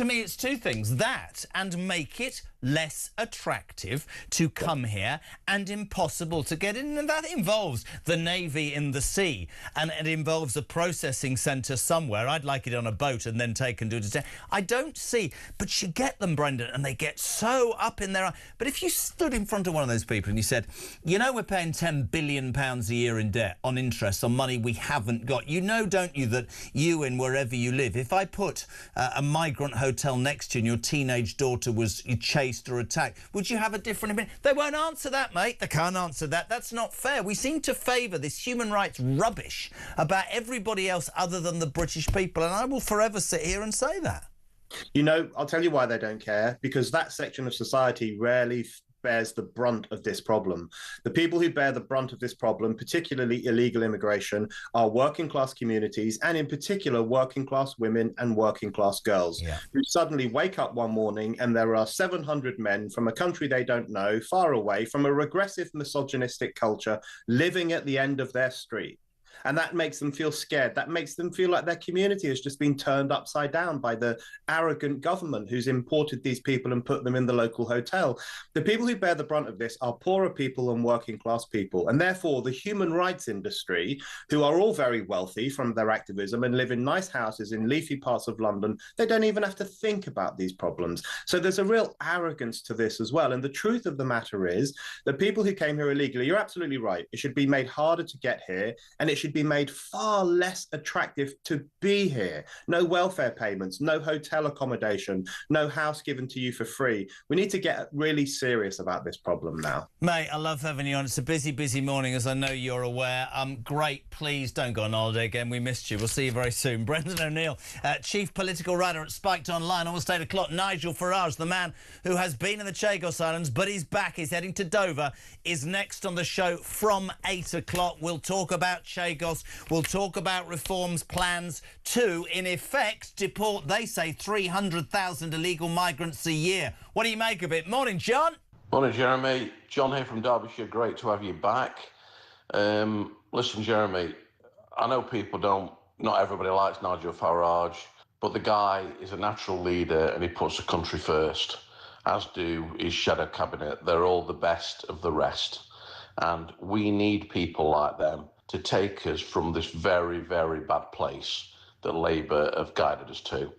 me, it's two things: that and make it less attractive to come here and impossible to get in. And that involves the Navy in the sea, and it involves a processing centre somewhere. I'd like it on a boat and then taken to a detention. I don't see, but you get them, Brendan, and they get so up in their... But if you stood in front of one of those people and you said, you know, we're paying £10 billion a year in debt on interest on money we haven't got. You know, don't you, that you and wherever you live, if I put a migrant hotel next to you and your teenage daughter was chased or attacked, would you have a different opinion? They won't answer that, mate. They can't answer that. That's not fair. We seem to favour this human rights rubbish about everybody else other than the British people, and I will forever sit here and say that. You know, I'll tell you why they don't care, because that section of society rarely bears the brunt of this problem. The people who bear the brunt of this problem, particularly illegal immigration, are working class communities, and in particular working class women and working class girls, who suddenly wake up one morning and there are 700 men from a country they don't know, far away, from a regressive misogynistic culture, living at the end of their street. And that makes them feel scared. That makes them feel like their community has just been turned upside down by the arrogant government who's imported these people and put them in the local hotel. The people who bear the brunt of this are poorer people and working class people. And therefore, the human rights industry, who are all very wealthy from their activism and live in nice houses in leafy parts of London, they don't even have to think about these problems. So there's a real arrogance to this as well. And the truth of the matter is that people who came here illegally, you're absolutely right, it should be made harder to get here, and it should be made far less attractive to be here. No welfare payments, no hotel accommodation, no house given to you for free. We need to get really serious about this problem now. Mate, I love having you on. It's a busy, busy morning, as I know you're aware. Great. Please don't go on holiday again. We missed you. We'll see you very soon. Brendan O'Neill, Chief Political Writer at Spiked Online. Almost 8 o'clock. Nigel Farage, the man who has been in the Chagos Islands, but he's back. He's heading to Dover, is next on the show from 8 o'clock. We'll talk about Chagos. We'll talk about reforms plans to, in effect, deport, they say, 300,000 illegal migrants a year. What do you make of it? Morning, John. Morning, Jeremy. John here from Derbyshire. Great to have you back. Listen, Jeremy, I know not everybody likes Nigel Farage, but the guy is a natural leader and he puts the country first, as do his shadow cabinet. They're all the best of the rest. And we need people like them to take us from this very, very bad place that Labour have guided us to.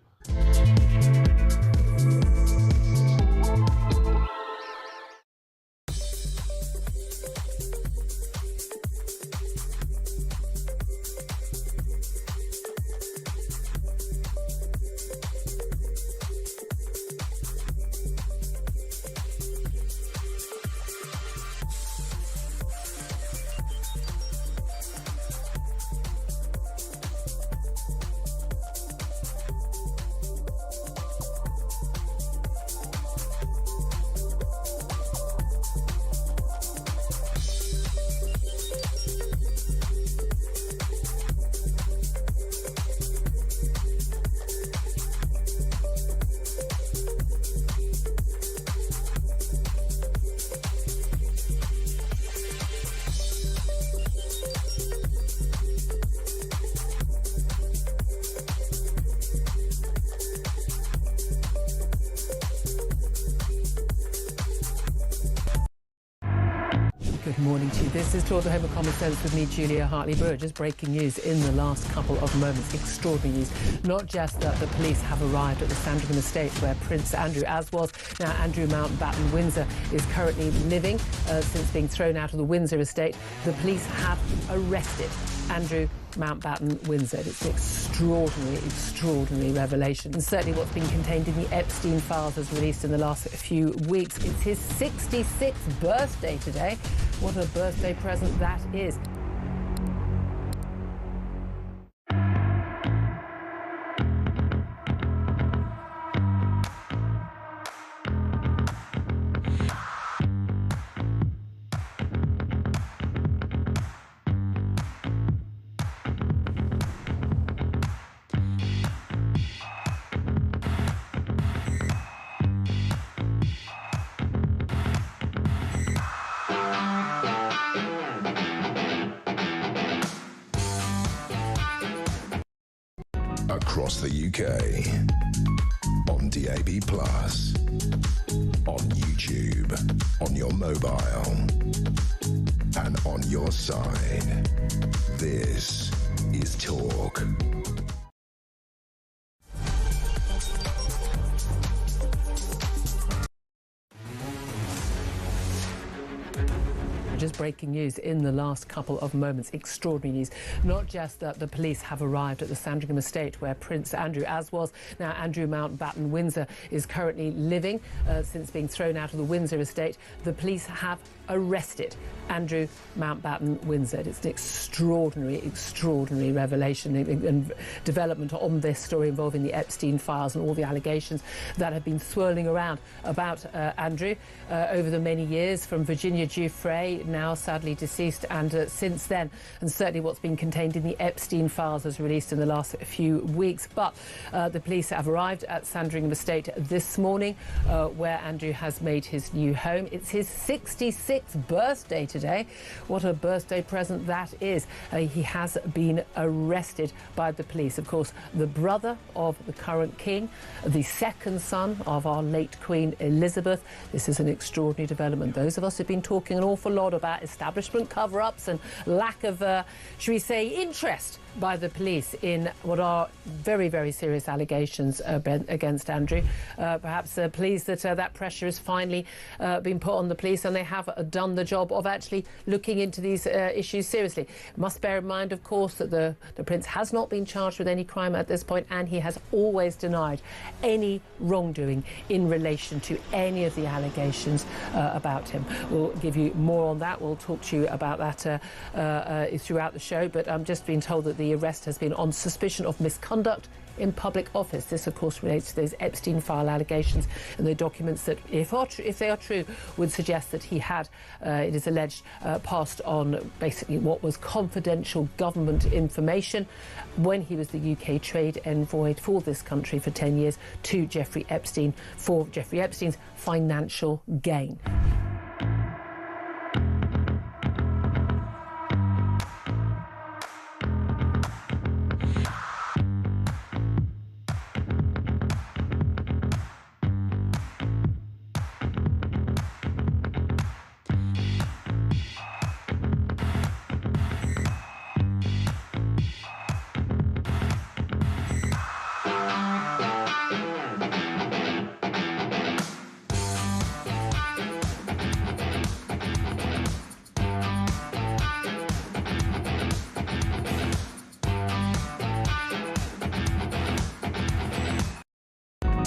Good morning to you. This is Talk the Home of Common Sense with me, Julia Hartley-Brewer. Just breaking news in the last couple of moments. Extraordinary news. Not just that the police have arrived at the Sandringham estate where Prince Andrew, as was now Andrew Mountbatten Windsor, is currently living since being thrown out of the Windsor estate. The police have arrested Andrew Mountbatten Windsor. It's an extraordinary revelation. And certainly what's been contained in the Epstein files as released in the last few weeks. It's his 66th birthday today. What a birthday present that is. Across the UK, on DAB+, on YouTube, on your mobile, and on your side. This is Talk. Just breaking news in the last couple of moments. Extraordinary news. Not just that the police have arrived at the Sandringham estate where Prince Andrew, as was now Andrew Mountbatten Windsor, is currently living since being thrown out of the Windsor estate. The police have arrested Andrew Mountbatten Windsor. It's an extraordinary revelation and development on this story involving the Epstein files and all the allegations that have been swirling around about Andrew over the many years, from Virginia Giuffre, now sadly deceased, and since then, and certainly what's been contained in the Epstein files as released in the last few weeks. But the police have arrived at Sandringham estate this morning where Andrew has made his new home. It's his 66th birthday today. What a birthday present that is. He has been arrested by the police. Of course, the brother of the current king, the second son of our late Queen Elizabeth. This is an extraordinary development. Those of us who've been talking an awful lot about establishment cover-ups and lack of, should we say, interest by the police in what are very serious allegations against Andrew. Perhaps pleased that that pressure has finally been put on the police, and they have done the job of actually looking into these issues seriously. Must bear in mind, of course, that the Prince has not been charged with any crime at this point, and he has always denied any wrongdoing in relation to any of the allegations about him. We'll give you more on that. We'll talk to you about that throughout the show, but I'm just being told that the arrest has been on suspicion of misconduct in public office. This, of course, relates to those Epstein file allegations and the documents that, if they are true, would suggest that he had, it is alleged, passed on basically what was confidential government information when he was the UK trade envoy for this country for 10 years to Jeffrey Epstein for Jeffrey Epstein's financial gain.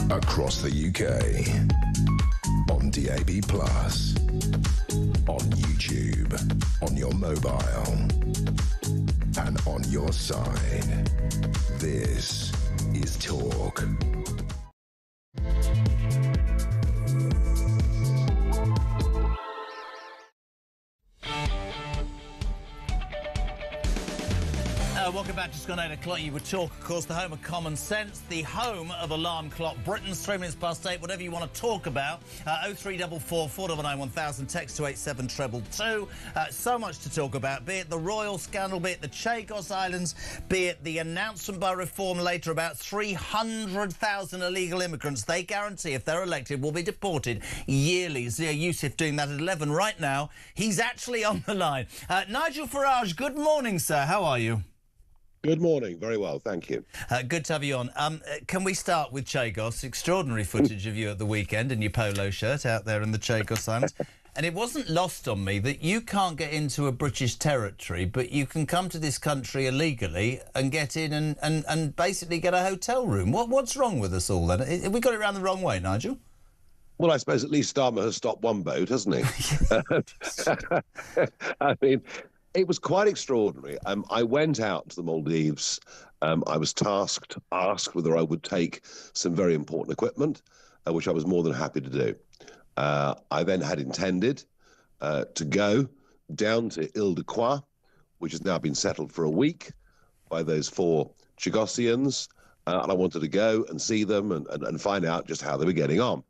Across the UK, on DAB+, on YouTube, on your mobile, and on your side. This is Talk. Welcome back. Just gone 8 o'clock. You would talk, of course, the home of common sense, the home of Alarm Clock Britain's 3 minutes past 8. Whatever you want to talk about. 0344 499 1000. Text to 87222. So much to talk about. Be it the royal scandal, be it the Chagos Islands, be it the announcement by Reform later about 300,000 illegal immigrants. They guarantee, if they're elected, will be deported yearly. Zia Youssef doing that at 11 right now. He's actually on the line. Nigel Farage, good morning, sir. How are you? Good morning. Very well, thank you. Good to have you on. Can we start with Chagos? Extraordinary footage of you at the weekend in your polo shirt out there in the Chagos Islands. And it wasn't lost on me that you can't get into a British territory, but you can come to this country illegally and get in and basically get a hotel room. What's wrong with us all then? Have we got it around the wrong way, Nigel? Well, I suppose at least Starmer has stopped one boat, hasn't he? I mean, it was quite extraordinary. I went out to the Maldives. I was asked whether I would take some very important equipment, which I was more than happy to do. I then had intended to go down to Ile-de-Croix, which has now been settled for a week by those 4 Chagosians, and I wanted to go and see them and find out just how they were getting on.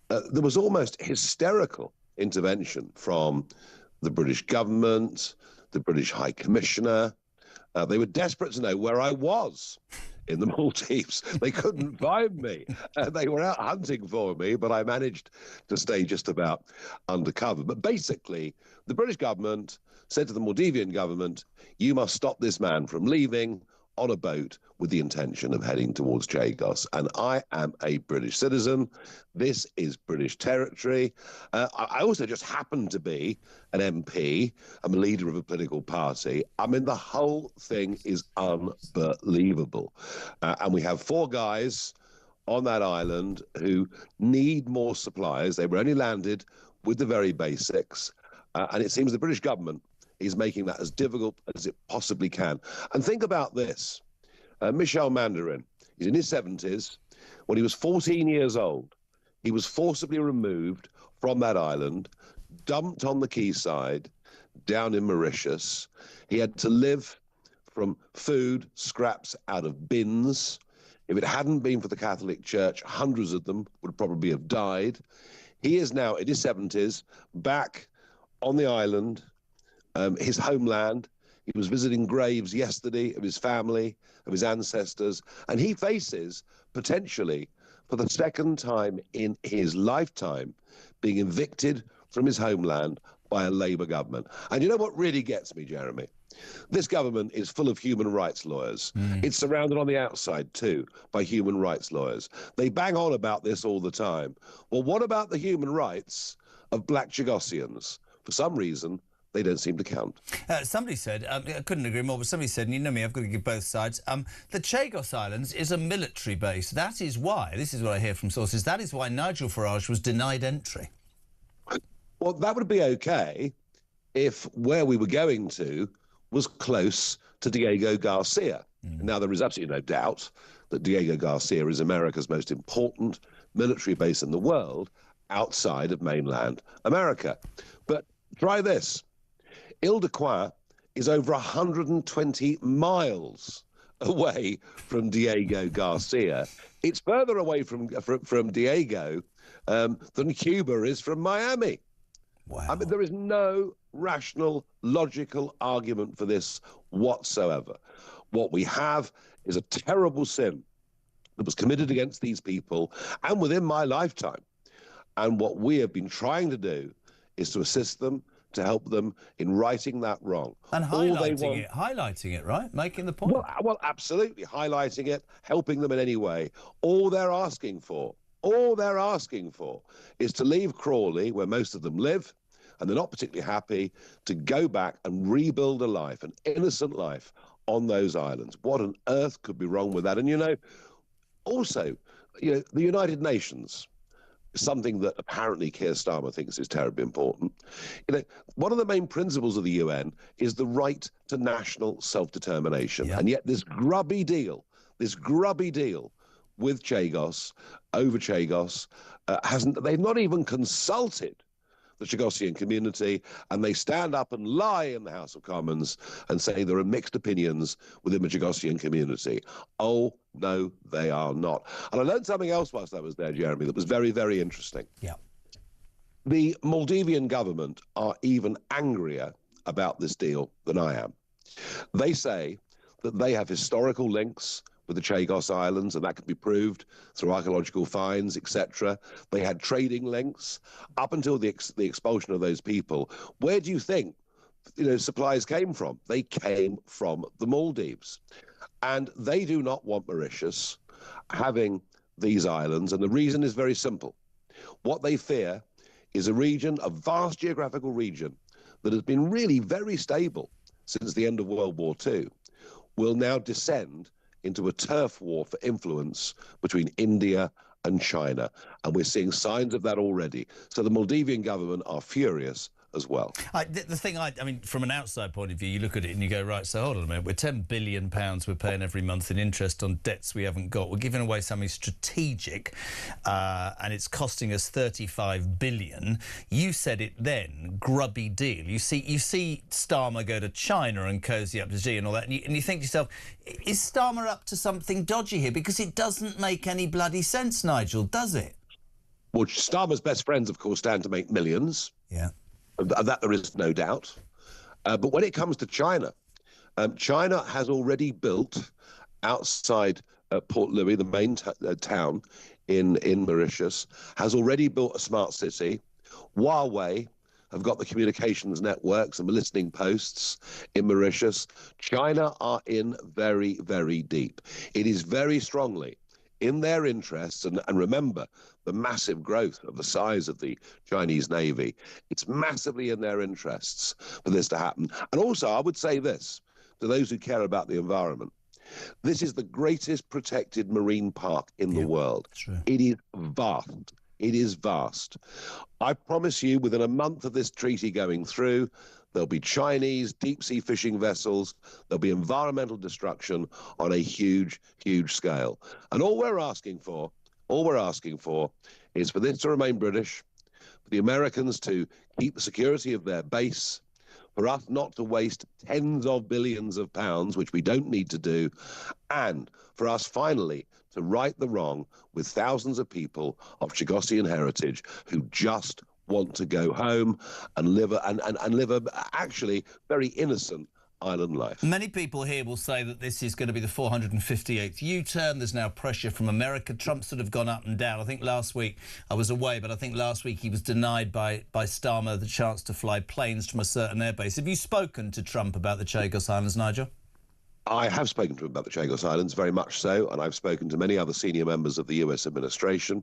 There was almost hysterical intervention from the British government, the British High Commissioner. They were desperate to know where I was in the Maldives. They couldn't find me. They were out hunting for me, but I managed to stay just about undercover. But basically, the British government said to the Maldivian government, you must stop this man from leaving on a boat with the intention of heading towards Chagos. And I am a British citizen. This is British territory. I also just happen to be an MP. I'm a leader of a political party. I mean, the whole thing is unbelievable. And we have 4 guys on that island who need more supplies. They were only landed with the very basics. And it seems the British government is making that as difficult as it possibly can. And think about this. Michel Mandarin, he's in his 70s. When he was 14 years old, he was forcibly removed from that island, dumped on the quayside down in Mauritius. He had to live from food scraps out of bins. If it hadn't been for the Catholic Church, hundreds of them would probably have died. He is now in his 70s, back on the island, his homeland. He was visiting graves yesterday of his family, of his ancestors, and he faces, potentially, for the second time in his lifetime, being evicted from his homeland by a Labour government. And you know what really gets me, Jeremy? This government is full of human rights lawyers. It's surrounded on the outside, too, by human rights lawyers. They bang on about this all the time. Well, what about the human rights of black Chagosians? For some reason, they don't seem to count. Somebody said, I couldn't agree more, but somebody said, and you know me, I've got to give both sides, the Chagos Islands is a military base. That is why, this is what I hear from sources, that is why Nigel Farage was denied entry. Well, that would be okay if where we were going to was close to Diego Garcia. Now, there is absolutely no doubt that Diego Garcia is America's most important military base in the world outside of mainland America. But try this. Ile-de-Croix is over 120 miles away from Diego Garcia. It's further away from Diego than Cuba is from Miami. Wow. I mean, there is no rational, logical argument for this whatsoever. What we have is a terrible sin that was committed against these people and within my lifetime. And what we have been trying to do is to assist them, to help them in righting that wrong. And highlighting it, right? Making the point. Well, absolutely, highlighting it, helping them in any way. All they're asking for is to leave Crawley, where most of them live, and they're not particularly happy to go back and rebuild a life, an innocent life, on those islands. What on earth could be wrong with that? And, also, the United Nations, something that apparently Keir Starmer thinks is terribly important. One of the main principles of the UN is the right to national self-determination. And yet this grubby deal with Chagos, over Chagos, they've not even consulted the Chagossian community, and they stand up and lie in the House of Commons and say there are mixed opinions within the Chagossian community. Oh, no, they are not. And I learned something else whilst I was there, Jeremy, that was very, very interesting. Yeah. The Maldivian government are even angrier about this deal than I am. They say that they have historical links with the Chagos Islands, and that can be proved through archaeological finds, etc. They had trading links up until the expulsion of those people. Where do you think, supplies came from? They came from the Maldives, and they do not want Mauritius having these islands, and the reason is very simple. What they fear is a vast geographical region that has been really very stable since the end of World War II, will now descend into a turf war for influence between India and China. And we're seeing signs of that already. So the Maldivian government are furious as well. The thing, I mean, from an outside point of view, you look at it and you go, right, so hold on a minute, we're £10 billion we're paying every month in interest on debts we haven't got. We're giving away something strategic, and it's costing us £35 billion. You said it then, grubby deal. You see Starmer go to China and cozy up to Xi and all that, and you think to yourself, is Starmer up to something dodgy here? Because it doesn't make any bloody sense, Nigel, does it? Well, Starmer's best friends, of course, stand to make millions. Yeah. That there is no doubt. But when it comes to China, China has already built outside Port Louis, the main town in Mauritius, has already built a smart city. Huawei have got the communications networks and the listening posts in Mauritius. China are in very, very deep. It is very strongly in their interests, and remember the massive growth of the size of the Chinese Navy, it's massively in their interests for this to happen. And also, I would say this, to those who care about the environment, this is the greatest protected marine park in the world. True. It is vast. It is vast. I promise you, within a month of this treaty going through, there'll be Chinese deep-sea fishing vessels. There'll be environmental destruction on a huge, huge scale. And all we're asking for is for this to remain British, for the Americans to keep the security of their base, for us not to waste tens of billions of pounds, which we don't need to do, and for us finally to right the wrong with thousands of people of Chagossian heritage who just want to go home and live a actually very innocent island life. Many people here will say that this is going to be the 458th U-turn. There's now pressure from America. Trump's sort of gone up and down. I think last week, I was away, but I think last week he was denied by Starmer the chance to fly planes from a certain airbase. Have you spoken to Trump about the Chagos Islands, Nigel? I have spoken to him about the Chagos Islands, very much so, and I've spoken to many other senior members of the US administration.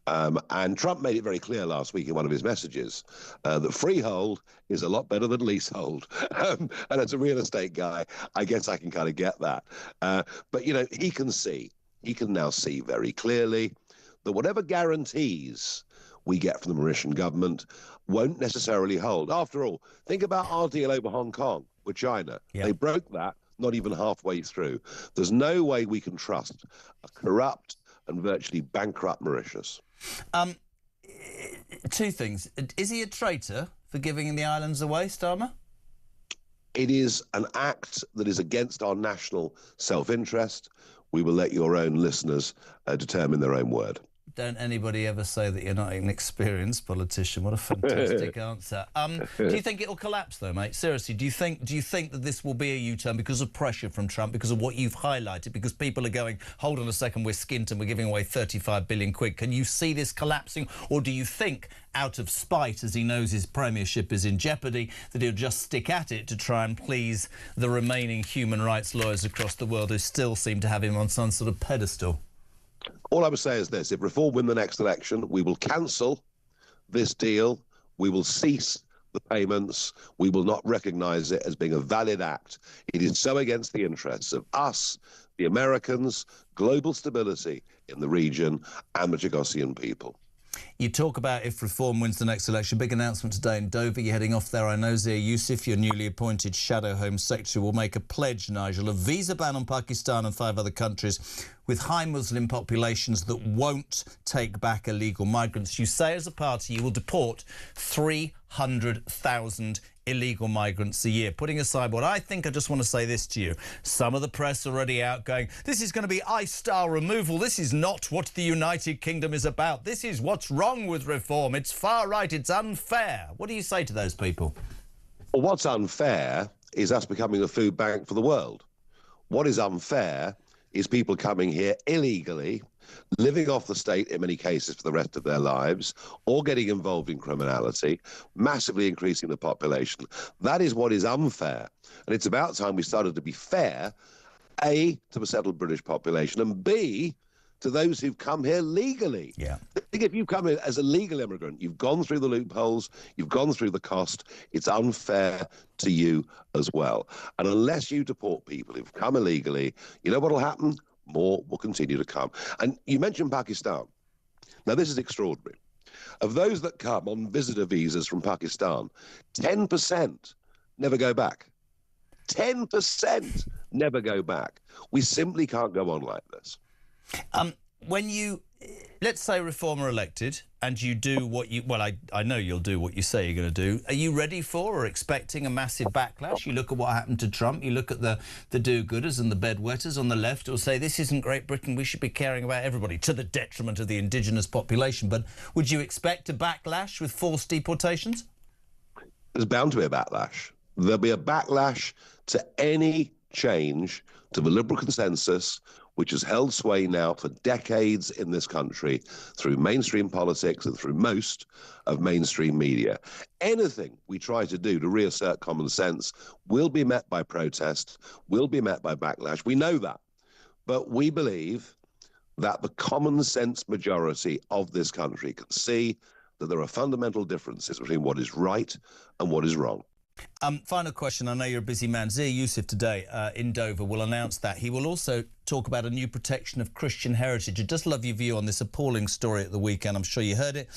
And Trump made it very clear last week in one of his messages that freehold is a lot better than leasehold. And as a real estate guy, I guess I can kind of get that. But, he can now see very clearly that whatever guarantees we get from the Mauritian government won't necessarily hold. After all, think about our deal over Hong Kong with China. Yeah. They broke that not even halfway through. There's no way we can trust a corrupt and virtually bankrupt Mauritius. Two things. Is he a traitor for giving the islands away, Starmer? It is an act that is against our national self-interest. We will let your own listeners determine their own word. Don't anybody ever say that you're not an experienced politician. What a fantastic answer. Do you think it'll collapse, though, mate? Seriously, do you think that this will be a U-turn because of pressure from Trump, because of what you've highlighted, because people are going, hold on a second, we're skint and we're giving away 35 billion quid? Can you see this collapsing? Or do you think, out of spite, as he knows his premiership is in jeopardy, that he'll just stick at it to try and please the remaining human rights lawyers across the world who still seem to have him on some sort of pedestal? All I would say is this: if Reform win the next election, we will cancel this deal. We will cease the payments. We will not recognise it as being a valid act. It is so against the interests of us, the Americans, global stability in the region, and the Chagossian people. You talk about if Reform wins the next election. Big announcement today in Dover. You're heading off there. I know Zia Yusuf, your newly appointed Shadow Home Secretary, will make a pledge, Nigel, a visa ban on Pakistan and 5 other countries with high Muslim populations that won't take back illegal migrants. You say as a party you will deport 300,000 illegal migrants a year. Putting aside what I think, I just want to say this to you. Some of the press already out going, this is going to be ICE-style removal. This is not what the United Kingdom is about. This is what's wrong with Reform. It's far right. It's unfair. What do you say to those people? Well, what's unfair is us becoming a food bank for the world. What is unfair is people coming here illegally, living off the state in many cases for the rest of their lives, or getting involved in criminality, massively increasing the population. That is what is unfair. And it's about time we started to be fair, A, to the settled British population, and B, to those who've come here legally. Yeah. I think if you've come here as a legal immigrant, you've gone through the loopholes, you've gone through the cost, it's unfair to you as well. And unless you deport people who've come illegally, you know what will happen? More will continue to come. And you mentioned Pakistan. Now, this is extraordinary. Of those that come on visitor visas from Pakistan, 10% never go back. 10% never go back. We simply can't go on like this. When you, let's say Reform are elected and you do what you, well, I know you'll do what you say you're going to do. Are you ready for or expecting a massive backlash? You look at what happened to Trump, you look at the do-gooders and the bedwetters on the left who'll say this isn't Great Britain, we should be caring about everybody, to the detriment of the indigenous population. But would you expect a backlash with forced deportations? There's bound to be a backlash. There'll be a backlash to any change to the liberal consensus, which has held sway now for decades in this country through mainstream politics and through most of mainstream media. Anything we try to do to reassert common sense will be met by protest, will be met by backlash. We know that. But we believe that the common sense majority of this country can see that there are fundamental differences between what is right and what is wrong. Final question. I know you're a busy man. Zia Yusuf today in Dover will announce that. He will also talk about a new protection of Christian heritage. I'd just love your view on this appalling story at the weekend. I'm sure you heard it.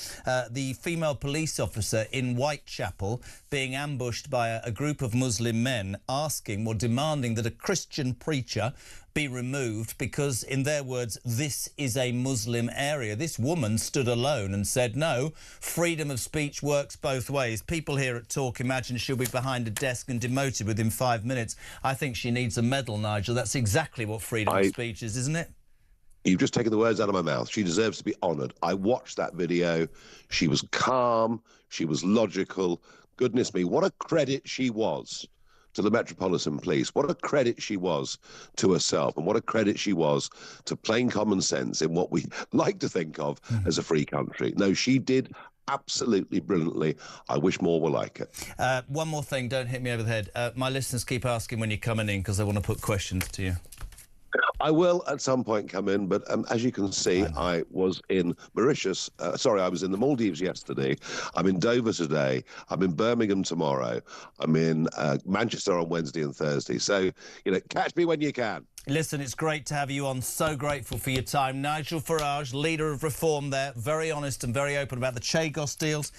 The female police officer in Whitechapel being ambushed by a group of Muslim men asking or demanding that a Christian preacher be removed because, in their words, this is a Muslim area. This woman stood alone and said, no, freedom of speech works both ways. People here at Talk imagine she'll be behind a desk and demoted within 5 minutes. I think she needs a medal, Nigel. That's exactly what freedom of speech is, isn't it? You've just taken the words out of my mouth. She deserves to be honoured. I watched that video. She was calm. She was logical. Goodness me, what a credit she was to the Metropolitan Police. What a credit she was to herself, and what a credit she was to plain common sense in what we like to think of as a free country. No, she did absolutely brilliantly. I wish more were like it. One more thing, don't hit me over the head. My listeners keep asking when you're coming in because they want to put questions to you. I will at some point come in, but as you can see, I was in Mauritius. I was in the Maldives yesterday. I'm in Dover today. I'm in Birmingham tomorrow. I'm in Manchester on Wednesday and Thursday. So, catch me when you can. Listen, it's great to have you on. So grateful for your time. Nigel Farage, leader of Reform there, very honest and very open about the Chagos deals,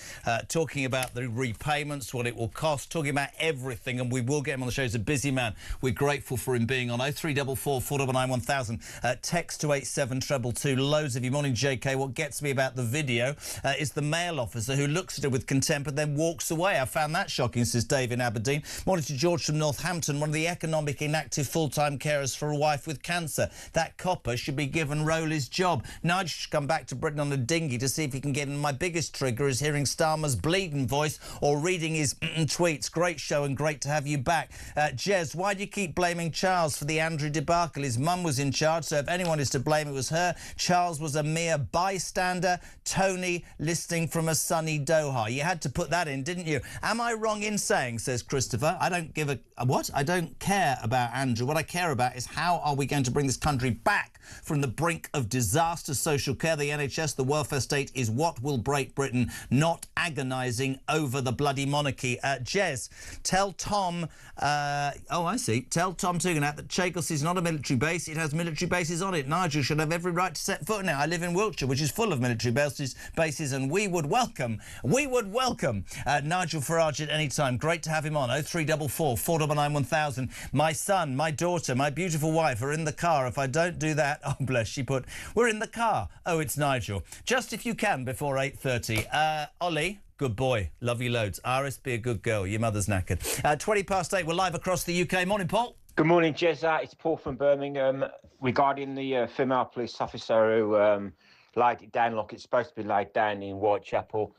talking about the repayments, what it will cost, talking about everything, and we will get him on the show. He's a busy man. We're grateful for him being on. 0344 499 1000. Text to 87222. Loads of you. Morning, JK. What gets me about the video is the male officer who looks at her with contempt and then walks away. I found that shocking, says Dave in Aberdeen. Morning to George from Northampton, one of the economic inactive full-time carers for a wife with cancer. That copper should be given Rowley's job. Nigel should come back to Britain on a dinghy to see if he can get in. My biggest trigger is hearing Starmer's bleeding voice or reading his tweets. Great show and great to have you back. Jez, why do you keep blaming Charles for the Andrew debacle? His mum was in charge, so if anyone is to blame, it was her. Charles was a mere bystander. Tony listening from a sunny Doha. You had to put that in, didn't you? Am I wrong in saying, says Christopher, I don't give a what? I don't care about Andrew. What I care about is how are we going to bring this country back from the brink of disaster? Social care, the NHS, the welfare state is what will break Britain, not agonising over the bloody monarchy. Jez, tell Tom... I see. Tell Tom Tugendhat that Chagos is not a military base. base, it has military bases on it. Nigel should have every right to set foot in it. I live in Wiltshire, which is full of military bases, and we would welcome Nigel Farage at any time. Great to have him on. 0344 499 1000. My son, my daughter, my beautiful wife are in the car. If I don't do that, oh bless, she put, we're in the car. Oh, it's Nigel. Just if you can before 8:30. Ollie. Good boy. Love you loads. Iris, be a good girl. Your mother's knackered. 8:20. We're live across the UK. Morning, Paul. Good morning, Jezza. It's Paul from Birmingham. Regarding the female police officer who laid it down like it's supposed to be laid down in Whitechapel,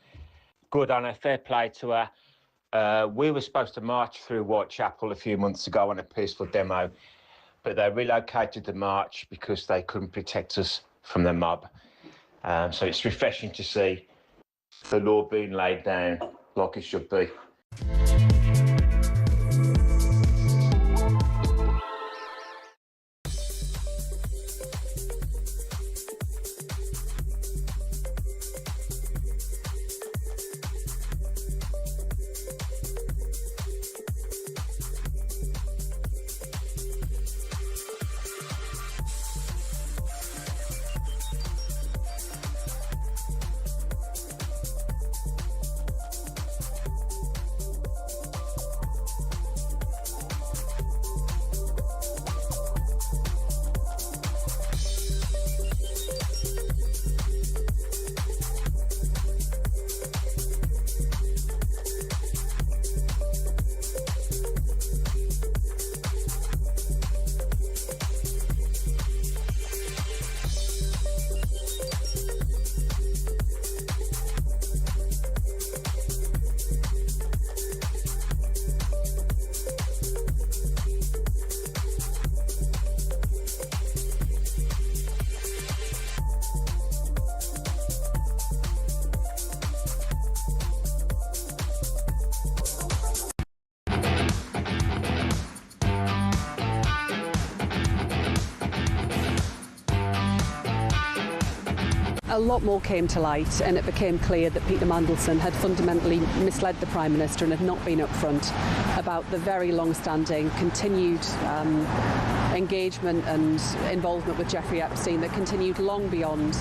good on her. Fair play to her. We were supposed to march through Whitechapel a few months ago on a peaceful demo, but they relocated the march because they couldn't protect us from the mob. So it's refreshing to see the law being laid down like it should be. A lot more came to light, and it became clear that Peter Mandelson had fundamentally misled the Prime Minister and had not been upfront about the very long-standing, continued engagement and involvement with Jeffrey Epstein that continued long beyond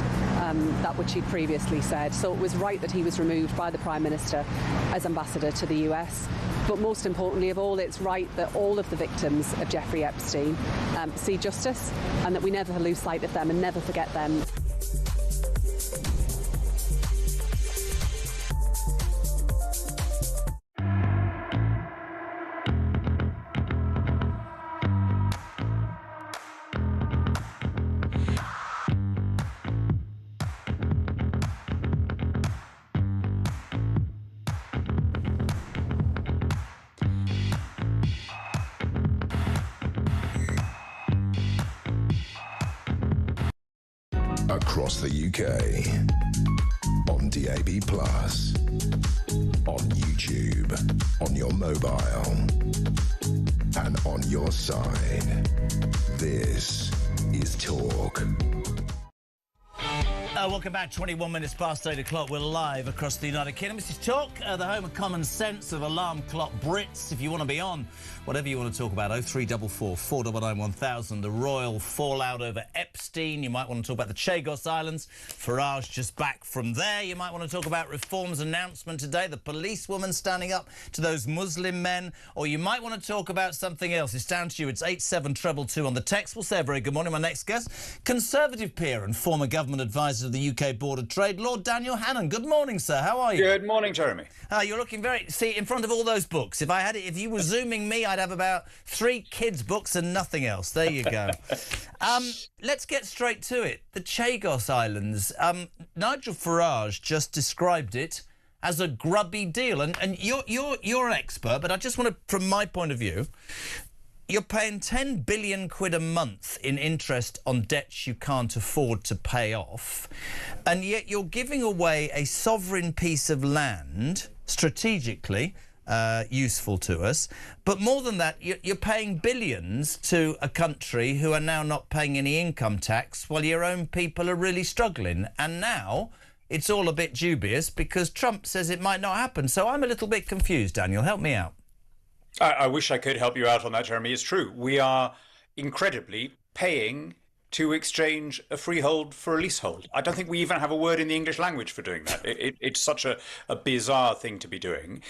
that which he'd previously said. So it was right that he was removed by the Prime Minister as ambassador to the US. But most importantly of all, it's right that all of the victims of Jeffrey Epstein see justice, and that we never lose sight of them and never forget them. Across the UK, on DAB+, on YouTube, on your mobile, and on your side. This is Talk. Welcome back. 21 minutes past 8 o'clock. We're live across the United Kingdom. This is Talk, the home of common sense, of alarm clock Brits. If you want to be on, whatever you want to talk about, 0344 499 1000. The royal fallout over Epstein. You might want to talk about the Chagos Islands. Farage just back from there. You might want to talk about Reform's announcement today, the policewoman standing up to those Muslim men. Or you might want to talk about something else. It's down to you. It's 87222 on the text. We'll say a very good morning. My next guest, Conservative peer and former government advisor of the UK Board of Trade, Lord Daniel Hannan. Good morning, sir. How are you? Good morning, Jeremy. You're looking very... See, in front of all those books, if you were zooming me, I'd have about 3 kids' books and nothing else. There you go. Let's get straight to it. The Chagos Islands. Nigel Farage just described it as a grubby deal. And you're an expert, but I just want to, from my point of view, you're paying 10 billion quid a month in interest on debts you can't afford to pay off, and yet you're giving away a sovereign piece of land, strategically useful to us. But more than that, you're paying billions to a country who are now not paying any income tax while your own people are really struggling. And now it's all a bit dubious because Trump says it might not happen. So I'm a little bit confused, Daniel. Help me out. I wish I could help you out on that, Jeremy. It's true. We are incredibly paying to exchange a freehold for a leasehold. I don't think we even have a word in the English language for doing that. It's such a bizarre thing to be doing.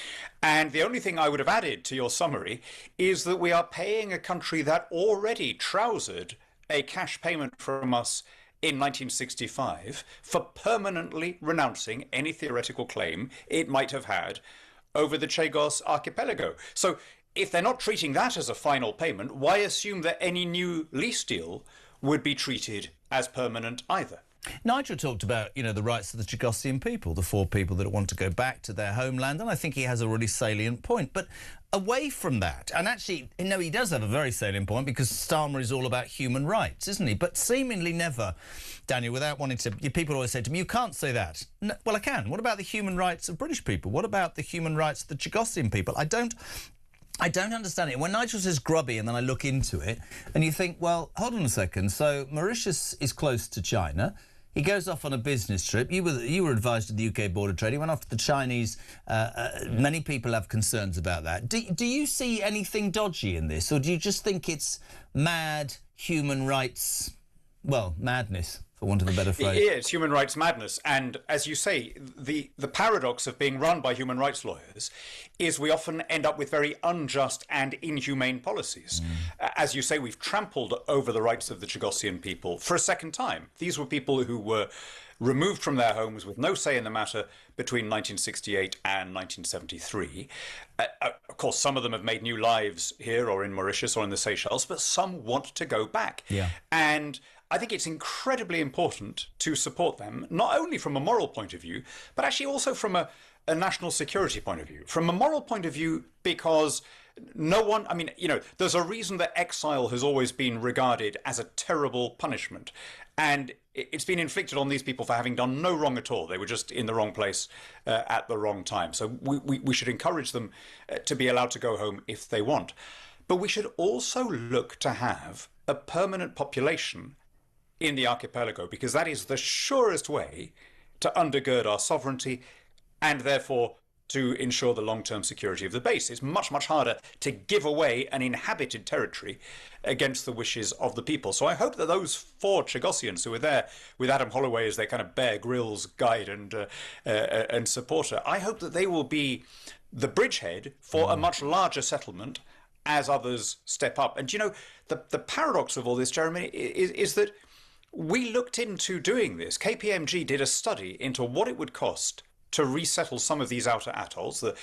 And the only thing I would have added to your summary is that we are paying a country that already trousered a cash payment from us in 1965 for permanently renouncing any theoretical claim it might have had over the Chagos archipelago. So if they're not treating that as a final payment, why assume that any new lease deal would be treated as permanent either? Nigel talked about, the rights of the Chagossian people, the 4 people that want to go back to their homeland, and I think he has a really salient point. But away from that, and actually, he does have a very salient point, because Starmer is all about human rights, isn't he? But seemingly never, Daniel, without wanting to... People always say to me, you can't say that. No, well, I can. What about the human rights of British people? What about the human rights of the Chagossian people? I don't understand it. When Nigel says grubby, and then I look into it, and you think, well, hold on a second. So Mauritius is close to China. He goes off on a business trip. You were advised of the UK Board of Trade. He went off to the Chinese. Many people have concerns about that. Do you see anything dodgy in this, or do you just think it's mad human rights, madness, for want of a better phrase? It's human rights madness. And as you say, the paradox of being run by human rights lawyers is we often end up with very unjust and inhumane policies. As you say, we've trampled over the rights of the Chagossian people for a second time. These were people who were removed from their homes with no say in the matter between 1968 and 1973. Of course, some of them have made new lives here or in Mauritius or in the Seychelles, but some want to go back. Yeah. And I think it's incredibly important to support them, not only from a moral point of view, but actually also from a national security point of view. From a moral point of view, because there's a reason that exile has always been regarded as a terrible punishment. And it's been inflicted on these people for having done no wrong at all. They were just in the wrong place at the wrong time. So we should encourage them to be allowed to go home if they want. But we should also look to have a permanent population in the archipelago, because that is the surest way to undergird our sovereignty and therefore to ensure the long-term security of the base. It's much, much harder to give away an inhabited territory against the wishes of the people. So I hope that those 4 Chagossians who were there with Adam Holloway as their kind of Bear Grylls guide and supporter, I hope that they will be the bridgehead for a much larger settlement as others step up. And the paradox of all this, Jeremy, is that we looked into doing this. KPMG did a study into what it would cost to resettle some of these outer atolls. The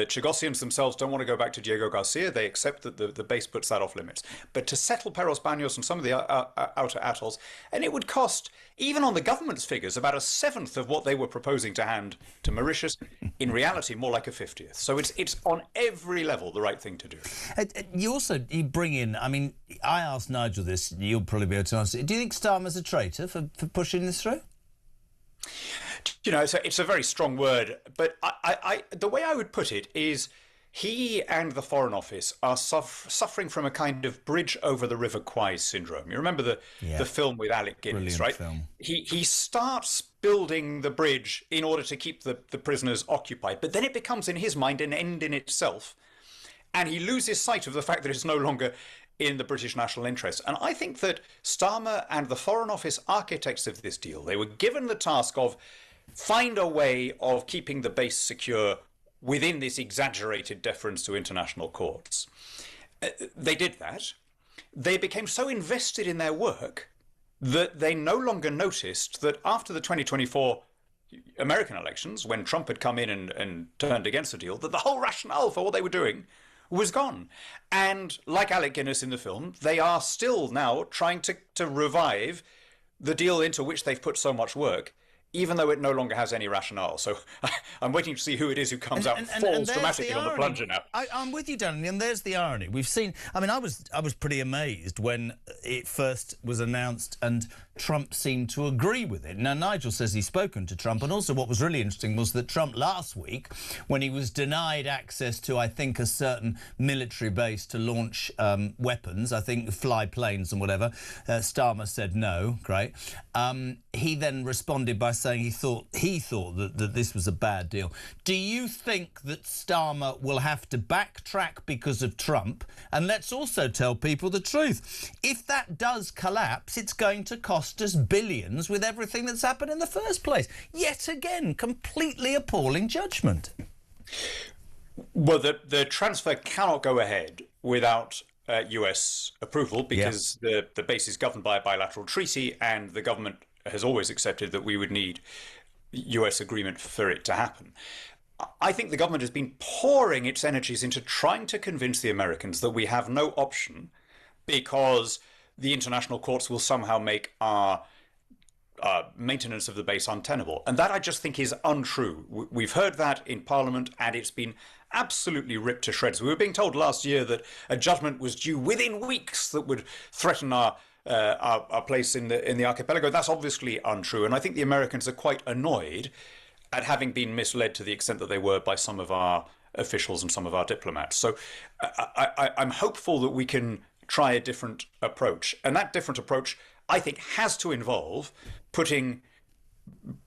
Chagossians themselves don't want to go back to Diego Garcia. They accept that the base puts that off limits. But to settle Perros Banhos and some of the outer atolls, and it would cost, even on the government's figures, about 1/7 of what they were proposing to hand to Mauritius. In reality, more like 1/50. So it's on every level the right thing to do. You bring in, I asked Nigel this, you'll probably be able to answer it. Do you think Starmer's a traitor for pushing this through? It's a very strong word, but the way I would put it is he and the Foreign Office are suffering from a kind of bridge over the River Kwai syndrome. You remember the film with Alec Guinness, right? Film. He starts building the bridge in order to keep the prisoners occupied, but then it becomes, in his mind, an end in itself. And he loses sight of the fact that it's no longer in the British national interest. And I think that Starmer and the Foreign Office architects of this deal, they were given the task of find a way of keeping the base secure within this exaggerated deference to international courts. They did that. They became so invested in their work that they no longer noticed that after the 2024 American elections, when Trump had come in and turned against the deal, that the whole rationale for what they were doing was gone. And like Alec Guinness in the film, they are still now trying to revive the deal into which they've put so much work, even though it no longer has any rationale. So I'm waiting to see who it is who comes out and falls dramatically on the plunger now. I'm with you, Dan, and there's the irony. We've seen... I was pretty amazed when it first was announced and Trump seemed to agree with it. Now, Nigel says he's spoken to Trump, and also what was really interesting was that Trump last week, when he was denied access to, I think, a certain military base to launch weapons, I think fly planes and whatever, Starmer said no, great. He then responded by saying he thought that this was a bad deal. Do you think that Starmer will have to backtrack because of Trump? And let's also tell people the truth. If that does collapse, it's going to cost us billions with everything that's happened in the first place. Yet again, completely appalling judgment. Well, the transfer cannot go ahead without US approval because the base is governed by a bilateral treaty, and the government has always accepted that we would need US agreement for it to happen. I think the government has been pouring its energies into trying to convince the Americans that we have no option because the international courts will somehow make our maintenance of the base untenable. And that I just think is untrue. We've heard that in Parliament, and it's been absolutely ripped to shreds. We were being told last year that a judgment was due within weeks that would threaten our place in the archipelago. That's obviously untrue. And I think the Americans are quite annoyed at having been misled to the extent that they were by some of our officials and some of our diplomats. So I'm hopeful that we can try a different approach. And that different approach, I think, has to involve putting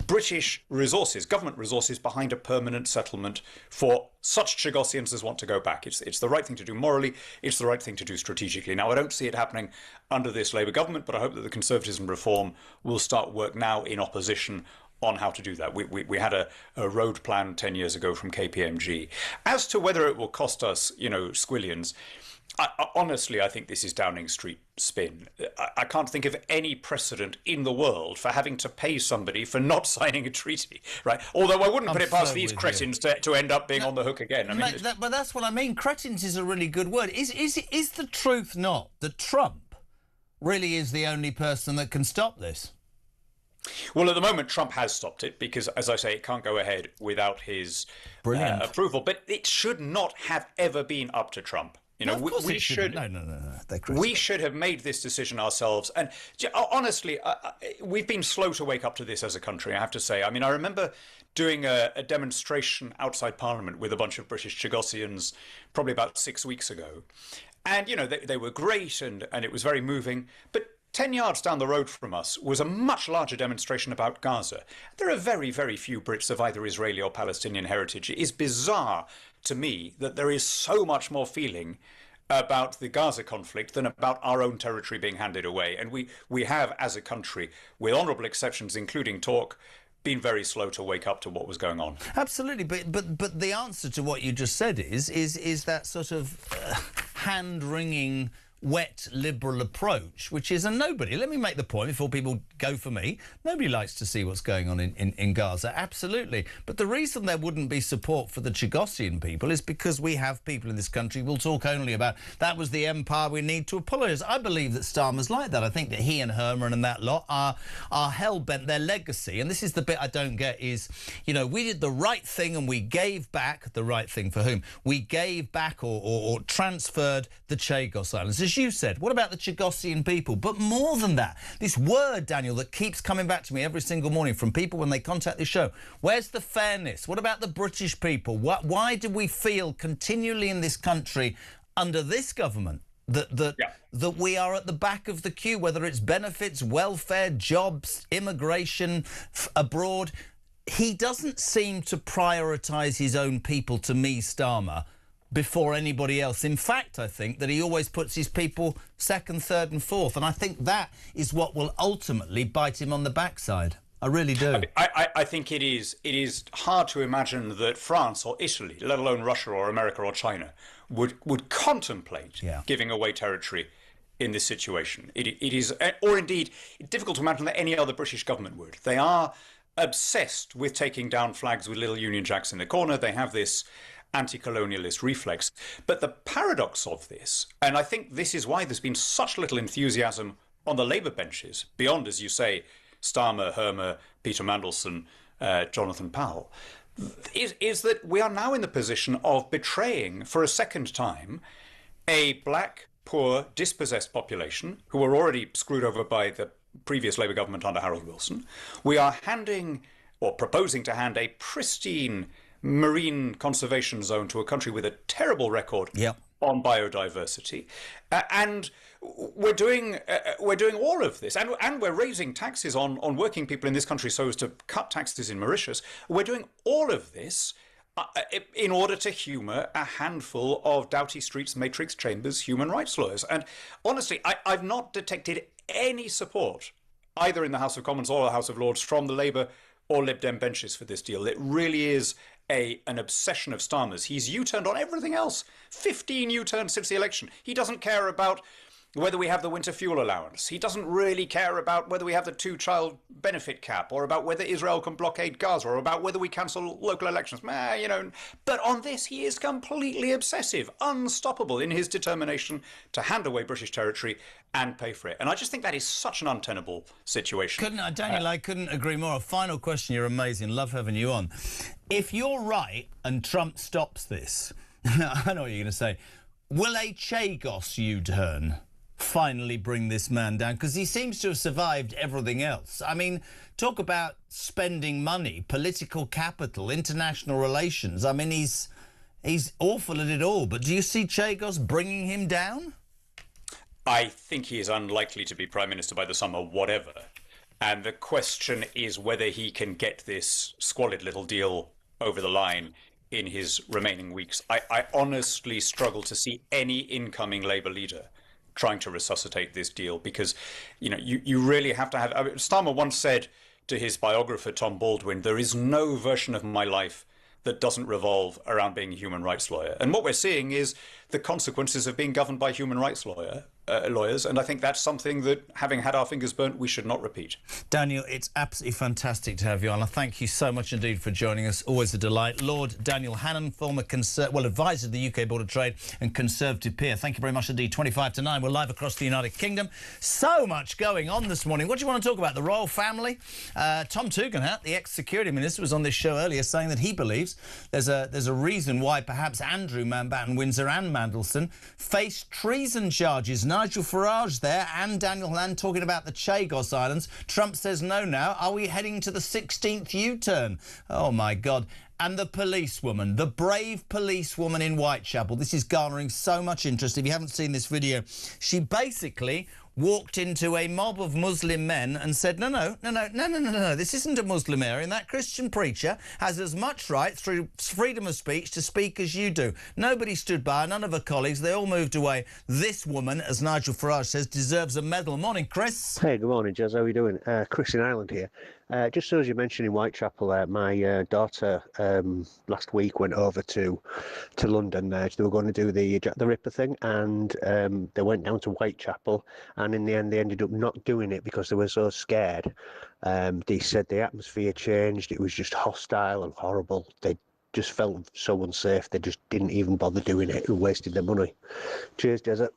British resources, government resources, behind a permanent settlement for such Chagossians as want to go back. It's the right thing to do morally. It's the right thing to do strategically. Now, I don't see it happening under this Labour government, but I hope that the Conservatives and Reform will start work now in opposition on how to do that. We had a road plan 10 years ago from KPMG. As to whether it will cost us, squillions, honestly, I think this is Downing Street spin. I can't think of any precedent in the world for having to pay somebody for not signing a treaty, right? Although I wouldn't put it past these cretins to end up being on the hook again. But that's what I mean. Cretins is a really good word. Is the truth not that Trump really is the only person that can stop this? Well, at the moment, Trump has stopped it because, as I say, it can't go ahead without his approval. But it should not have ever been up to Trump. We should. No. We should have made this decision ourselves. And honestly, we've been slow to wake up to this as a country, I have to say. I mean, I remember doing a demonstration outside Parliament with a bunch of British Chagossians probably about 6 weeks ago. And, they were great and it was very moving. But 10 yards down the road from us was a much larger demonstration about Gaza. There are very, very few Brits of either Israeli or Palestinian heritage. It is bizarre to me that there is so much more feeling about the Gaza conflict than about our own territory being handed away. And we have, as a country, with honourable exceptions, including talk, been very slow to wake up to what was going on. Absolutely, but the answer to what you just said is that sort of hand-wringing, wet liberal approach, which is nobody, let me make the point before people go for me, nobody likes to see what's going on in Gaza, absolutely. But the reason there wouldn't be support for the Chagossian people is because we have people in this country who will talk only about that was the empire, we need to apologise. I believe that Starmer's like that. I think that he and Herman and that lot are hell-bent, their legacy, and this is the bit I don't get is, we did the right thing and we gave back the right thing for whom? We gave back or transferred the Chagos Islands. As you said, what about the Chagossian people? But more than that, this word, Daniel, that keeps coming back to me every single morning from people when they contact this show. Where's the fairness? What about the British people? Why do we feel continually in this country under this government that we are at the back of the queue, whether it's benefits, welfare, jobs, immigration, abroad? He doesn't seem to prioritise his own people, to me, Starmer, before anybody else. In fact, I think that he always puts his people second, third and fourth. And I think that is what will ultimately bite him on the backside. I really do. I think it is hard to imagine that France or Italy, let alone Russia or America or China, would contemplate giving away territory in this situation. It is, or indeed, difficult to imagine that any other British government would. They are obsessed with taking down flags with little Union Jacks in the corner. They have this anti-colonialist reflex. But the paradox of this, and I think this is why there's been such little enthusiasm on the Labour benches, beyond, as you say, Starmer, Hermer, Peter Mandelson, Jonathan Powell, is that we are now in the position of betraying, for a second time, a black, poor, dispossessed population who were already screwed over by the previous Labour government under Harold Wilson. We are handing, or proposing to hand, a pristine marine conservation zone to a country with a terrible record on biodiversity, and we're doing all of this, and we're raising taxes on working people in this country so as to cut taxes in Mauritius. We're doing all of this in order to humour a handful of Doughty Street's Matrix Chambers human rights lawyers. And honestly, I've not detected any support either in the House of Commons or the House of Lords from the Labour or Lib Dem benches for this deal. It really is an obsession of Starmer's. He's U-turned on everything else. 15 U-turns since the election. He doesn't care about whether we have the winter fuel allowance. He doesn't really care about whether we have the 2-child benefit cap, or about whether Israel can blockade Gaza, or about whether we cancel local elections. But on this, he is completely obsessive, unstoppable in his determination to hand away British territory and pay for it. And I just think that is such an untenable situation. Daniel, I couldn't agree more. A final question. You're amazing. Love having you on. If you're right and Trump stops this, I know what you're going to say, will a Chagos U-turn finally bring this man down? Because he seems to have survived everything else. I mean, talk about spending money, political capital, international relations. I mean, he's awful at it all. But do you see Chagos bringing him down? I think he is unlikely to be Prime Minister by the summer, whatever. And the question is whether he can get this squalid little deal over the line in his remaining weeks. I honestly struggle to see any incoming Labour leader trying to resuscitate this deal, because, you really have to have... Starmer once said to his biographer, Tom Baldwin, there is no version of my life that doesn't revolve around being a human rights lawyer. And what we're seeing is the consequences of being governed by human rights lawyers, and I think that's something that, having had our fingers burnt, we should not repeat. Daniel, it's absolutely fantastic to have you on. I thank you so much indeed for joining us. Always a delight. Lord Daniel Hannan, former advisor to the UK Board of Trade and Conservative peer. Thank you very much indeed. 25 to 9. We're live across the United Kingdom. So much going on this morning. What do you want to talk about? The royal family? Tom Tugendhat, the ex-security minister, was on this show earlier saying that he believes there's a reason why perhaps Andrew Mountbatten Windsor and Mandelson face treason charges. Nigel Farage there and Daniel Hannan talking about the Chagos Islands. Trump says no now. Are we heading to the 16th U-turn? Oh, my God. And the policewoman, the brave policewoman in Whitechapel. This is garnering so much interest. If you haven't seen this video, she basically walked into a mob of Muslim men and said, no, this isn't a Muslim area, and that Christian preacher has as much right through freedom of speech to speak as you do. Nobody stood by, none of her colleagues, they all moved away. This woman, as Nigel Farage says, deserves a medal. Morning, Chris. Hey, good morning, Jez. How are you doing? Chris in Ireland here. Just as you mentioned in Whitechapel, my daughter last week went over to London. They were going to do the Jack the Ripper thing, and they went down to Whitechapel, and in the end they ended up not doing it because they were so scared. They said the atmosphere changed. It was just hostile and horrible. They just felt so unsafe. They just didn't even bother doing it and wasted their money. Cheers, Desert.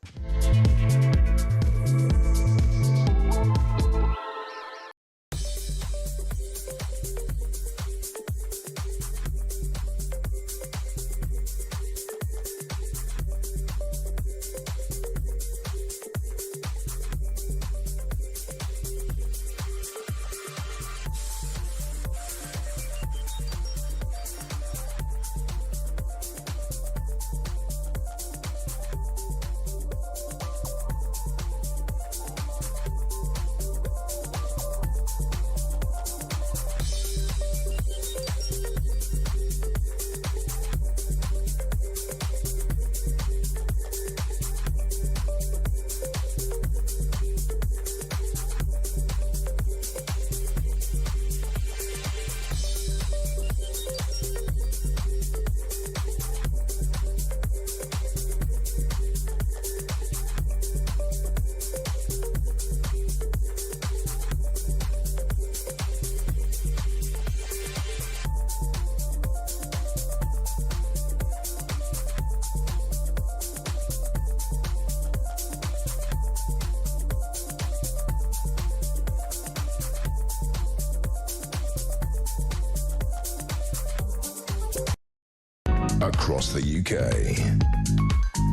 Across the UK,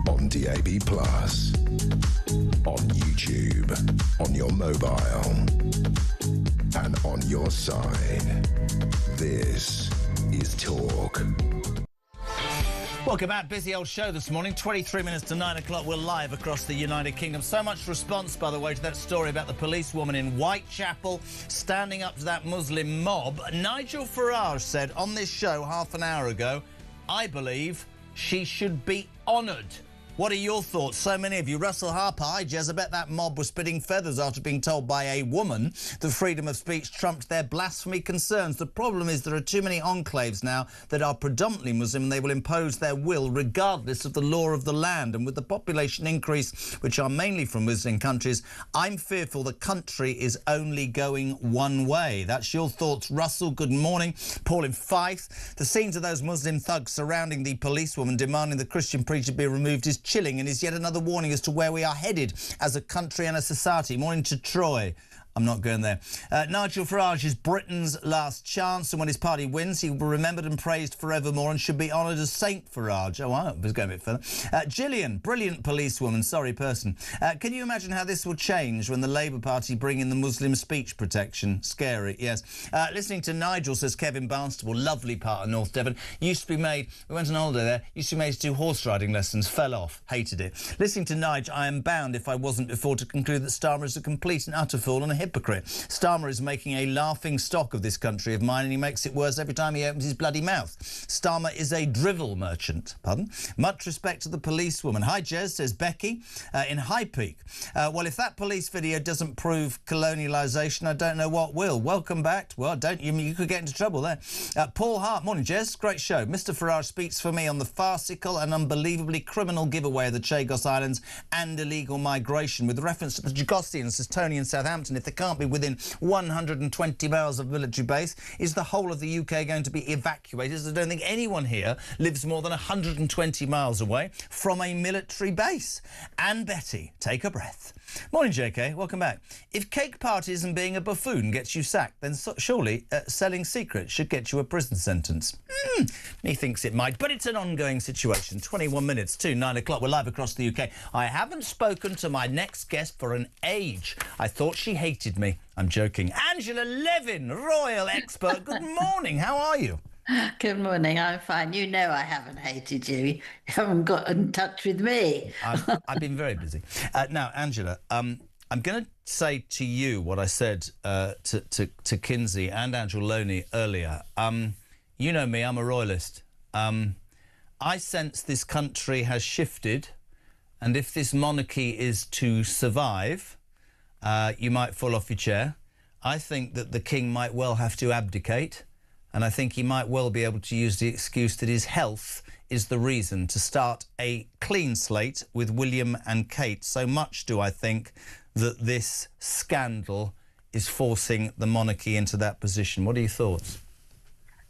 on DAB+, on YouTube, on your mobile, and on your side. This is Talk. Welcome back. Busy old show this morning. 23 minutes to 9 o'clock. We're live across the United Kingdom. So much response, by the way, to that story about the policewoman in Whitechapel standing up to that Muslim mob. Nigel Farage said on this show half an hour ago, I believe she should be honoured. What are your thoughts? So many of you. Russell Harper, hi, Jez. I bet that mob was spitting feathers after being told by a woman that freedom of speech trumped their blasphemy concerns. The problem is there are too many enclaves now that are predominantly Muslim and they will impose their will regardless of the law of the land. And with the population increase, which are mainly from Muslim countries, I'm fearful the country is only going one way. That's your thoughts, Russell. Good morning. Paul in Fife. The scenes of those Muslim thugs surrounding the policewoman demanding the Christian preacher be removed is chilling and is yet another warning as to where we are headed as a country and a society. Morning to Troy. I'm not going there. Nigel Farage is Britain's last chance, and when his party wins, he will be remembered and praised forevermore and should be honoured as Saint Farage. Oh, I was going a bit further. Gillian, brilliant policewoman, sorry person. Can you imagine how this will change when the Labour Party bring in the Muslim speech protection? Scary, yes. Listening to Nigel, says Kevin Barnstable, lovely part of North Devon. Used to be made, we went on holiday there, used to be made to do horse riding lessons, fell off, hated it. Listening to Nigel, I am bound, if I wasn't before, to conclude that Starmer is a complete and utter fool and a hypocrite. Starmer is making a laughing stock of this country of mine and he makes it worse every time he opens his bloody mouth. Starmer is a drivel merchant. Pardon? Much respect to the policewoman. Hi, Jez, says Becky in High Peak. Well, if that police video doesn't prove colonialisation, I don't know what will. Welcome back. Well, don't you could get into trouble there. Paul Hart, morning, Jez. Great show. Mr Farage speaks for me on the farcical and unbelievably criminal giveaway of the Chagos Islands and illegal migration. With reference to the Jagosians, says Tony in Southampton, if they can't be within 120 miles of military base, is the whole of the UK going to be evacuated? I don't think anyone here lives more than 120 miles away from a military base. And Betty, take a breath. Morning, JK. Welcome back. If cake parties and being a buffoon gets you sacked, then surely selling secrets should get you a prison sentence. Methinks it might, but it's an ongoing situation. 21 minutes to 9 o'clock. We're live across the UK. I haven't spoken to my next guest for an age. I thought she hated me. I'm joking. Angela Levin, royal expert. Good morning. How are you? Good morning, I'm fine. You know I haven't hated you. You haven't got in touch with me. I've been very busy. Now, Angela, I'm going to say to you what I said to Kinsey and Andrew Loney earlier. You know me, I'm a royalist. I sense this country has shifted, and if this monarchy is to survive, you might fall off your chair. I think that the king might well have to abdicate. And I think he might well be able to use the excuse that his health is the reason to start a clean slate with William and Kate. So much do I think that this scandal is forcing the monarchy into that position. What are your thoughts?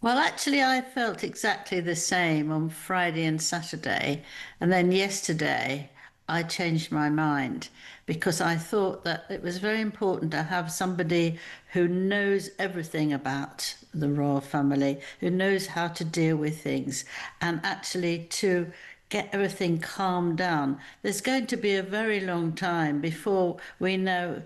Well, actually, I felt exactly the same on Friday and Saturday. And then yesterday, I changed my mind because I thought that it was very important to have somebody who knows everything about the royal family, who knows how to deal with things, and actually to get everything calmed down. There's going to be a very long time before we know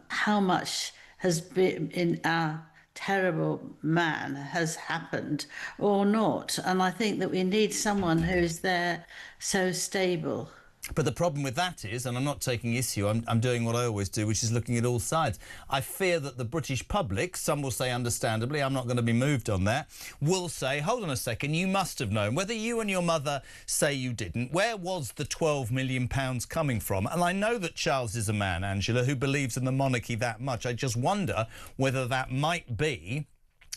how much has been in our terrible man has happened or not. And I think that we need someone who's there so stable. But the problem with that is, and I'm not taking issue, I'm doing what I always do, which is looking at all sides. I fear that the British public, some will say understandably, I'm not going to be moved on that, will say, hold on a second, you must have known. Whether you and your mother say you didn't, where was the £12 million coming from? And I know that Charles is a man, Angela, who believes in the monarchy that much. I just wonder whether that might be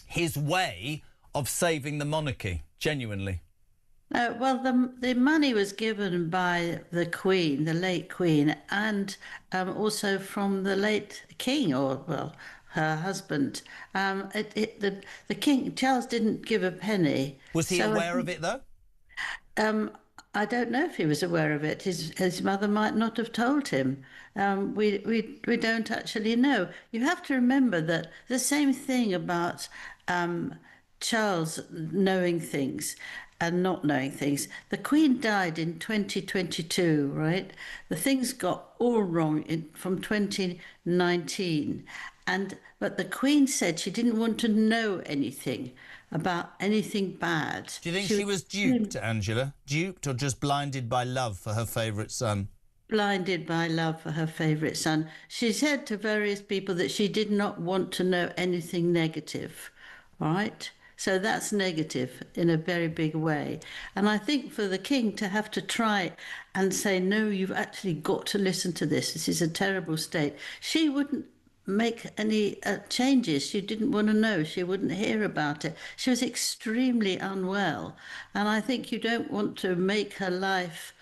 his way of saving the monarchy, genuinely. Well, the money was given by the Queen, the late Queen, and also from the late King, or, well, her husband. The King, Charles, didn't give a penny. Was he aware of it, though? I don't know if he was aware of it. His mother might not have told him. We don't actually know. You have to remember that the same thing about Charles knowing things and not knowing things. The Queen died in 2022, right? The things got all wrong from 2019. But the Queen said she didn't want to know anything. about anything bad. Do you think she was duped, Angela? Duped or just blinded by love for her favourite son? Blinded by love for her favourite son. She said to various people that she did not want to know anything negative, right? So that's negative in a very big way. And I think for the king to have to try and say, no, you've actually got to listen to this. This is a terrible state. She wouldn't make any changes. She didn't want to know. She wouldn't hear about it. She was extremely unwell. And I think you don't want to make her life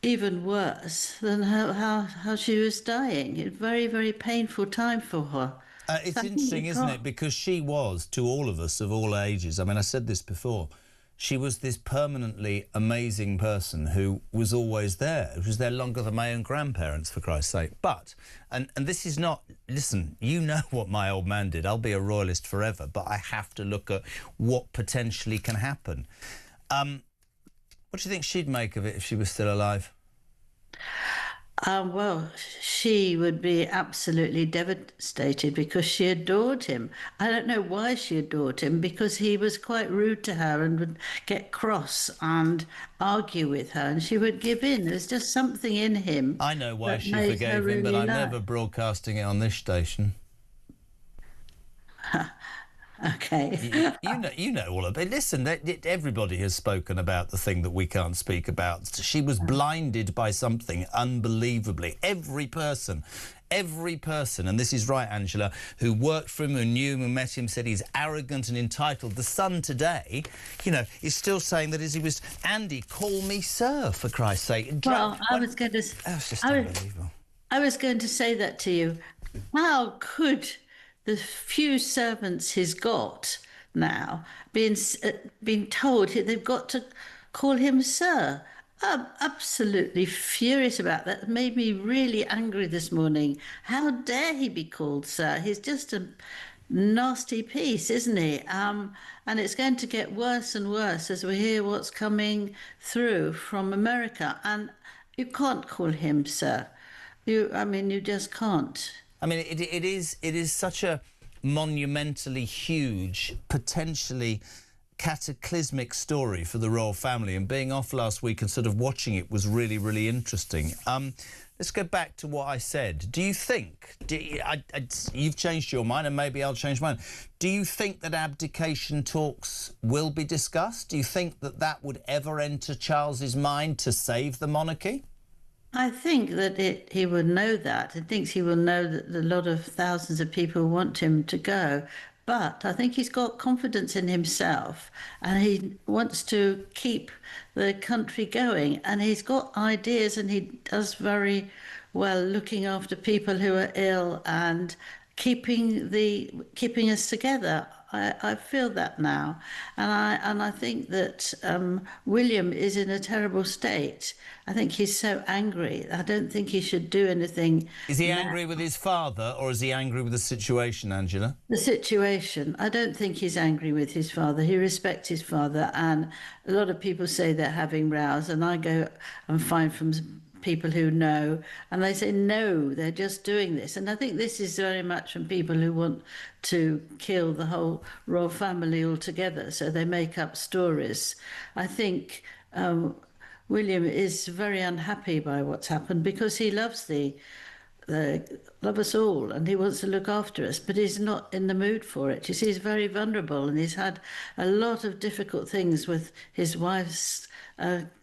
even worse than how she was dying. A very, very painful time for her. It's interesting, isn't it? Because she was, to all of us of all ages, I mean, I said this before, she was this permanently amazing person who was always there. Who was there longer than my own grandparents, for Christ's sake. But, and this is not, listen, you know what my old man did. I'll be a royalist forever, but I have to look at what potentially can happen. What do you think she'd make of it if she was still alive? Well, she would be absolutely devastated because she adored him. I don't know why she adored him, because he was quite rude to her and would get cross and argue with her, and she would give in. There's just something in him. I know why she forgave him, but I'm never broadcasting it on this station. Okay. You know all of it. Listen, everybody has spoken about the thing that we can't speak about. She was blinded by something unbelievably. Every person, and this is right, Angela, who worked for him, who knew him, who met him, said he's arrogant and entitled. The Sun today, you know, is still saying that as he was, Andy, call me sir, for Christ's sake. Well, I was going to... That's just unbelievable. I was going to say that to you. How could the few servants he's got now being told they've got to call him sir? I'm absolutely furious about that. It made me really angry this morning. How dare he be called sir? He's just a nasty piece, isn't he? And it's going to get worse and worse as we hear what's coming through from America. And you can't call him sir. You just can't. I mean, it is such a monumentally huge, potentially cataclysmic story for the royal family, and being off last week and sort of watching it was really, really interesting. Let's go back to what I said. Do you think, you've changed your mind and maybe I'll change mine, do you think that abdication talks will be discussed? Do you think that would ever enter Charles's mind to save the monarchy? I think that he would know that. He thinks he will know that a lot of thousands of people want him to go. But I think he's got confidence in himself and he wants to keep the country going. And he's got ideas and he does very well looking after people who are ill and keeping us together. I feel that now, and I think that William is in a terrible state. I think he's so angry. I don't think he should do anything. Is he angry with his father, or is he angry with the situation, Angela? The situation. I don't think he's angry with his father. He respects his father, and a lot of people say they're having rows, and I go and find from people who know, and they say no, they're just doing this. And I think this is very much from people who want to kill the whole royal family altogether, so they make up stories. I think William is very unhappy by what's happened because he loves love us all and he wants to look after us, but he's not in the mood for it. You see, he's very vulnerable and he's had a lot of difficult things with his wife's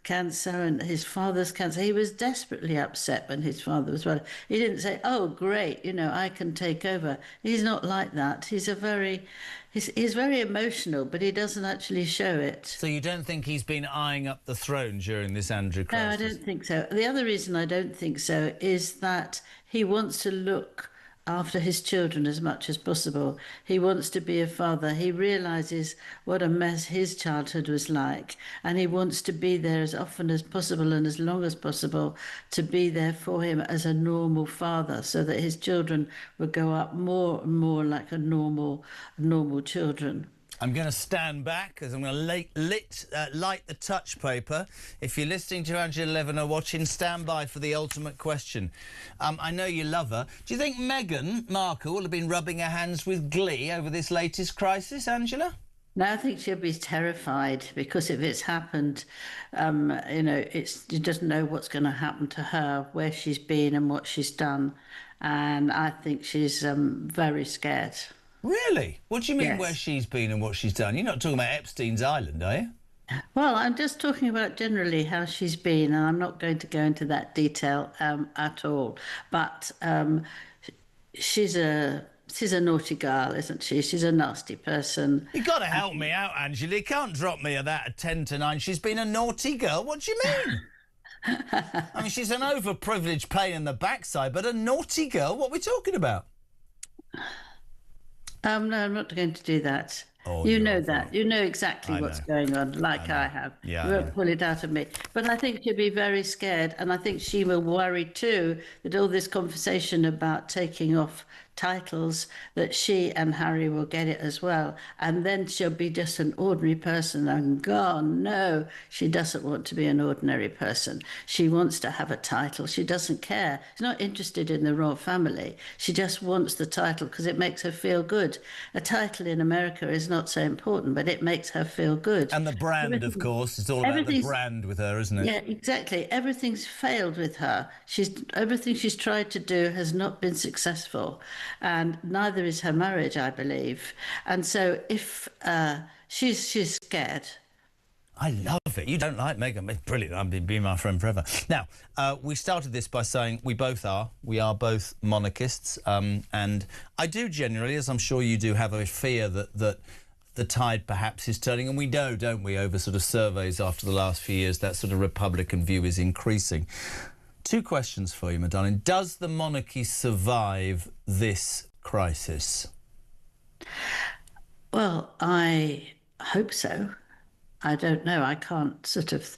cancer and his father's cancer. He was desperately upset when his father was well. He didn't say, oh, great, I can take over. He's not like that. He's very emotional, but he doesn't actually show it. So you don't think he's been eyeing up the throne during this Andrew crisis? No, I don't think so. The other reason I don't think so is that he wants to look after his children as much as possible. He wants to be a father. He realises what a mess his childhood was like, and he wants to be there as often as possible and as long as possible to be there for him as a normal father, so that his children would grow up more and more like a normal children. I'm going to stand back because I'm going to light the touch paper. If you're listening to Angela Levin or watching, stand by for the ultimate question. I know you love her. Do you think Meghan Markle will have been rubbing her hands with glee over this latest crisis, Angela? Now I think she'll be terrified because if it's happened, she doesn't know what's going to happen to her, where she's been and what she's done, and I think she's very scared. Really? What do you mean Yes. where she's been and what she's done? You're not talking about Epstein's Island, are you? Well, I'm just talking about generally how she's been, and I'm not going to go into that detail at all. But she's a naughty girl, isn't she? She's a nasty person. You got to help me out, Angela. You can't drop me at that at 10 to 9. She's been a naughty girl. What do you mean? I mean, she's an overprivileged pain in the backside, but a naughty girl? What are we talking about? No, I'm not going to do that. Oh, you know that. You know exactly what's going on, like I have. Yeah, You I won't know. pull it out of me. But I think she'll be very scared, and I think she will worry too that all this conversation about taking off titles, that she and Harry will get it as well. And then she'll be just an ordinary person and gone. No, she doesn't want to be an ordinary person. She wants to have a title. She doesn't care. She's not interested in the royal family. She just wants the title because it makes her feel good. A title in America is not so important, but it makes her feel good. And the brand, of course. It's all about the everything's- brand with her, isn't it? Yeah, exactly. Everything's failed with her. Everything she's tried to do has not been successful, and neither is her marriage, I believe. And so, if she's scared. I love it. You don't like Meghan. It's brilliant. I've been my friend forever. Now, we started this by saying we both are. We are both monarchists. And I do generally, as I'm sure you do, have a fear that the tide perhaps is turning. And we know, don't we, over sort of surveys after the last few years, that sort of Republican view is increasing. 2 questions for you, Madonna. Does the monarchy survive this crisis? Well, I hope so. I don't know. I can't sort of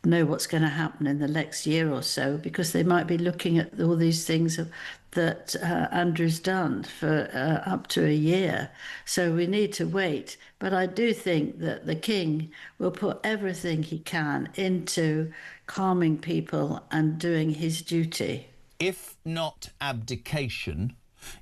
know what's going to happen in the next year or so because they might be looking at all these things that Andrew's done for up to a year. So we need to wait. But I do think that the king will put everything he can into calming people and doing his duty. If not abdication,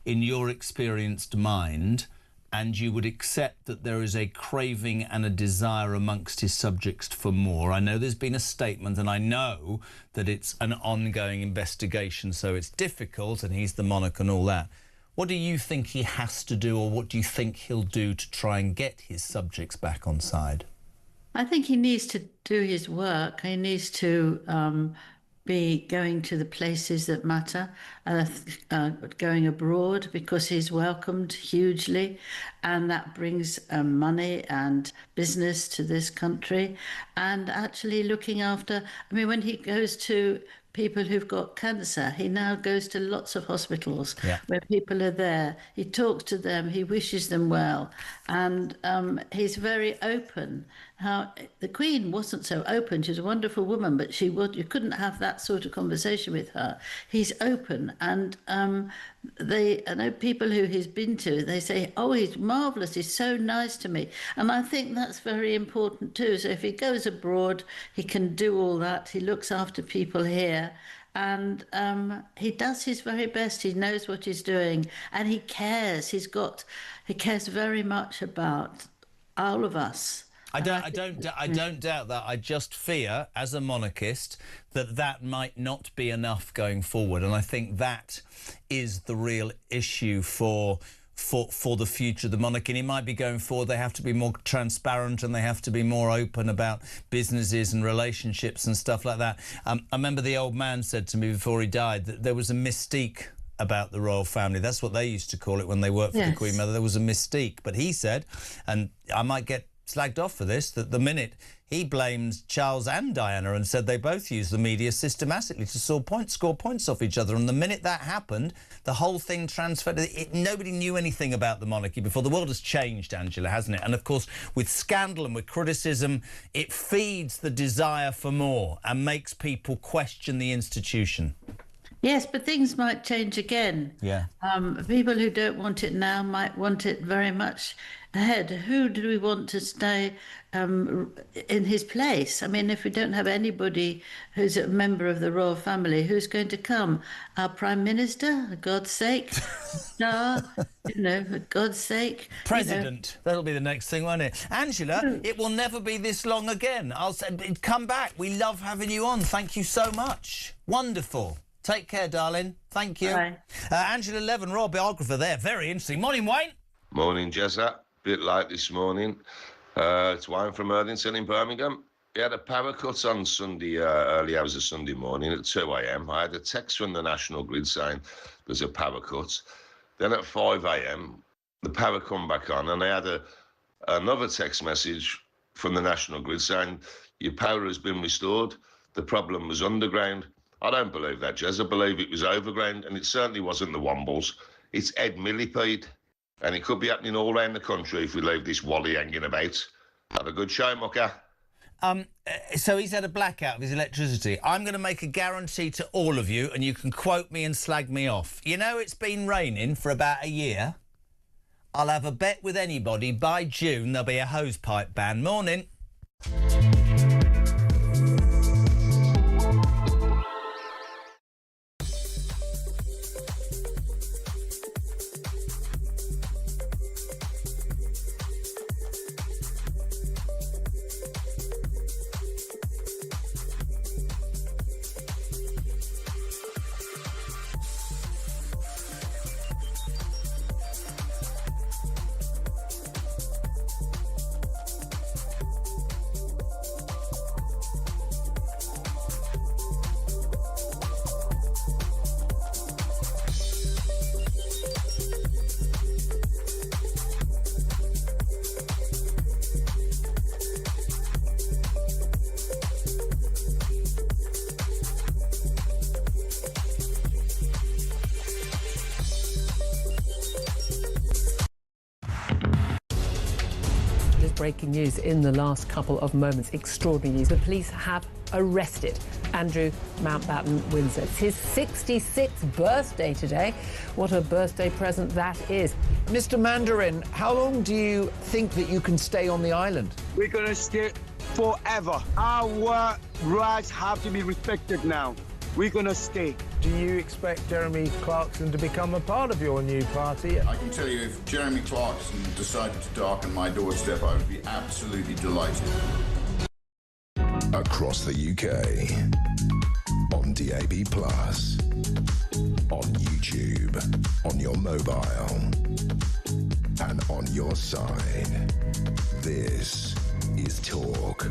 in your experienced mind, and you would accept that there is a craving and a desire amongst his subjects for more. I know there's been a statement, and I know that it's an ongoing investigation, so it's difficult, and he's the monarch and all that. What do you think he has to do, or what do you think he'll do to try and get his subjects back on side? I think he needs to do his work. He needs to be going to the places that matter, going abroad because he's welcomed hugely, and that brings money and business to this country, and actually looking after. I mean, when he goes to people who've got cancer, he now goes to lots of hospitals where people are there. He talks to them, he wishes them well, and he's very open. How the Queen wasn't so open. She's a wonderful woman, but you couldn't have that sort of conversation with her. He's open, and I know people who he's been to, they say, oh, he's marvellous, he's so nice to me. And I think that's very important too. So if he goes abroad, he can do all that. He looks after people here. And he does his very best. He knows what he's doing, and he cares. He cares very much about all of us. I don't doubt that. I just fear, as a monarchist, that might not be enough going forward, and I think that is the real issue for the future of the monarchy. And he might be going forward. They have to be more transparent, and they have to be more open about businesses and relationships and stuff like that. I remember the old man said to me before he died that there was a mystique about the royal family. That's what they used to call it when they worked for the Queen Mother. There was a mystique. But he said, and I might get slagged off for this, that the minute he blamed Charles and Diana and said they both used the media systematically to score points off each other, and the minute that happened, the whole thing transferred. Nobody knew anything about the monarchy before. The world has changed, Angela, hasn't it? And of course, with scandal and with criticism, it feeds the desire for more and makes people question the institution. Yes, but things might change again. Yeah. People who don't want it now might want it very much ahead. Who do we want to stay in his place? I mean, if we don't have anybody who's a member of the royal family, who's going to come? Our Prime Minister, for God's sake? Star, for God's sake. President. That'll be the next thing, won't it? Angela, it will never be this long again. I'll say, come back. We love having you on. Thank you so much. Wonderful. Take care, darling. Thank you. Bye. Angela Levin, royal biographer there. Very interesting. Morning, Wayne. Morning, Jezza. Bit late this morning. It's Wayne from Erdington in Birmingham. We had a power cut on Sunday, early hours of Sunday morning at 2 a.m. I had a text from the National Grid saying there's a power cut. Then at 5 a.m, the power come back on, and I had another text message from the National Grid saying your power has been restored. The problem was underground. I don't believe that, Jez. I believe it was overground, and it certainly wasn't the Wombles. It's Ed Millipede, and it could be happening all around the country if we leave this Wally hanging about. Have a good show, Mucker. So he's had a blackout of his electricity. I'm going to make a guarantee to all of you, and you can quote me and slag me off. You know, it's been raining for about a year. I'll have a bet with anybody by June there'll be a hosepipe ban. Morning. Breaking news in the last couple of moments. Extraordinary news. The police have arrested Andrew Mountbatten Windsor. It's his 66th birthday today. What a birthday present that is. Mr. Mandarin, how long do you think that you can stay on the island? We're going to stay forever. Our rights have to be respected now. We're going to stay. Do you expect Jeremy Clarkson to become a part of your new party? I can tell you, if Jeremy Clarkson decided to darken my doorstep, I would be absolutely delighted. Across the UK, on DAB+, on YouTube, on your mobile, and on your side. This is Talk.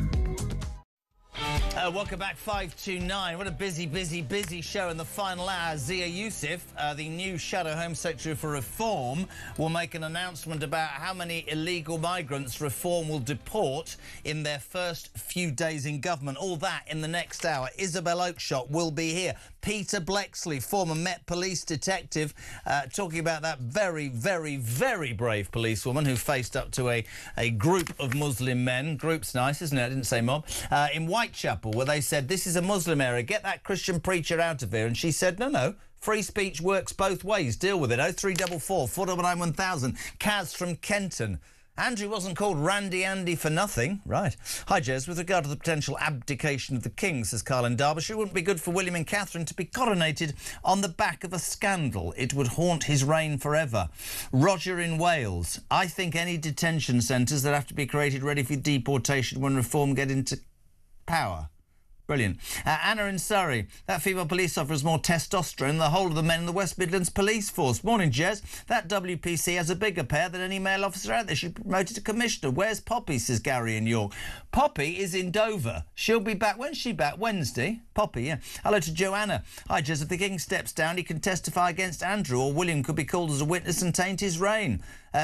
Welcome back, 5 to 9. What a busy show in the final hour. Zia Youssef, the new Shadow Home Secretary for Reform, will make an announcement about how many illegal migrants Reform will deport in their first few days in government. All that in the next hour. Isabel Oakeshott will be here. Peter Blexley, former Met Police detective, talking about that very brave policewoman who faced up to a group of Muslim men. Group's nice, isn't it? I didn't say mob. In Whitechapel, where they said, this is a Muslim area, get that Christian preacher out of here. And she said, no, free speech works both ways. Deal with it. 0344 499 1000. Kaz from Kenton. Andrew wasn't called Randy Andy for nothing. Right. Hi, Jez. With regard to the potential abdication of the king, says Carl in Derbyshire, it wouldn't be good for William and Catherine to be coronated on the back of a scandal. It would haunt his reign forever. Roger in Wales. I think any detention centres that have to be created ready for deportation when Reform get into power. Brilliant. Anna in Surrey. That female police officer has more testosterone than the whole of the men in the West Midlands police force. Morning, Jez. That WPC has a bigger pair than any male officer out there. She's promoted to commissioner. Where's Poppy, says Gary in York. Poppy is in Dover. She'll be back. When's she back? Wednesday? Poppy, yeah. Hello to Joanna. Hi, Jez. If the king steps down, he can testify against Andrew, or William could be called as a witness and taint his reign.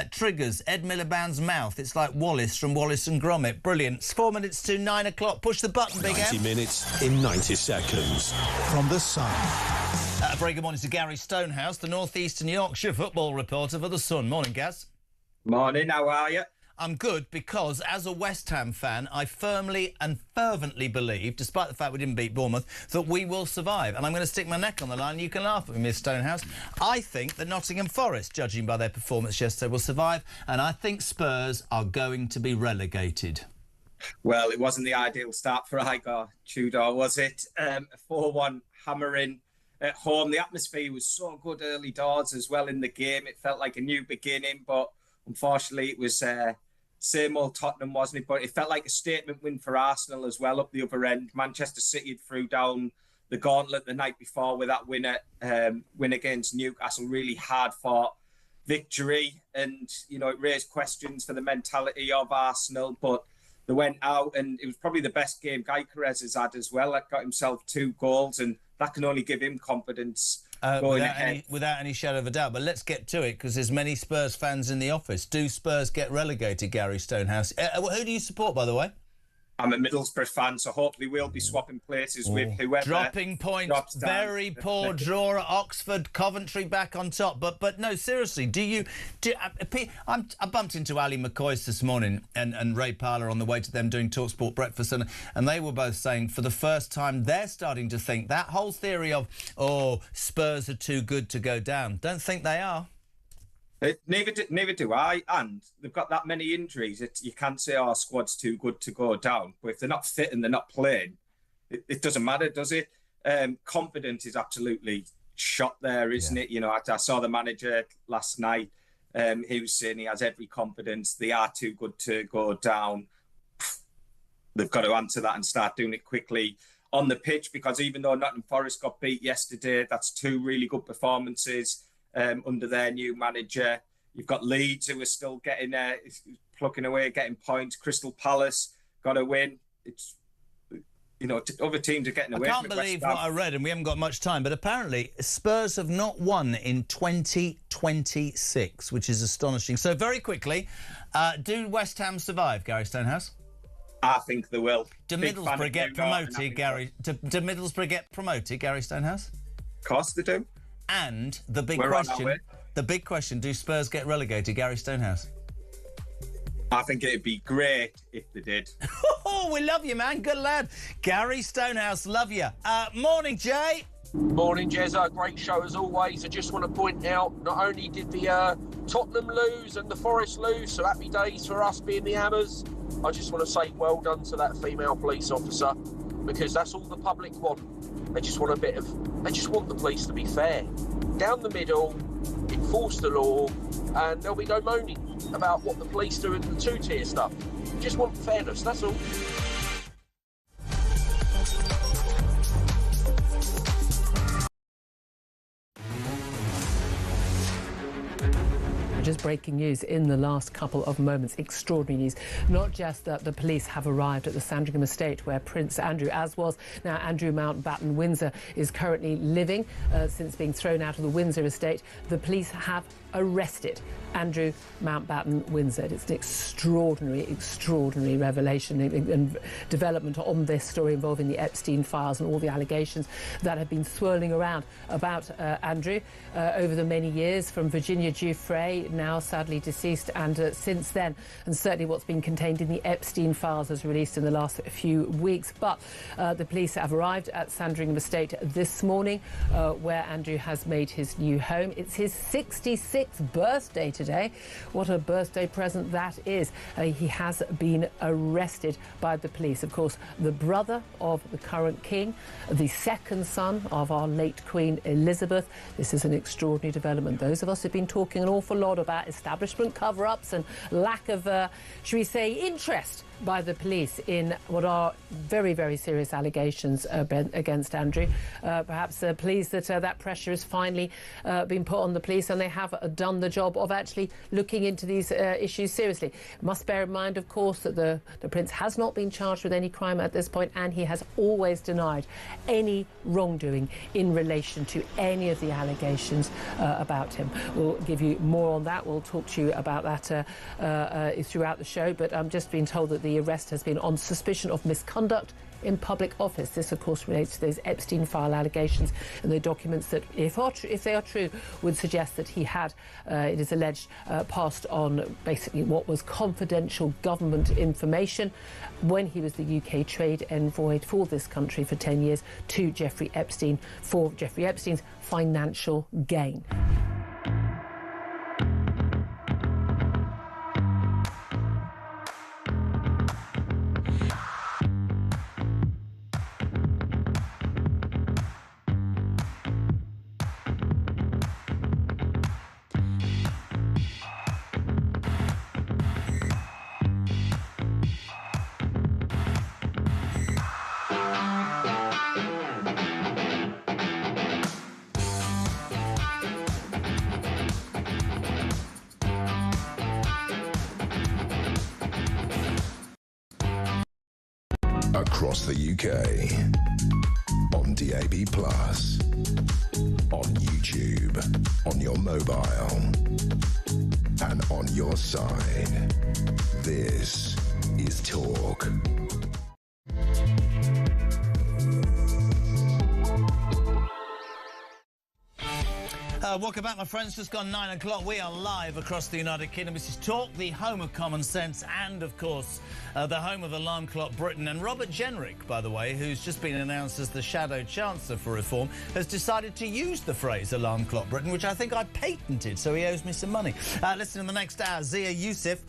Triggers, Ed Miliband's mouth. It's like Wallace from Wallace and Gromit. Brilliant. It's 4 minutes to 9 o'clock. Push the button, Big 90 M. minutes in 90 seconds. From the Sun. A very good morning to Gary Stonehouse, the North Eastern Yorkshire football reporter for the Sun. Morning, Gaz. Morning, how are you? I'm good because, as a West Ham fan, I firmly and fervently believe, despite the fact we didn't beat Bournemouth, that we will survive. And I'm going to stick my neck on the line. You can laugh at me, Miss Stonehouse. I think that Nottingham Forest, judging by their performance yesterday, will survive. And I think Spurs are going to be relegated. Well, it wasn't the ideal start for Igor Tudor, was it? A 4-1 hammering at home. The atmosphere was so good early doors as well in the game. It felt like a new beginning, but unfortunately it was same old Tottenham, wasn't it? But it felt like a statement win for Arsenal as well up the other end. Manchester City had threw down the gauntlet the night before with that win against Newcastle. Really hard-fought victory. And, you know, it raised questions for the mentality of Arsenal, but they went out, and it was probably the best game Gyökeres has had as well. That got himself 2 goals, and that can only give him confidence going ahead. Without any shadow of a doubt. But let's get to it, because there's many Spurs fans in the office. Do Spurs get relegated, Gary Stonehouse? Who do you support, by the way? I'm a Middlesbrough fan, so hopefully we'll be swapping places with whoever. Dropping points, very poor draw at Oxford, Coventry back on top. But no, seriously, I bumped into Ali McCoy's this morning and Ray Parlour on the way to them doing TalkSport Breakfast, and they were both saying for the first time they're starting to think that whole theory of, Spurs are too good to go down. Don't think they are. Neither do I, and they've got that many injuries. You can't say our squad's too good to go down, but if they're not fit and they're not playing, it doesn't matter, does it? Confidence is absolutely shot there, isn't it? You know, I saw the manager last night. He was saying he has every confidence. They are too good to go down. They've got to answer that and start doing it quickly on the pitch, because even though Nottingham Forest got beat yesterday, that's 2 really good performances under their new manager. You've got Leeds, who are still getting plucking away, getting points. Crystal Palace got a win. It's, you know, other teams are getting away. I can't believe what I read, and we haven't got much time, but apparently Spurs have not won in 2026, which is astonishing. So very quickly, do West Ham survive, Gary Stonehouse? I think they will. Do Middlesbrough get promoted, Gary? Do Middlesbrough get promoted, Gary Stonehouse? Of course they do. And the big question, do Spurs get relegated, Gary Stonehouse? I think it'd be great if they did. Oh, we love you, man. Good lad. Gary Stonehouse, love you. Morning, Jay. Morning, Jezza. Great show as always. I just want to point out, not only did the Tottenham lose and the Forest lose, so happy days for us being the Hammers. I just want to say well done to that female police officer, because that's all the public want. They just want the police to be fair. Down the middle, enforce the law, and there'll be no moaning about what the police do and the 2-tier stuff. Just want fairness, that's all. Just breaking news in the last couple of moments. Extraordinary news. Not just that the police have arrived at the Sandringham estate where Prince Andrew, as was now Andrew Mountbatten Windsor, is currently living since being thrown out of the Windsor estate. The police have arrested Andrew Mountbatten Windsor. It's an extraordinary revelation and development on this story involving the Epstein files and all the allegations that have been swirling around about Andrew over the many years, from Virginia Giuffre, now sadly deceased, and since then, and certainly what's been contained in the Epstein files as released in the last few weeks. But the police have arrived at Sandringham estate this morning, where Andrew has made his new home. It's his 66th birthday today. What a birthday present that is. He has been arrested by the police. Of course, the brother of the current king, the second son of our late Queen Elizabeth. This is an extraordinary development. Those of us who've been talking an awful lot about establishment cover-ups and lack of, should we say, interest by the police in what are very, very serious allegations against Andrew. Perhaps pleased that that pressure has finally been put on the police, and they have done the job of actually looking into these issues seriously. Must bear in mind, of course, that the Prince has not been charged with any crime at this point, and he has always denied any wrongdoing in relation to any of the allegations about him. We'll give you more on that. We'll talk to you about that throughout the show, but I'm just being told that the arrest has been on suspicion of misconduct in public office. This, of course, relates to those Epstein file allegations and the documents that, if they are true, would suggest that he had, it is alleged, passed on basically what was confidential government information when he was the UK trade envoy for this country for 10 years to Jeffrey Epstein for Jeffrey Epstein's financial gain. Across the UK, on DAB+, on YouTube, on your mobile, and on your side. This is Talk. Welcome back, my friends. Just gone 9 o'clock. We are live across the United Kingdom. This is Talk, the home of common sense and, of course, the home of Alarm Clock Britain. And Robert Jenrick, by the way, who's just been announced as the Shadow Chancellor for Reform, has decided to use the phrase Alarm Clock Britain, which I think I patented, so he owes me some money. Listen, in the next hour, Zia Youssef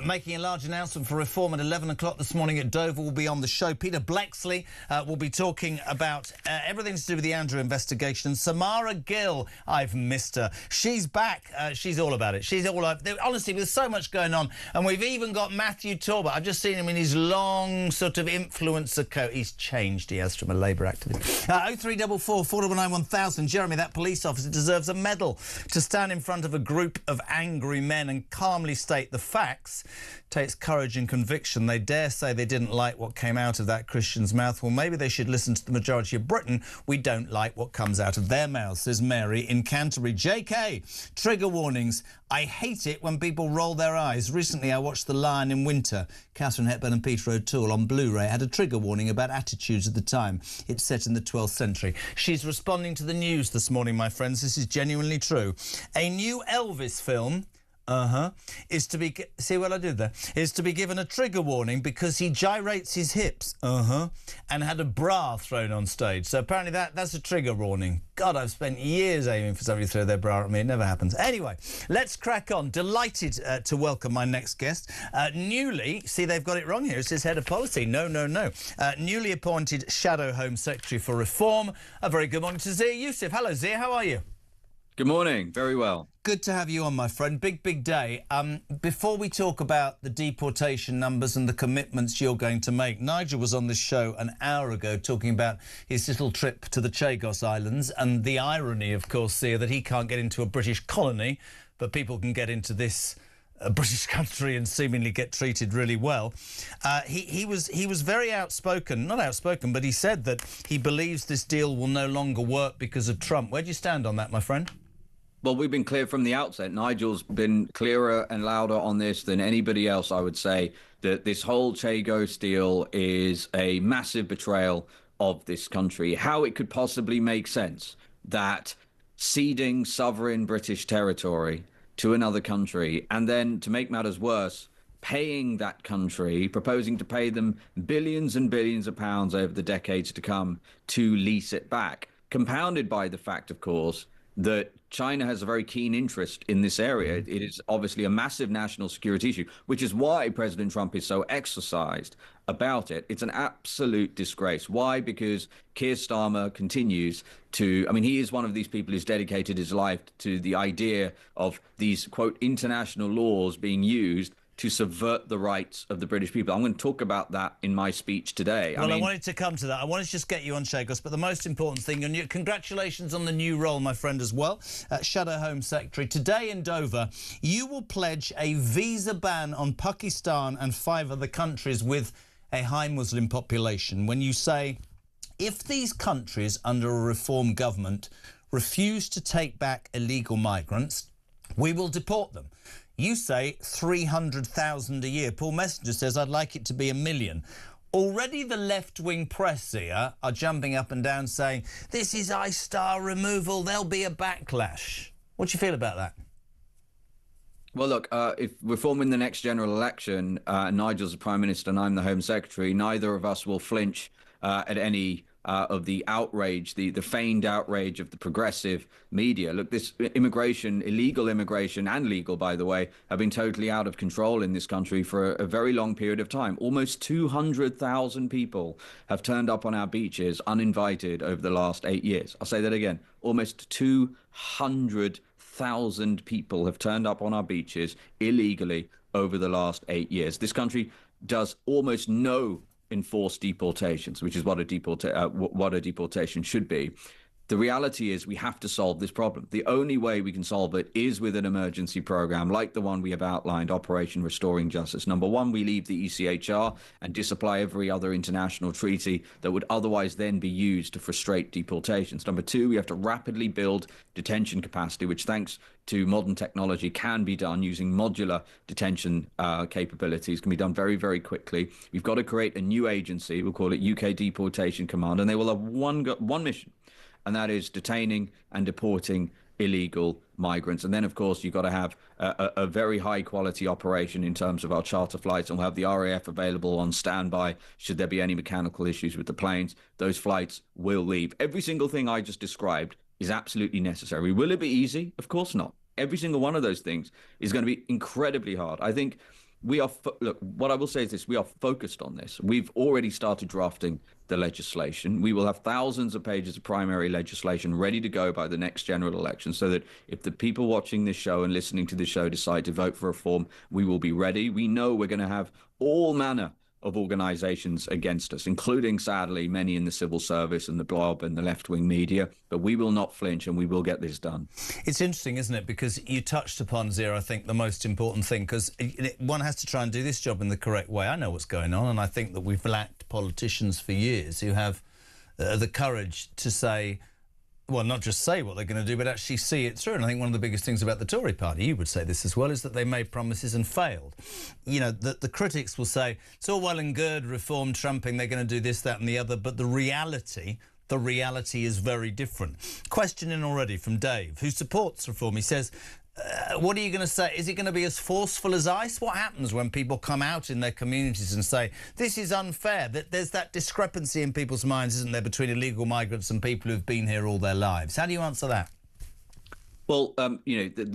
making a large announcement for Reform at 11 o'clock this morning at Dover will be on the show. Peter Blexley will be talking about everything to do with the Andrew investigation. Samara Gill, I've missed her. She's back. She's all about it. She's all about it. Honestly, there's so much going on. And we've even got Matthew Talbot. I've just seen him in his long sort of influencer coat. He's changed, he has, from a Labour activist. 0344 419 1000. Jeremy, that police officer deserves a medal to stand in front of a group of angry men and calmly state the facts. Takes courage and conviction. They dare say they didn't like what came out of that Christian's mouth. Well, maybe they should listen to the majority of Britain. We don't like what comes out of their mouths, says Mary in Canterbury. JK, trigger warnings. I hate it when people roll their eyes. Recently, I watched The Lion in Winter. Catherine Hepburn and Peter O'Toole on Blu-ray had a trigger warning about attitudes at the time. It's set in the 12th century. She's responding to the news this morning, my friends. This is genuinely true. A new Elvis film... is to be... See what I did there? Is to be given a trigger warning because he gyrates his hips. And had a bra thrown on stage. So apparently that's a trigger warning. God, I've spent years aiming for somebody to throw their bra at me. It never happens. Anyway, let's crack on. Delighted to welcome my next guest. Newly... See, they've got it wrong here. It says Head of Policy. No. Newly appointed Shadow Home Secretary for Reform. A very good morning to Zia Youssef. Hello, Zia. How are you? Good morning. Very well. Good to have you on, my friend. Big day. Before we talk about the deportation numbers and the commitments you're going to make, Nigel was on this show an hour ago talking about his little trip to the Chagos Islands and the irony, of course, here, that he can't get into a British colony, but people can get into this British country and seemingly get treated really well. He was very outspoken, not outspoken, but he said that he believes this deal will no longer work because of Trump. Where do you stand on that, my friend? Well, we've been clear from the outset. Nigel's been clearer and louder on this than anybody else, I would say, that this whole Chagos deal is a massive betrayal of this country. How it could possibly make sense that ceding sovereign British territory to another country and then, to make matters worse, paying that country, proposing to pay them billions and billions of pounds over the decades to come to lease it back, compounded by the fact, of course, that China has a very keen interest in this area. It is obviously a massive national security issue, which is why President Trump is so exercised about it. It's an absolute disgrace. Why? Because Keir Starmer continues to... I mean, he is one of these people who's dedicated his life to the idea of these, quote, international laws being used to subvert the rights of the British people. I'm going to talk about that in my speech today. Well, I wanted to come to that. I wanted to just get you on Chagos, but the most important thing, and congratulations on the new role, my friend, as well, Shadow Home Secretary. Today in Dover, you will pledge a visa ban on Pakistan and 5 other countries with a high Muslim population when you say, if these countries under a reform government refuse to take back illegal migrants, we will deport them. You say 300,000 a year. Paul Messenger says, I'd like it to be 1 million. Already the left-wing press here are jumping up and down saying, this is ISTAR removal, there'll be a backlash. What do you feel about that? Well, look, if we're forming the next general election, Nigel's the Prime Minister and I'm the Home Secretary, neither of us will flinch at any of the outrage, the feigned outrage of the progressive media. Look, this immigration, illegal immigration and legal, by the way, have been totally out of control in this country for a very long period of time. Almost 200,000 people have turned up on our beaches uninvited over the last 8 years. I'll say that again. Almost 200,000 people have turned up on our beaches illegally over the last 8 years. This country does almost no enforced deportations, which is what a deportation should be. The reality is we have to solve this problem. The only way we can solve it is with an emergency program like the one we have outlined, Operation Restoring Justice. Number one, we leave the ECHR and disapply every other international treaty that would otherwise then be used to frustrate deportations. Number two, we have to rapidly build detention capacity, which thanks to modern technology can be done using modular detention capabilities, can be done very, very quickly. We've got to create a new agency, we'll call it UK Deportation Command, and they will have one mission, and that is detaining and deporting illegal migrants. And then, of course, you've got to have a very high-quality operation in terms of our charter flights, and we'll have the RAF available on standby should there be any mechanical issues with the planes. Those flights will leave. Every single thing I just described is absolutely necessary. Will it be easy? Of course not. Every single one of those things is going to be incredibly hard. I think we are, look, what I will say is this, we are focused on this. We've already started drafting the legislation. We will have thousands of pages of primary legislation ready to go by the next general election, so that if the people watching this show and listening to the show decide to vote for reform, we will be ready. We know we're going to have all manner of organisations against us, including, sadly, many in the civil service and the blob and the left-wing media, but we will not flinch and we will get this done. It's interesting, isn't it? Because you touched upon, Zia, I think, the most important thing, because one has to try and do this job in the correct way. I know what's going on, and I think that we've lacked politicians for years who have the courage to say, well, not just say what they're going to do, but actually see it through. And I think one of the biggest things about the Tory party, you would say this as well, is that they made promises and failed. You know, the critics will say, it's all well and good, reform, trumping, they're going to do this, that and the other, but the reality is very different. Question in already from Dave, who supports reform. He says, what are you going to say? Is it going to be as forceful as ICE? What happens when people come out in their communities and say, this is unfair? There's that discrepancy in people's minds, isn't there, between illegal migrants and people who've been here all their lives. How do you answer that? Well, you know,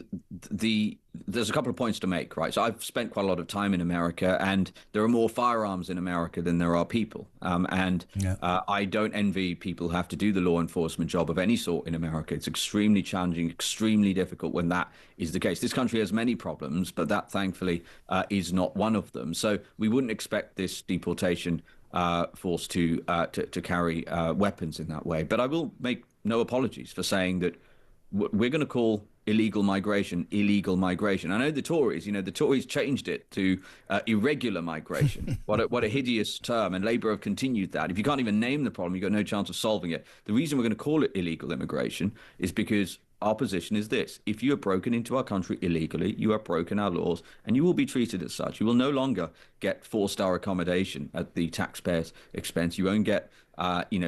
there's a couple of points to make, right? So I've spent quite a lot of time in America, and there are more firearms in America than there are people. I don't envy people who have to do the law enforcement job of any sort in America. It's extremely challenging, extremely difficult when that is the case. This country has many problems, but that, thankfully, is not one of them. So we wouldn't expect this deportation force to carry weapons in that way. But I will make no apologies for saying that we're going to call illegal migration. I know the Tories changed it to irregular migration. What a hideous term, and Labour have continued that. If you can't even name the problem, you've got no chance of solving it. The reason we're going to call it illegal immigration is because our position is this: if you have broken into our country illegally, you have broken our laws, and you will be treated as such. You will no longer get 4-star accommodation at the taxpayer's expense. You won't get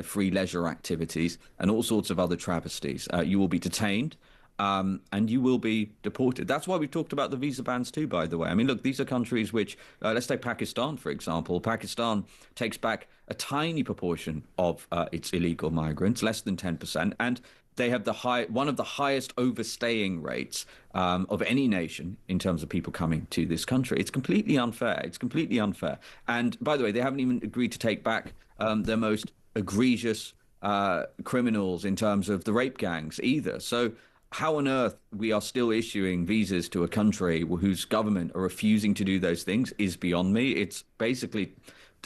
free leisure activities and all sorts of other travesties. You will be detained and you will be deported. That's why we've talked about the visa bans too, by the way. I mean, look, these are countries which, let's take Pakistan, for example. Pakistan takes back a tiny proportion of its illegal migrants, less than 10%, and they have one of the highest overstaying rates of any nation in terms of people coming to this country. It's completely unfair. And by the way, they haven't even agreed to take back their most egregious criminals in terms of the rape gangs either. So how on earth we are still issuing visas to a country whose government are refusing to do those things is beyond me. It's basically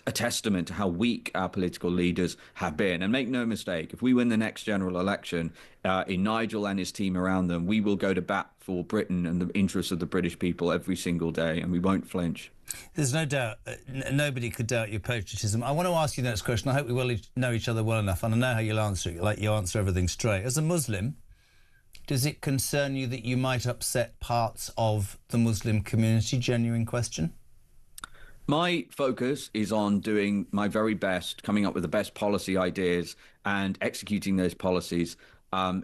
a testament to how weak our political leaders have been. And make no mistake, if we win the next general election, in Nigel and his team around them, we will go to bat for Britain and the interests of the British people every single day, and we won't flinch. There's no doubt, nobody could doubt your patriotism. I want to ask you the next question. I hope we will know each other well enough, and I know how you'll answer it, like you answer everything straight. As a Muslim, does it concern you that you might upset parts of the Muslim community? Genuine question. My focus is on doing my very best, coming up with the best policy ideas and executing those policies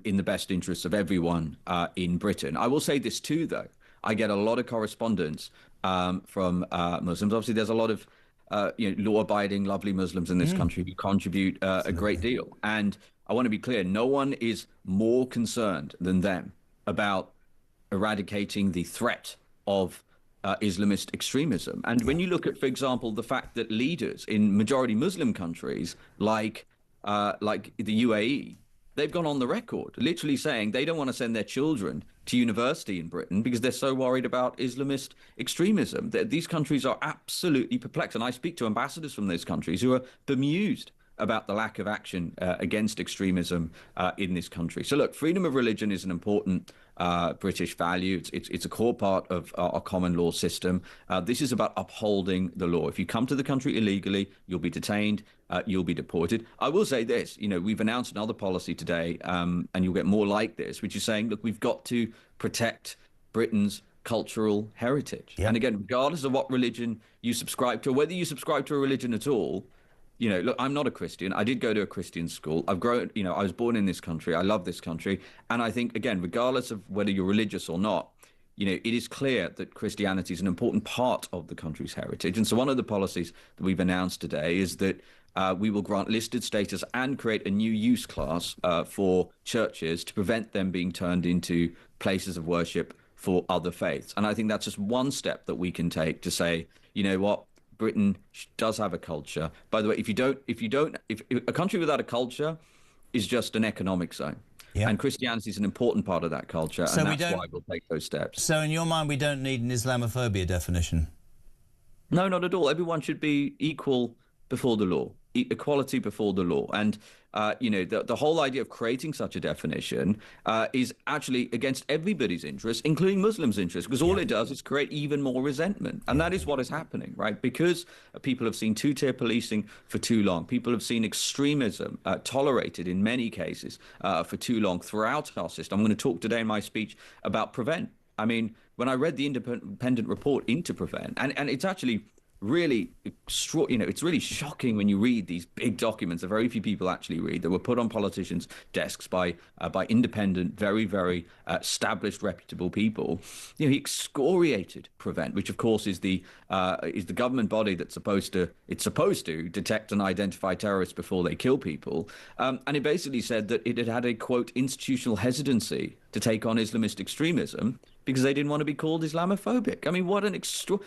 in the best interests of everyone in Britain. I will say this too, though. I get a lot of correspondence from Muslims. Obviously, there's a lot of law-abiding, lovely Muslims in this country who contribute a great deal. And I want to be clear, no one is more concerned than them about eradicating the threat of Islamist extremism. And when you look at, for example, the fact that leaders in majority Muslim countries like the UAE, they've gone on the record literally saying they don't want to send their children to university in Britain because they're so worried about Islamist extremism. These countries are absolutely perplexed. And I speak to ambassadors from those countries who are bemused about the lack of action against extremism in this country. So look, freedom of religion is an important British value. It's a core part of our common law system. This is about upholding the law. If you come to the country illegally, you'll be detained, you'll be deported. I will say this, we've announced another policy today, and you'll get more like this, which is saying, look, we've got to protect Britain's cultural heritage. And again, regardless of what religion you subscribe to, whether you subscribe to a religion at all, look, I'm not a Christian. I did go to a Christian school. I've grown, I was born in this country. I love this country. And I think, again, regardless of whether you're religious or not, it is clear that Christianity is an important part of the country's heritage. And so one of the policies that we've announced today is that we will grant listed status and create a new use class for churches to prevent them being turned into places of worship for other faiths. And I think that's just one step that we can take to say, you know what? Britain does have a culture. By the way, if a country without a culture is just an economic zone. And Christianity is an important part of that culture, and that's why we'll take those steps. So in your mind, we don't need an Islamophobia definition? No, not at all. Everyone should be equal before the law, equality before the law. And, the whole idea of creating such a definition is actually against everybody's interest, including Muslims' interest, because all it does is create even more resentment. And that is what is happening, right? Because people have seen two-tier policing for too long. People have seen extremism tolerated in many cases for too long throughout our system. I'm going to talk today in my speech about Prevent. I mean, when I read the independent report into Prevent, and it's actually really, it's really shocking when you read these big documents that very few people actually read, that were put on politicians' desks by independent, very, very established, reputable people. He excoriated Prevent, which of course is the government body that's supposed to detect and identify terrorists before they kill people. And it basically said that it had a, quote, institutional hesitancy to take on Islamist extremism because they didn't want to be called Islamophobic. I mean, what an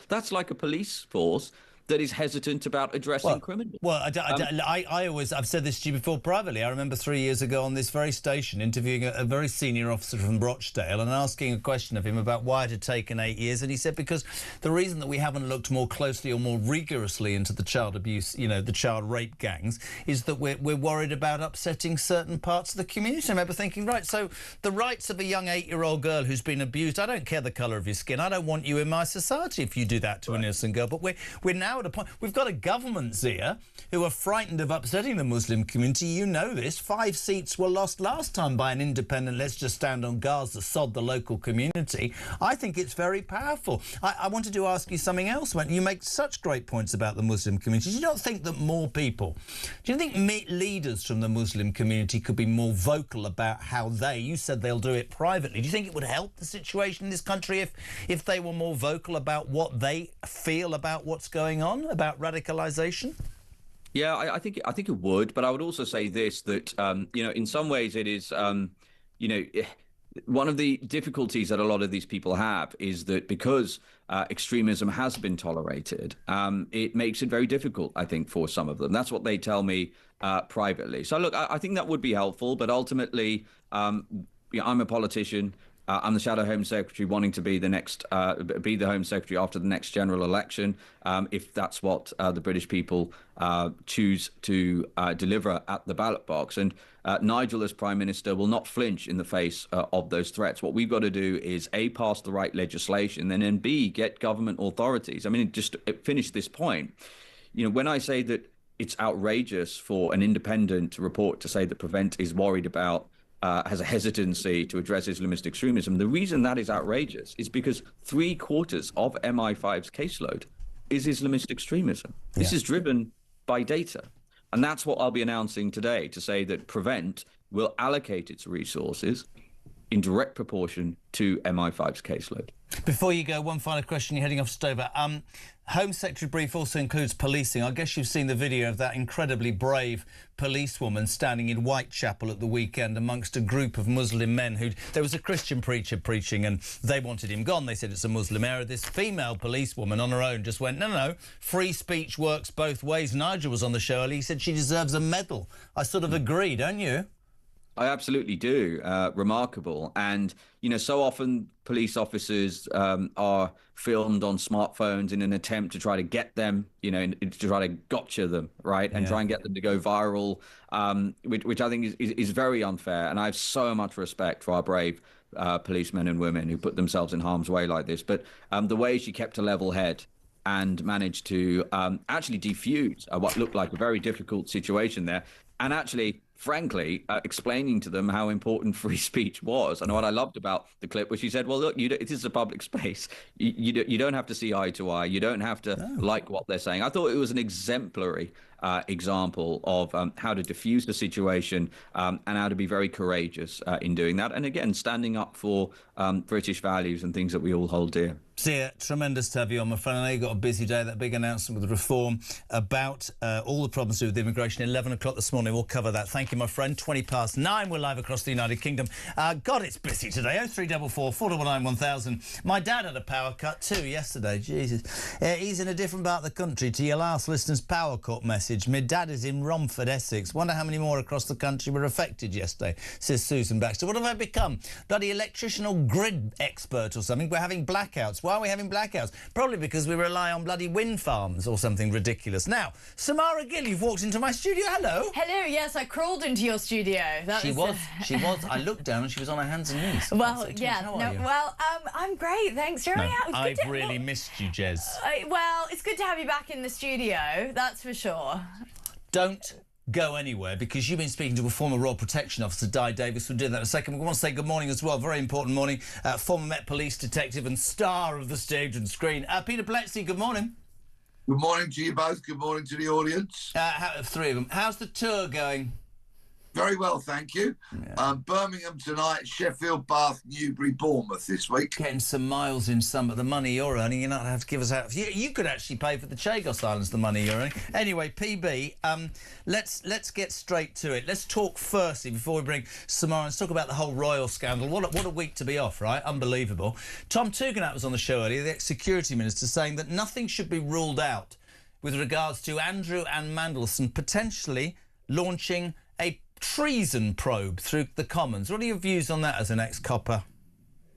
that's like a police force that is hesitant about addressing criminals. Well, I've said this to you before privately. I remember 3 years ago on this very station interviewing a very senior officer from Rochdale and asking a question of him about why it had taken 8 years. And he said, because the reason that we haven't looked more closely or more rigorously into the child abuse, the child rape gangs, is that we're worried about upsetting certain parts of the community. I remember thinking, right, so the rights of a young 8-year-old girl who's been abused, I don't care the colour of your skin. I don't want you in my society if you do that to an innocent girl. But we're now at a point, we've got a government here who are frightened of upsetting the Muslim community. You know this. 5 seats were lost last time by an independent, let's just stand on Gaza, sod the local community. I think it's very powerful. I wanted to ask you something else. You make such great points about the Muslim community. Do you not think that more people, do you think leaders from the Muslim community could be more vocal about how you said they'll do it privately. Do you think it would help the situation in this country if they were more vocal about what they feel about what's going on, about radicalisation? Yeah, I think it would, but I would also say this, that in some ways it is one of the difficulties that a lot of these people have is that because extremism has been tolerated, it makes it very difficult, I think, for some of them. That's what they tell me privately. So look, I think that would be helpful, but ultimately I'm a politician. I'm the Shadow Home Secretary, wanting to be be the Home Secretary after the next general election, if that's what the British people choose to deliver at the ballot box. And Nigel, as Prime Minister, will not flinch in the face of those threats. What we've got to do is A, pass the right legislation, and then B, get government authorities. I mean, just to finish this point, when I say that it's outrageous for an independent report to say that Prevent is worried about has a hesitancy to address Islamist extremism. The reason that is outrageous is because 3/4 of MI5's caseload is Islamist extremism. This is driven by data. And that's what I'll be announcing today, to say that Prevent will allocate its resources in direct proportion to MI5's caseload. Before you go, one final question. You're heading off Stover. Home Secretary brief also includes policing. I guess you've seen the video of that incredibly brave policewoman standing in Whitechapel at the weekend amongst a group of Muslim men who... There was a Christian preacher preaching and they wanted him gone. They said it's a Muslim error. This female policewoman on her own just went, no, free speech works both ways. Nigel was on the show earlier. He said she deserves a medal. I sort of agree, don't you? I absolutely do. Remarkable. And, you know, so often police officers are filmed on smartphones in an attempt to try to get them, you know, to try to gotcha them, right? And try and get them to go viral, which I think is very unfair. And I have so much respect for our brave policemen and women who put themselves in harm's way like this. But the way she kept a level head and managed to actually defuse what looked like a very difficult situation there, and actually, frankly, explaining to them how important free speech was. And what I loved about the clip was she said, well, look, it is a public space. You don't have to see eye to eye. You don't have to like what they're saying. I thought it was an exemplary example of how to diffuse the situation and how to be very courageous in doing that. And again, standing up for British values and things that we all hold dear. Sia, tremendous to have you on, my friend. I know you've got a busy day, that big announcement with the reform about all the problems to do with immigration. 11 o'clock this morning, we'll cover that. Thank you, my friend. 9:20, we're live across the United Kingdom. God, it's busy today. 0344 419 1000. My dad had a power cut too yesterday. Jesus. He's in a different part of the country to your last listener's power cut message. My dad is in Romford, Essex. Wonder how many more across the country were affected yesterday, says Susan Baxter. What have I become? Bloody electrician or grid expert or something? We're having blackouts. Why are we having blackouts? Probably because we rely on bloody wind farms or something ridiculous. Now, Samara Gill, you've walked into my studio. Hello. Hello, yes, I crawled into your studio. She was. I looked down and she was on her hands and knees. Well, yeah. I'm great, thanks, Jeremy. I've really missed you, Jez. Well, it's good to have you back in the studio, that's for sure. Don't go anywhere, because you've been speaking to a former Royal Protection Officer, Di Davis. We'll do that in a second. We want to say good morning as well. Very important morning. Former Met Police detective and star of the stage and screen, Peter Bletchley. Good morning. Good morning to you both. Good morning to the audience. Three of them. How's the tour going? Very well, thank you. Yeah. Birmingham tonight, Sheffield, Bath, Newbury, Bournemouth this week. Getting some miles in some of the money you're earning. You're not going to have to give us out. You could actually pay for the Chagos Islands, the money you're earning. Anyway, PB, let's get straight to it. Let's talk firstly, before we bring Samara, let's talk about the whole Royal scandal. What a week to be off, right? Unbelievable. Tom Tugendhat was on the show earlier, the ex-security minister, saying that nothing should be ruled out with regards to Andrew and Mandelson potentially launching a treason probe through the Commons. What are your views on that as an ex-copper?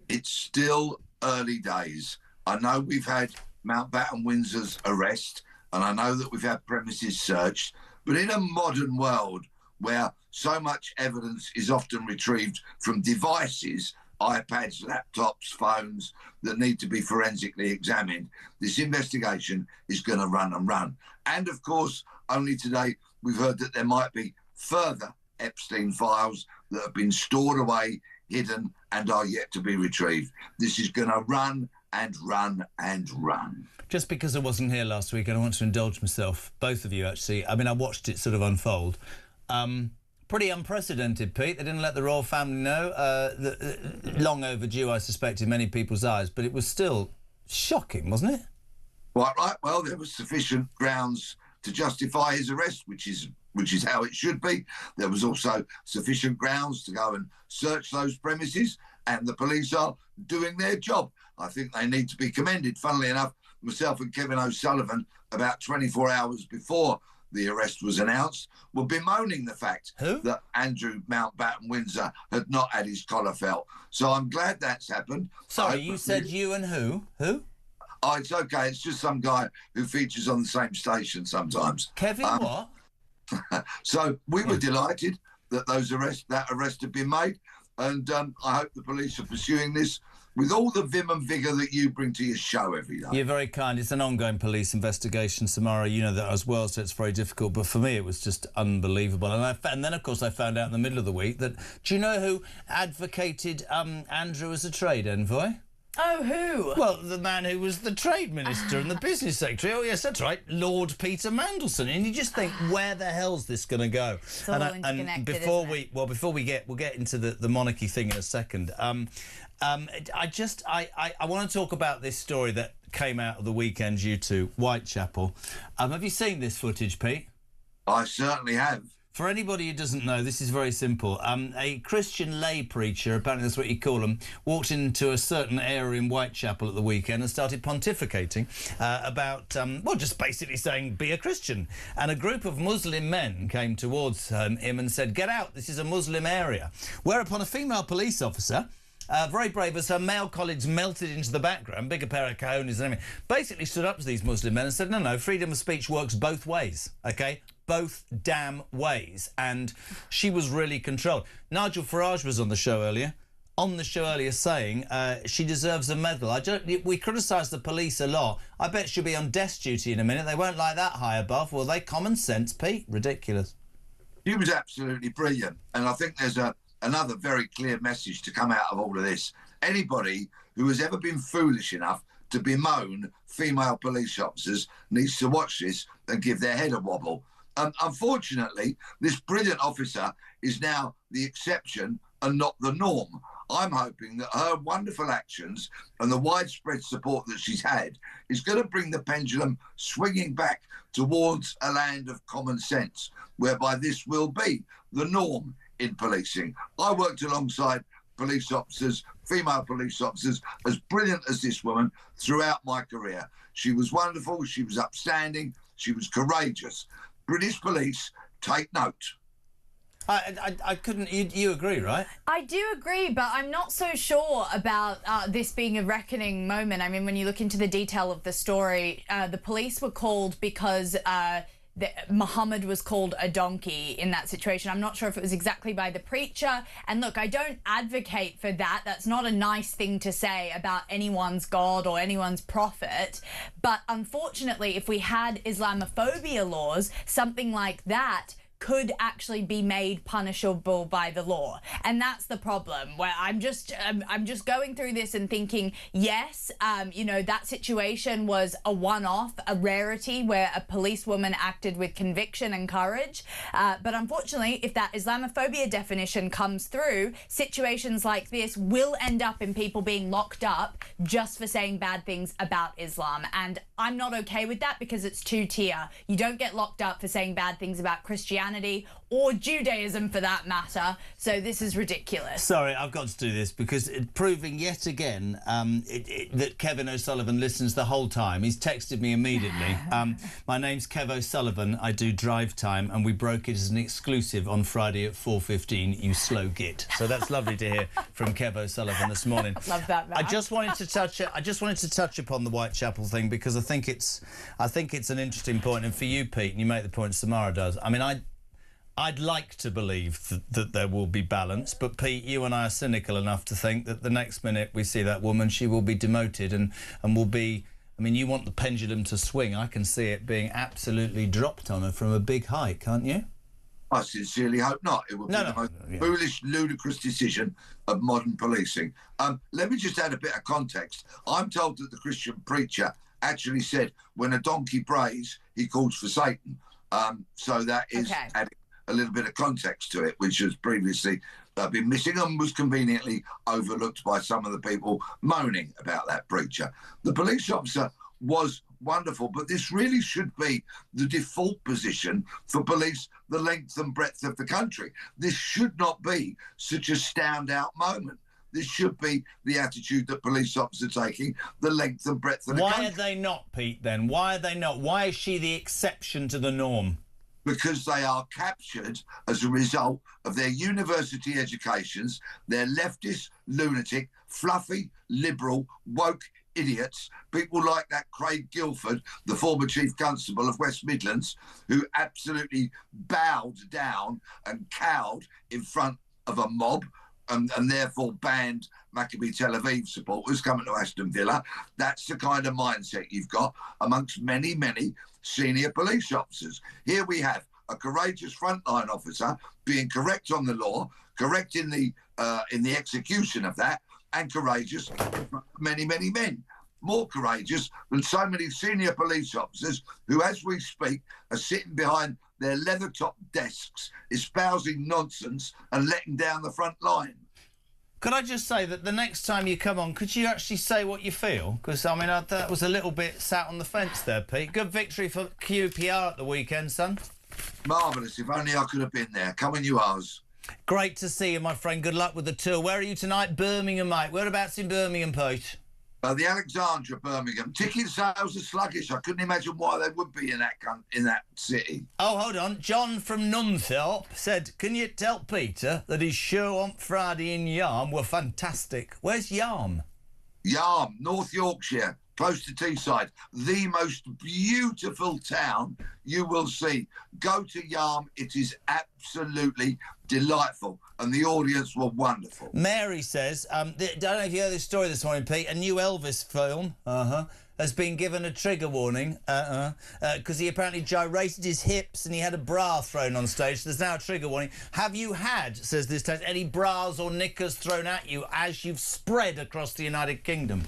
It's still early days. I know we've had Mountbatten Windsor's arrest, and I know that we've had premises searched, but in a modern world where so much evidence is often retrieved from devices, iPads, laptops, phones, that need to be forensically examined, this investigation is going to run and run. And of course, only today we've heard that there might be further Epstein files that have been stored away, hidden, and are yet to be retrieved. This is going to run and run and run. Just because I wasn't here last week, and I want to indulge myself, both of you actually, I mean, I watched it sort of unfold. Pretty unprecedented, Pete. They didn't let the royal family know. Long overdue, I suspect, in many people's eyes, but it was still shocking, wasn't it? Quite right. Well, there was sufficient grounds to justify his arrest, which is how it should be. There was also sufficient grounds to go and search those premises, and the police are doing their job. I think they need to be commended. Funnily enough, myself and Kevin O'Sullivan, about 24 hours before the arrest was announced, were bemoaning the fact that Andrew Mountbatten Windsor had not had his collar felt. So I'm glad that's happened. Sorry, you said you and who? Who? Oh, it's okay. It's just some guy who features on the same station sometimes. Kevin what? So we were delighted that that arrest had been made, and I hope the police are pursuing this with all the vim and vigour that you bring to your show every day. You're very kind. It's an ongoing police investigation, Samara. You know that as well, so it's very difficult. But for me, it was just unbelievable. And then, of course, I found out in the middle of the week that... Do you know who advocated Andrew as a trade envoy? Oh, who? Well, the man who was the trade minister and the business secretary. Oh, yes, that's right, Lord Peter Mandelson. And you just think, where the hell's this going to go? It's all interconnected, before isn't it? we'll get into the monarchy thing in a second. I want to talk about this story that came out of the weekend due to Whitechapel. Have you seen this footage, Pete? I certainly have. For anybody who doesn't know, this is very simple. A Christian lay preacher, apparently that's what you call them, walked into a certain area in Whitechapel at the weekend and started pontificating about, just basically saying, be a Christian. And a group of Muslim men came towards him and said, get out, this is a Muslim area. Whereupon a female police officer, very brave as her male colleagues melted into the background, bigger pair of cojones and everything, basically stood up to these Muslim men and said, no, freedom of speech works both ways, OK? Both damn ways. And she was really controlled. Nigel Farage was on the show earlier saying she deserves a medal. We criticise the police a lot. I bet she'll be on desk duty in a minute. They won't like that high above, will they? Common sense, Pete. Ridiculous. He was absolutely brilliant. And I think there's another very clear message to come out of all of this. Anybody who has ever been foolish enough to bemoan female police officers needs to watch this and give their head a wobble. Unfortunately, this brilliant officer is now the exception and not the norm. I'm hoping that her wonderful actions and the widespread support that she's had is going to bring the pendulum swinging back towards a land of common sense, whereby this will be the norm in policing. I worked alongside police officers, female police officers, as brilliant as this woman throughout my career. She was wonderful, she was upstanding, she was courageous. British police, take note. I couldn't... You agree, right? I do agree, but I'm not so sure about this being a reckoning moment. I mean, when you look into the detail of the story, the police were called because Muhammad was called a donkey in that situation. I'm not sure if it was exactly by the preacher. And look, I don't advocate for that. That's not a nice thing to say about anyone's God or anyone's prophet. But unfortunately, if we had Islamophobia laws, something like that could actually be made punishable by the law. And that's the problem, where I'm just going through this and thinking, yes, that situation was a one-off, a rarity where a policewoman acted with conviction and courage. But unfortunately, if that Islamophobia definition comes through, situations like this will end up in people being locked up just for saying bad things about Islam. And I'm not okay with that because it's two-tier. You don't get locked up for saying bad things about Christianity or Judaism for that matter. So this is ridiculous. Sorry, I've got to do this because proving yet again that Kevin O'Sullivan listens the whole time. He's texted me immediately. My name's Kev O'Sullivan. I do Drive Time and we broke it as an exclusive on Friday at 4:15. You slow git. So that's lovely to hear from Kev O'Sullivan this morning. Love that, man. I just wanted to touch upon the Whitechapel thing because I think it's an interesting point, and for you, Pete, and you make the point Samara does. I mean, I'd like to believe that there will be balance, but Pete, you and I are cynical enough to think that the next minute we see that woman, she will be demoted and will be... I mean, you want the pendulum to swing. I can see it being absolutely dropped on her from a big height, can't you? I sincerely hope not. It would be the most foolish, ludicrous decision of modern policing. Let me just add a bit of context. I'm told that the Christian preacher actually said, when a donkey prays, he calls for Satan. So that is adding a little bit of context to it, which has previously been missing and was conveniently overlooked by some of the people moaning about that preacher. The police officer was wonderful, but this really should be the default position for police the length and breadth of the country. This should not be such a stand-out moment. This should be the attitude that police officers are taking the length and breadth of the country. Why are they not, Pete, then? Why are they not? Why is she the exception to the norm? Because they are captured as a result of their university educations, their leftist, lunatic, fluffy, liberal, woke idiots, people like that Craig Guilford, the former Chief Constable of West Midlands, who absolutely bowed down and cowed in front of a mob and therefore banned Maccabi Tel Aviv supporters coming to Aston Villa. That's the kind of mindset you've got amongst many, many senior police officers. Here we have a courageous frontline officer being correct on the law, correct in the execution of that, and courageous in front of many, many men. More courageous than so many senior police officers who, as we speak, are sitting behind their leather-top desks, espousing nonsense and letting down the front line. Could I just say that the next time you come on, could you actually say what you feel? Because, I mean, that was a little bit sat on the fence there, Pete. Good victory for QPR at the weekend, son. Marvellous. If only I could have been there. Come on, you ours. Great to see you, my friend. Good luck with the tour. Where are you tonight? Birmingham, mate. Whereabouts in Birmingham, Pete? The Alexandra, Birmingham. Ticket sales are sluggish. I couldn't imagine why they would be in that city. Oh, hold on. John from Nunthorpe said, can you tell Peter that his show on Friday in Yarm were fantastic? Where's Yarm? Yarm, North Yorkshire, close to Teesside. The most beautiful town you will see. Go to Yarm. It is absolutely delightful, and the audience were wonderful. Mary says, I don't know if you heard this story this morning, Pete, a new Elvis film, has been given a trigger warning, because he apparently gyrated his hips and he had a bra thrown on stage, so there's now a trigger warning. Have you had, says this text, any bras or knickers thrown at you as you've spread across the United Kingdom?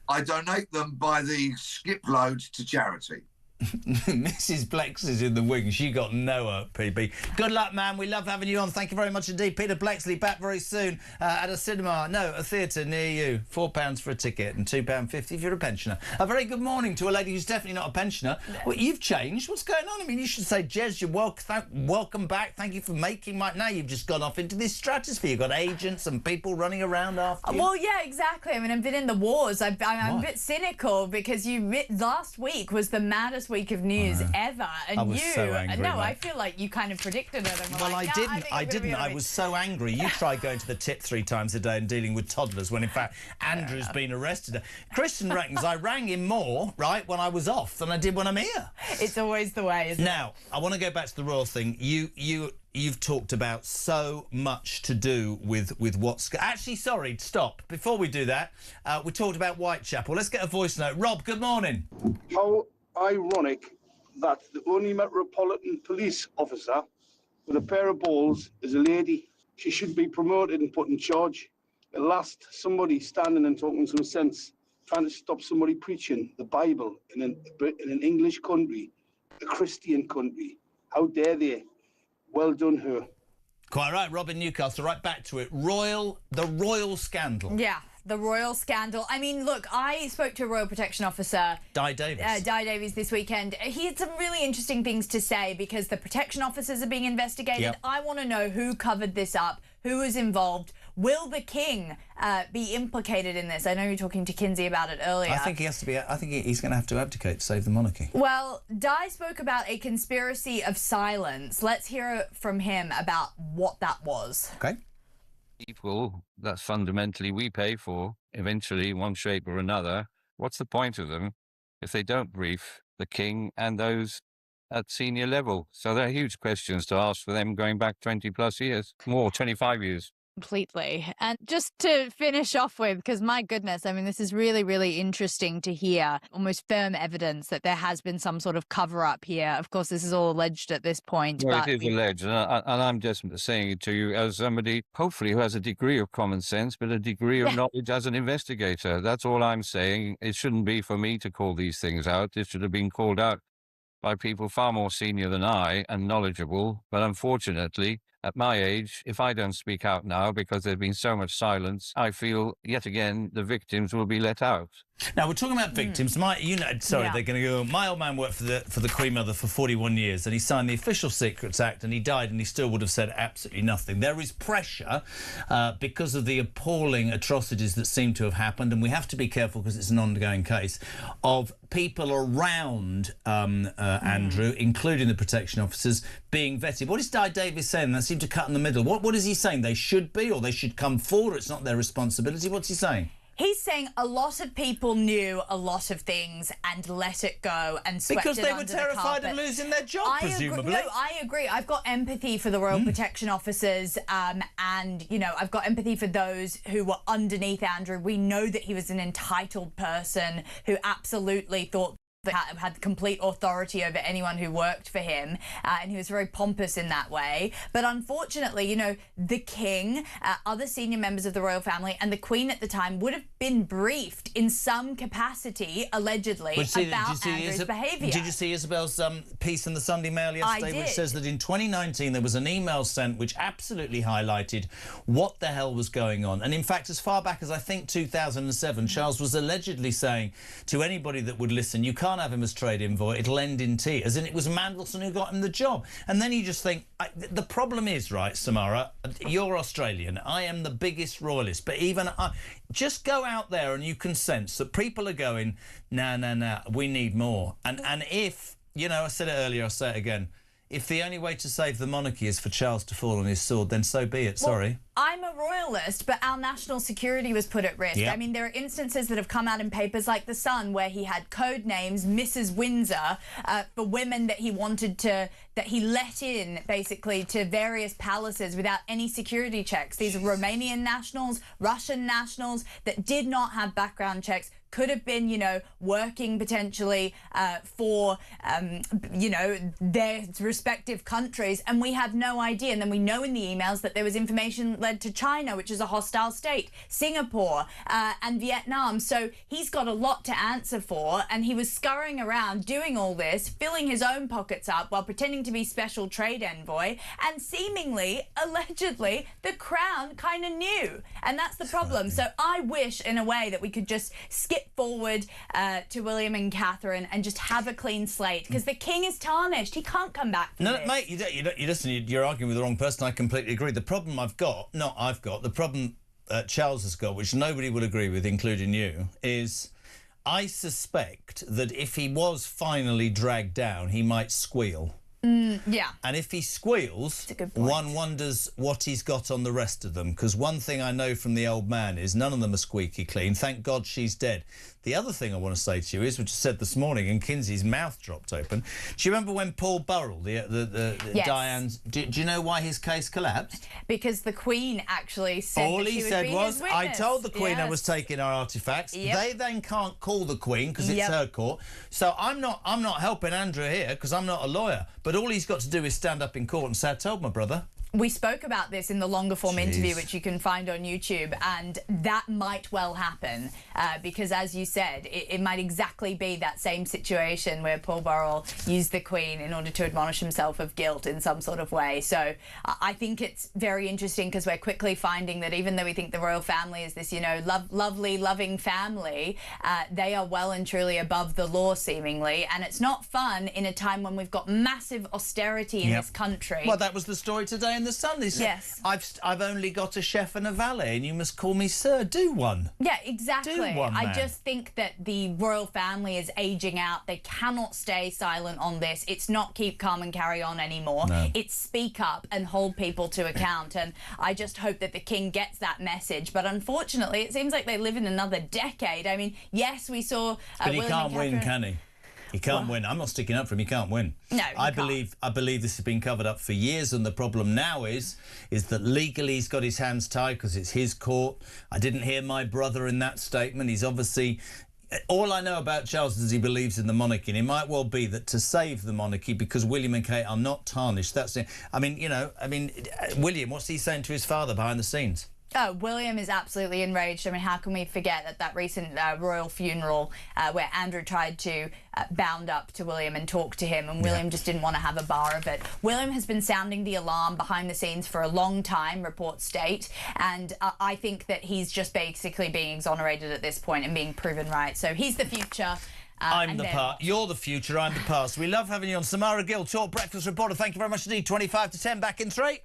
I donate them by the skip load to charity. Mrs. Blex is in the wing. She got no hope, PB. Good luck, man. We love having you on. Thank you very much indeed. Peter Blexley back very soon at a cinema. No, a theatre near you. £4 for a ticket and £2.50 if you're a pensioner. A very good morning to a lady who's definitely not a pensioner. Well, you've changed. What's going on? I mean, you should say, Jez, you're welcome back. Thank you for making my... Now you've just gone off into this stratosphere. You've got agents and people running around after you. Well, yeah, exactly. I mean, I've been in the wars. I'm a bit cynical because last week was the maddest week of news ever, and I was so angry, no, mate. I feel like you kind of predicted it. And Well, like, I didn't. I was so angry. You tried going to the tip 3 times a day and dealing with toddlers when, in fact, Andrew's been arrested. Christian reckons I rang him more, right, when I was off than I did when I'm here. It's always the way, isn't it? Now, I want to go back to the royal thing. You've talked about so much to do with what's... Actually, sorry, stop. Before we do that, we talked about Whitechapel. Let's get a voice note. Rob, good morning. How ironic that the only Metropolitan Police officer with a pair of balls is a lady. She should be promoted and put in charge. At last, somebody standing and talking some sense, trying to stop somebody preaching the Bible in an English country, a Christian country. How dare they? Well done, her. Quite right, Rob in Newcastle. Right back to it. The royal scandal. Yeah. The royal scandal. I mean, look, I spoke to a Royal Protection Officer, Di Davies, this weekend. He had some really interesting things to say because the protection officers are being investigated. Yep. I want to know who covered this up, who was involved. Will the King be implicated in this? I know you were talking to Kinsey about it earlier. I think he has to be. I think he's going to have to abdicate to save the monarchy. Well, Di spoke about a conspiracy of silence. Let's hear from him about what that was. Okay. People that fundamentally we pay for, eventually, in one shape or another, what's the point of them if they don't brief the King and those at senior level? So there are huge questions to ask for them going back 20 plus years, more 25 years. Completely. And just to finish off with, because my goodness, I mean, this is really, really interesting to hear almost firm evidence that there has been some sort of cover up here. Of course, this is all alleged at this point. Well, but it is alleged, and I'm just saying it to you as somebody, hopefully, who has a degree of common sense, but a degree of knowledge as an investigator. That's all I'm saying. It shouldn't be for me to call these things out. It should have been called out by people far more senior than I and knowledgeable. But unfortunately, at my age, if I don't speak out now because there's been so much silence, I feel yet again the victims will be let out. Now we're talking about victims. They're going to go. My old man worked for the Queen Mother for 41 years, and he signed the Official Secrets Act, and he died, and he still would have said absolutely nothing. There is pressure because of the appalling atrocities that seem to have happened, and we have to be careful because it's an ongoing case of people around Andrew, including the protection officers, being vetted. What is Di Davies saying? That seemed to cut in the middle. What is he saying? They should be, or they should come forward. It's not their responsibility. What's he saying? He's saying a lot of people knew a lot of things and let it go and swept because it they were under terrified the carpet. of losing their job, presumably. I agree. I've got empathy for the Royal Protection Officers, and I've got empathy for those who were underneath Andrew. We know that he was an entitled person who absolutely thought that had complete authority over anyone who worked for him, and he was very pompous in that way. But unfortunately, you know, the king, other senior members of the royal family, and the Queen at the time would have been briefed in some capacity, allegedly, about Andrew's behaviour. Did you see Isabel's piece in the Sunday Mail yesterday, which says that in 2019 there was an email sent which absolutely highlighted what the hell was going on? And in fact, as far back as I think 2007, Charles was allegedly saying to anybody that would listen, you can't have him as trade envoy, it'll end in tears. And it was Mandelson who got him the job. And then you just think, the problem is, right, Samara, you're Australian, I am the biggest royalist, but even just go out there and you can sense that people are going, no, we need more. And if, you know, I said it earlier, I'll say it again, if the only way to save the monarchy is for Charles to fall on his sword, then so be it, sorry. I'm a royalist, but our national security was put at risk. Yep. I mean, there are instances that have come out in papers like The Sun where he had code names, Mrs. Windsor, for women that he wanted to, that he let in, basically, to various palaces without any security checks. These are Romanian nationals, Russian nationals that did not have background checks, could have been, you know, working potentially for, you know, their respective countries, and we have no idea. And then we know in the emails that there was information led to China, which is a hostile state, Singapore, and Vietnam. So he's got a lot to answer for, and he was scurrying around doing all this, filling his own pockets up while pretending to be special trade envoy, and seemingly, allegedly, the Crown kind of knew. And that's the problem. So I wish, in a way, that we could just skip forward to William and Catherine and just have a clean slate, because the king is tarnished. He can't come back from this. Mate, you listen, you're arguing with the wrong person. I completely agree. The problem the problem Charles has got, which nobody will agree with, including you, is I suspect that if he was finally dragged down, he might squeal. Yeah. And if he squeals, one wonders what he's got on the rest of them. Because one thing I know from the old man is none of them are squeaky clean. Thank God she's dead. The other thing I want to say to you is, which I said this morning, and Kinsey's mouth dropped open. Do you remember when Paul Burrell, Yes. Diane's... Do you know why his case collapsed? Because the Queen actually said all that he she would said be was, his witness. I told the Queen I was taking our artefacts. Yep. They then can't call the Queen because it's her court. So I'm not helping Andrew here because I'm not a lawyer. But all he's got to do is stand up in court and say, I told my brother. We spoke about this in the longer form interview, which you can find on YouTube, and that might well happen because, as you said, it might exactly be that same situation where Paul Burrell used the Queen in order to admonish himself of guilt in some sort of way. So I think it's very interesting because we're quickly finding that even though we think the royal family is this, you know, lovely, loving family, they are well and truly above the law, seemingly, and it's not fun in a time when we've got massive austerity in this country. Well, that was the story today in the Sun. They said, yes. I've only got a chef and a valet, and you must call me sir. Do one. Yeah, exactly. Do one, I man. just think that the royal family is aging out. They cannot stay silent on this. It's not keep calm and carry on anymore. No. It's speak up and hold people to account. And I just hope that the king gets that message. But unfortunately, it seems like they live in another decade. I mean, yes, we saw but he William can't and win, Catherine... can he? He can't win. I'm not sticking up for him. He can't win. No, I believe this has been covered up for years, and the problem now is that legally he's got his hands tied because it's his court. I didn't hear my brother in that statement. He's obviously... All I know about Charles is he believes in the monarchy, and it might well be that to save the monarchy, because William and Kate are not tarnished, that's it. I mean, William, what's he saying to his father behind the scenes? Oh, William is absolutely enraged. I mean, how can we forget that recent royal funeral where Andrew tried to bound up to William and talk to him, and William just didn't want to have a bar of it. William has been sounding the alarm behind the scenes for a long time, reports state, and I think that he's just basically being exonerated at this point and being proven right. So he's the future. I'm the past. You're the future. I'm the past. We love having you on. Samara Gill, Talk Breakfast Reporter. Thank you very much indeed. 25 to 10, back in 3.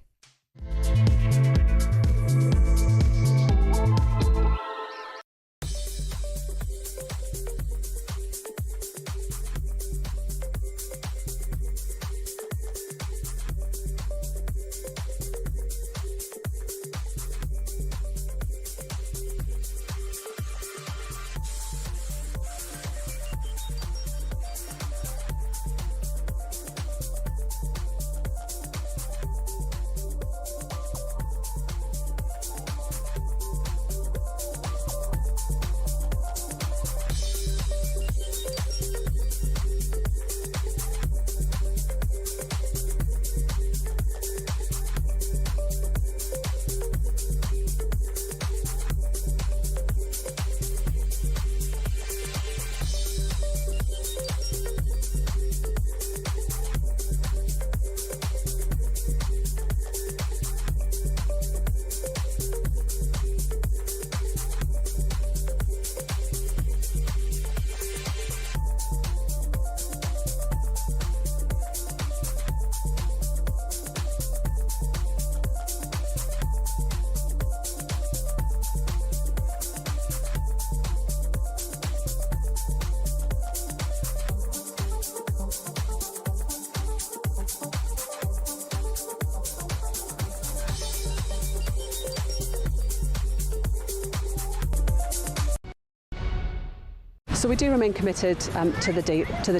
So we do remain committed to the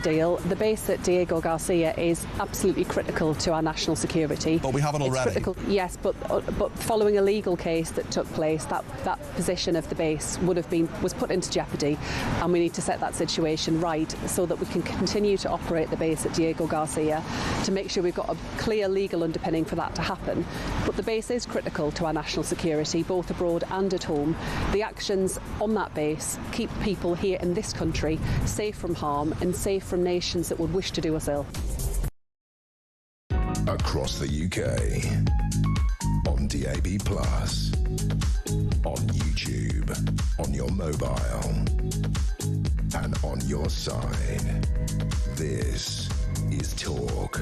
deal. The base at Diego Garcia is absolutely critical to our national security. But we haven't It's already. critical, yes, but following a legal case that took place, that position of the base was put into jeopardy, and we need to set that situation right so that we can continue to operate the base at Diego Garcia to make sure we've got a clear legal underpinning for that to happen. But the base is critical to our national security, both abroad and at home. The actions on that base keep people here in this country safe from harm and safe from nations that would wish to do us ill. Across the UK, on DAB+, on YouTube, on your mobile, and on your side. This is Talk.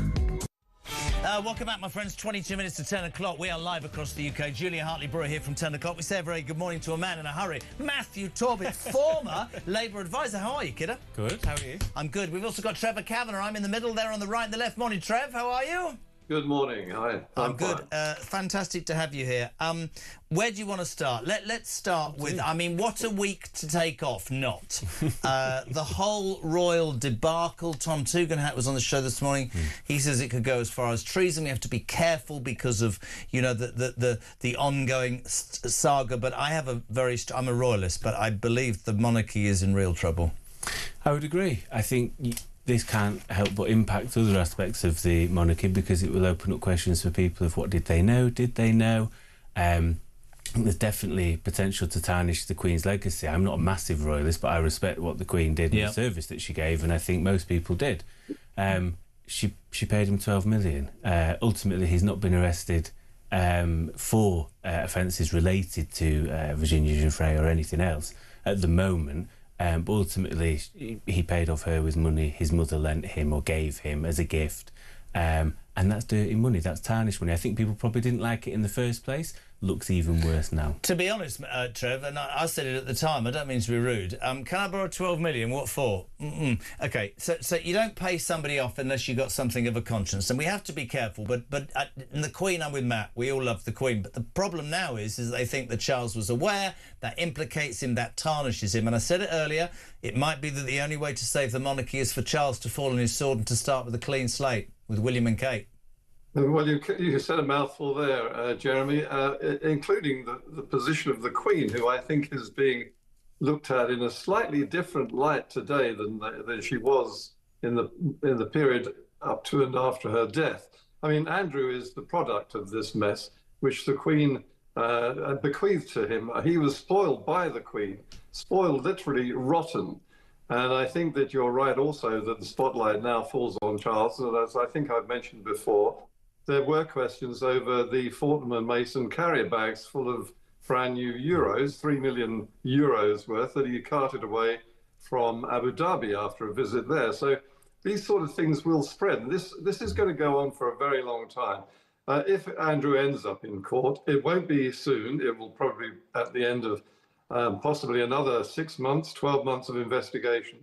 Welcome back, my friends. 22 minutes to 10 o'clock. We are live across the UK. Julia Hartley-Brewer here from 10 o'clock. We say a very good morning to a man in a hurry. Matthew Torbett, former Labour advisor. How are you, kiddo? Good. How are you? I'm good. We've also got Trevor Kavanagh. I'm in the middle there on the right and the left. Morning, Trev. How are you? Good morning. Hi. I'm good. Fantastic to have you here. Where do you want to start? Let's start with, I mean, what a week to take off, not. The whole royal debacle. Tom Tugendhat was on the show this morning. He says it could go as far as treason. We have to be careful because of, you know, the ongoing saga. But I have I'm a royalist, but I believe the monarchy is in real trouble. I would agree. I think this can't help but impact other aspects of the monarchy because it will open up questions for people of what did they know? There's definitely potential to tarnish the Queen's legacy. I'm not a massive royalist, but I respect what the Queen did and the service that she gave, and I think most people did. She paid him 12 million. Ultimately, he's not been arrested for offences related to Virginia Giuffre or anything else at the moment. But ultimately, he paid off her with money his mother lent him or gave him as a gift. And that's dirty money, that's tarnished money. I think people probably didn't like it in the first place. Looks even worse now. To be honest, Trev, and I said it at the time, I don't mean to be rude, can I borrow 12 million? What for? OK, so you don't pay somebody off unless you've got something of a conscience, and we have to be careful, but and the Queen, I'm with Matt, we all love the Queen, but the problem now is they think that Charles was aware, that implicates him, that tarnishes him, and I said it earlier, it might be that the only way to save the monarchy is for Charles to fall on his sword and to start with a clean slate, with William and Kate. Well, you said a mouthful there, Jeremy, including the position of the Queen, who I think is being looked at in a slightly different light today than she was in the period up to and after her death. I mean, Andrew is the product of this mess, which the Queen bequeathed to him. He was spoiled by the Queen, spoiled, literally rotten. And I think that you're right also that the spotlight now falls on Charles. And as I think I've mentioned before, there were questions over the Fortnum and Mason carrier bags full of brand new euros, 3 million euros worth, that he carted away from Abu Dhabi after a visit there. So these sort of things will spread. And this is going to go on for a very long time. If Andrew ends up in court, it won't be soon. It will probably at the end of possibly another 6 months, 12 months of investigation,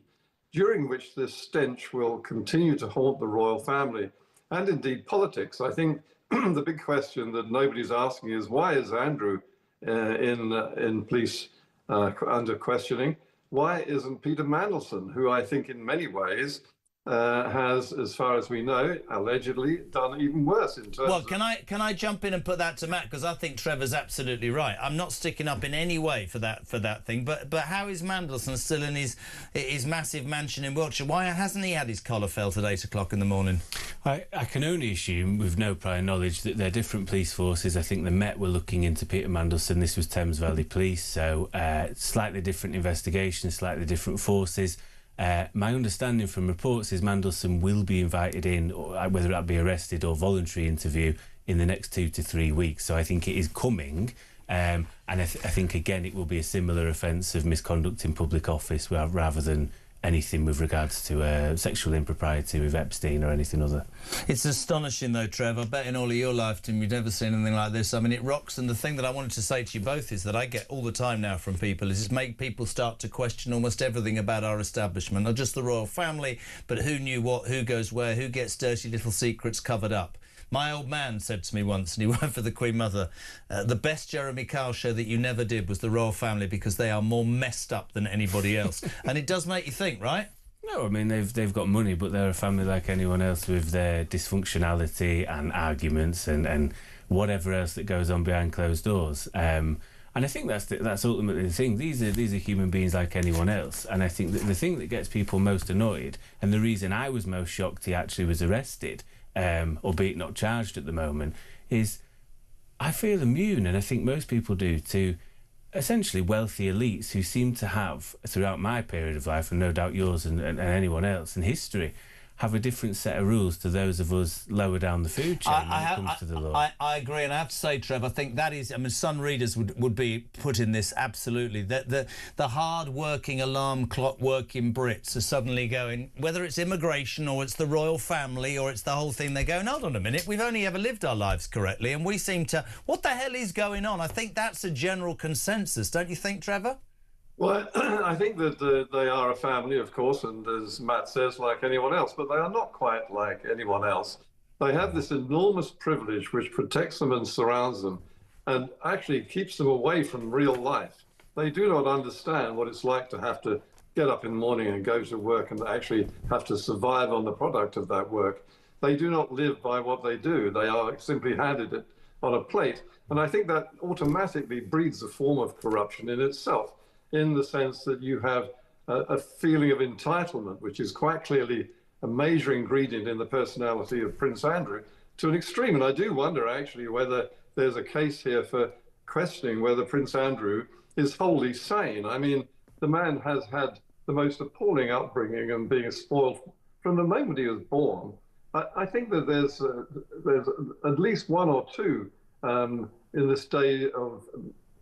during which this stench will continue to haunt the royal family and indeed politics. I think the big question that nobody's asking is, why is Andrew in police under questioning? Why isn't Peter Mandelson, who I think in many ways has, as far as we know, allegedly done even worse in terms of... Well, can I jump in and put that to Matt, because I think Trevor's absolutely right. I'm not sticking up in any way for that thing, but how is Mandelson still in his massive mansion in Wiltshire? Why hasn't he had his collar felt at 8 o'clock in the morning? I can only assume, with no prior knowledge, that they're different police forces. I think the Met were looking into Peter Mandelson. This was Thames Valley Police, so slightly different investigations, slightly different forces. My understanding from reports is Mandelson will be invited in, or whether that be arrested or voluntary interview, in the next 2 to 3 weeks. So I think it is coming. And I think, again, it will be a similar offence of misconduct in public office rather than anything with regards to sexual impropriety with Epstein or anything other. It's astonishing, though, Trev. I bet in all of your lifetime you've never seen anything like this. I mean, it rocks. And the thing that I wanted to say to you both is that I get all the time now from people is it's make people start to question almost everything about our establishment, not just the royal family, but who knew what, who goes where, who gets dirty little secrets covered up. My old man said to me once, and he worked for the Queen Mother, the best Jeremy Kyle show that you never did was The Royal Family, because they are more messed up than anybody else. And it does make you think, right? No, I mean, they've got money, but they're a family like anyone else with their dysfunctionality and arguments and whatever else that goes on behind closed doors. And I think that's ultimately the thing. These are human beings like anyone else. And I think that the thing that gets people most annoyed, and the reason I was most shocked he actually was arrested, albeit not charged at the moment, is I feel immune, and I think most people do, to essentially wealthy elites who seem to have, throughout my period of life, and no doubt yours and anyone else in history, have a different set of rules to those of us lower down the food chain when it comes to the law. I agree, and I have to say, Trev, I think that is, I mean, Sun readers would be put in this, absolutely. The hard-working alarm clock working Brits are suddenly going, whether it's immigration or it's the royal family or it's the whole thing, they're going, hold on a minute, we've only ever lived our lives correctly, and we seem to, what the hell is going on? I think that's a general consensus, don't you think, Trevor? Well, I think that they are a family, of course, and as Matt says, like anyone else, but they are not quite like anyone else. They have this enormous privilege which protects them and surrounds them and actually keeps them away from real life. They do not understand what it's like to have to get up in the morning and go to work and actually have to survive on the product of that work. They do not live by what they do. They are simply handed it on a plate. And I think that automatically breeds a form of corruption in itself, in the sense that you have a feeling of entitlement, which is quite clearly a major ingredient in the personality of Prince Andrew, to an extreme. And I do wonder, actually, whether there's a case here for questioning whether Prince Andrew is wholly sane. I mean, the man has had the most appalling upbringing and being spoiled from the moment he was born. I think that there's at least one or two in this day of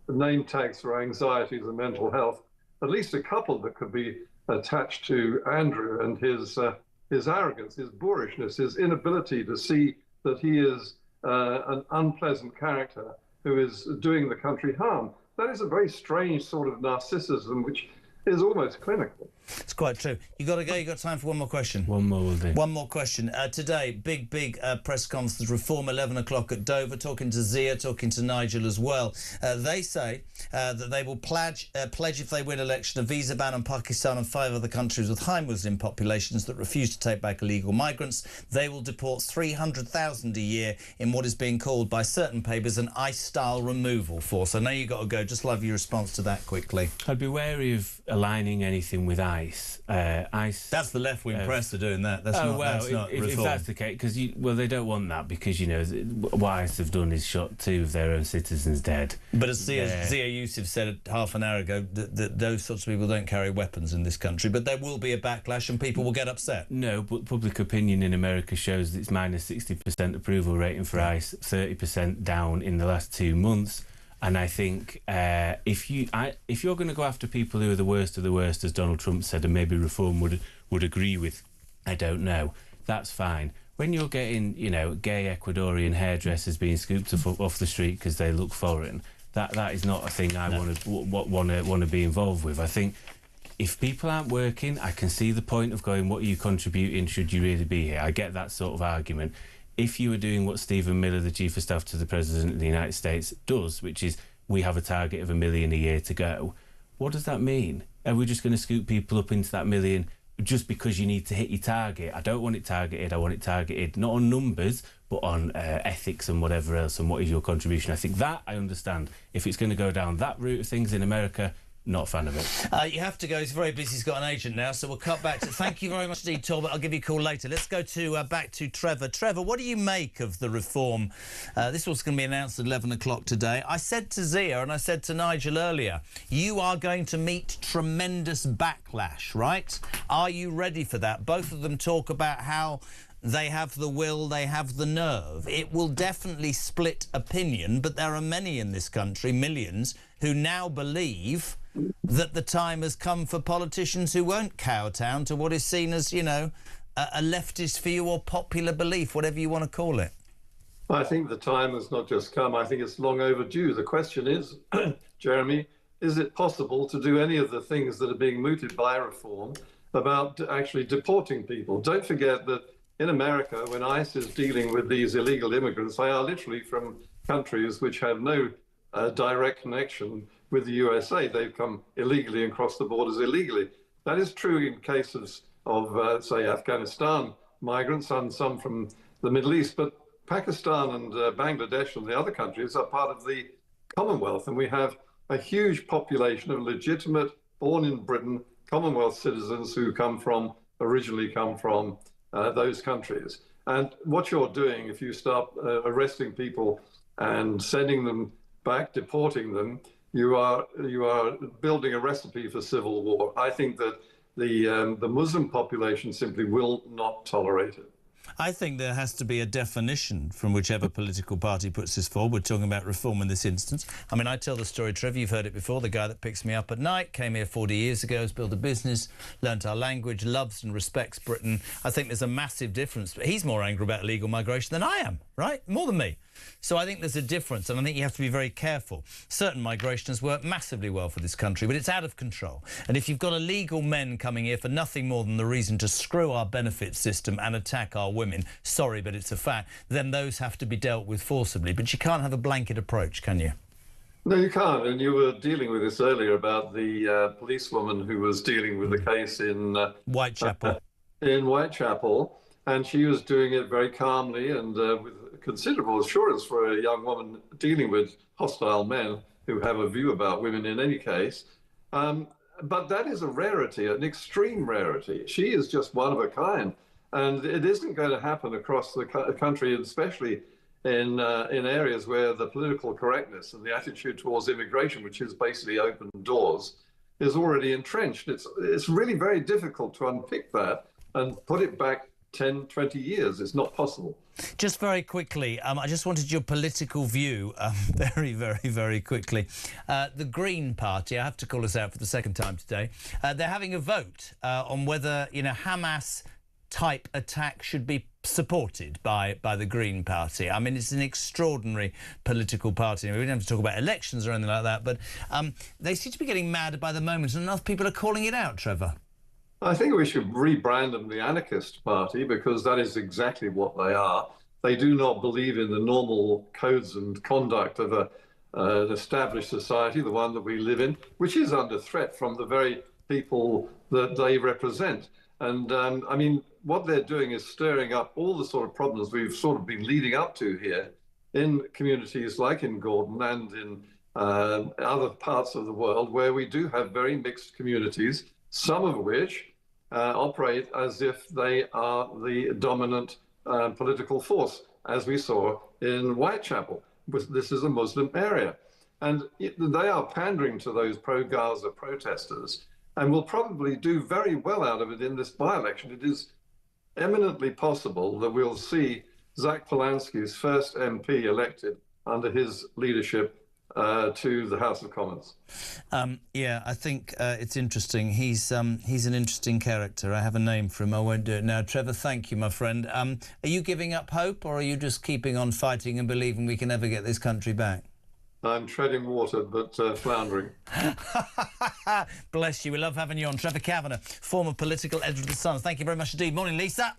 name tags for anxieties and mental health, at least a couple that could be attached to Andrew and his arrogance, his boorishness, his inability to see that he is an unpleasant character who is doing the country harm. That is a very strange sort of narcissism, which is almost clinical. It's quite true. You got to go. You got time for one more question. One more will do. One more question. Today, big press conference, Reform 11 o'clock at Dover, talking to Zia, talking to Nigel as well. They say that they will pledge if they win election a visa ban on Pakistan and 5 other countries with high Muslim populations that refuse to take back illegal migrants. They will deport 300,000 a year in what is being called by certain papers an ICE-style removal force. I know you got to go. Just love your response to that quickly. I'd be wary of aligning anything with ICE. ICE. That's the left-wing press are doing that. That's not if that's the case, because they don't want that, because what ICE have done is shot 2 of their own citizens dead. But as Zia Yusuf said half an hour ago, that those sorts of people don't carry weapons in this country. But there will be a backlash and people will get upset. No, but public opinion in America shows that it's minus 60% approval rating for ICE, 30% down in the last 2 months. And I think if you're going to go after people who are the worst of the worst, as Donald Trump said, and maybe Reform would agree with, I don't know, that's fine. When you're getting, gay Ecuadorian hairdressers being scooped off the street because they look foreign, that is not a thing I want to be involved with. I think if people aren't working, I can see the point of going, what are you contributing? Should you really be here? I get that sort of argument. If you were doing what Stephen Miller, the Chief of Staff to the President of the United States, does, which is we have a target of 1 million a year to go, what does that mean? Are we just going to scoop people up into that 1 million just because you need to hit your target? I don't want it targeted. I want it targeted not on numbers, but on ethics and whatever else, and what is your contribution. I think that I understand. If it's going to go down that route of things in America, not a fan of it. You have to go. He's very busy. He's got an agent now, so we'll cut back to... Thank you very much indeed, Talbot. I'll give you a call later. Let's go to back to Trevor. Trevor, what do you make of the reform? This was going to be announced at 11 o'clock today. I said to Zia and I said to Nigel earlier, you are going to meet tremendous backlash, right? Are you ready for that? Both of them talk about how they have the will, they have the nerve. It will definitely split opinion, but there are many in this country, millions, who now believe that the time has come for politicians who won't kowtow to what is seen as, a leftist view or popular belief, whatever you want to call it. I think the time has not just come, I think it's long overdue. The question is, Jeremy, is it possible to do any of the things that are being mooted by reform about actually deporting people? Don't forget that in America, when ICE is dealing with these illegal immigrants, they are literally from countries which have no direct connection with the USA. They've come illegally and crossed the borders illegally. That is true in cases of say, Afghanistan migrants and some from the Middle East, but Pakistan and Bangladesh and the other countries are part of the Commonwealth, and we have a huge population of legitimate, born in Britain, Commonwealth citizens who originally come from those countries. And what you're doing, if you start arresting people and sending them back, deporting them, you are building a recipe for civil war. I think that the Muslim population simply will not tolerate it. I think there has to be a definition from whichever political party puts this forward. We're talking about reform in this instance. I mean, I tell the story, Trevor, you've heard it before, the guy that picks me up at night, came here 40 years ago, has built a business, learnt our language, loves and respects Britain. I think there's a massive difference. But he's more angry about illegal migration than I am, right? More than me. So I think there's a difference, and I think you have to be very careful. Certain migration has worked massively well for this country, but it's out of control. And if you've got illegal men coming here for nothing more than the reason to screw our benefit system and attack our women, sorry, but it's a fact, then those have to be dealt with forcibly. But you can't have a blanket approach, can you? No, you can't. And you were dealing with this earlier about the policewoman who was dealing with the case in Whitechapel. In Whitechapel, and she was doing it very calmly and with considerable assurance for a young woman dealing with hostile men who have a view about women in any case. But that is a rarity, an extreme rarity. She is just one of a kind. And it isn't going to happen across the country, especially in areas where the political correctness and the attitude towards immigration, which is basically open doors, is already entrenched. It's really very difficult to unpick that and put it back 10, 20 years. It's not possible. Just very quickly, I just wanted your political view, very, very, very quickly. The Green Party, I have to call us out for the second time today, they're having a vote on whether, Hamas-type attack should be supported by the Green Party. I mean, it's an extraordinary political party. We don't have to talk about elections or anything like that, but they seem to be getting mad by the moment, and enough people are calling it out, Trevor. I think we should rebrand them the Anarchist Party, because that is exactly what they are. They do not believe in the normal codes and conduct of an established society, the one that we live in, which is under threat from the very people that they represent. And I mean, what they're doing is stirring up all the sort of problems we've sort of been leading up to here in communities like in Gordon and in other parts of the world where we do have very mixed communities, some of which operate as if they are the dominant political force, as we saw in Whitechapel. This is a Muslim area. And they are pandering to those pro-Gaza protesters and will probably do very well out of it in this by-election. It is eminently possible that we'll see Zach Polanski's first MP elected under his leadership to the House of Commons. Yeah, I think it's interesting. He's an interesting character. I have a name for him. I won't do it now. Trevor, thank you, my friend. Are you giving up hope, or are you just keeping on fighting and believing we can ever get this country back? I'm treading water, but floundering. Bless you. We love having you on. Trevor Kavanagh, former political editor of The Sun. Thank you very much indeed. Morning, Lisa.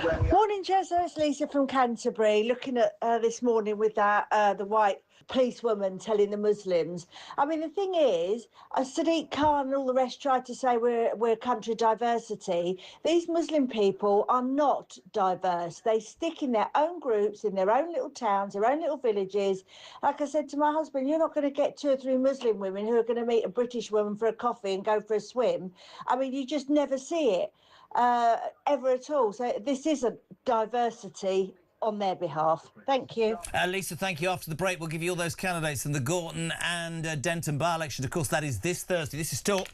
Morning, Jezza. It's Lisa from Canterbury. Looking at this morning with that the white policewoman telling the Muslims. I mean, the thing is, Sadiq Khan and all the rest tried to say we're a country of diversity. These Muslim people are not diverse. They stick in their own groups, in their own little towns, their own little villages. Like I said to my husband, you're not going to get 2 or 3 Muslim women who are going to meet a British woman for a coffee and go for a swim. I mean, you just never see it ever at all. So this isn't diversity on their behalf. Thank you. Lisa, thank you. After the break, we'll give you all those candidates in the Gorton and Denton by-election. Of course, that is this Thursday. This is Talk.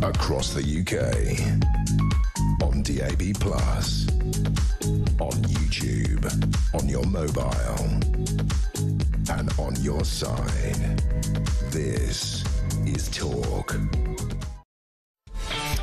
Across the UK. On DAB+. On YouTube. On your mobile. And on your side. This is Talk.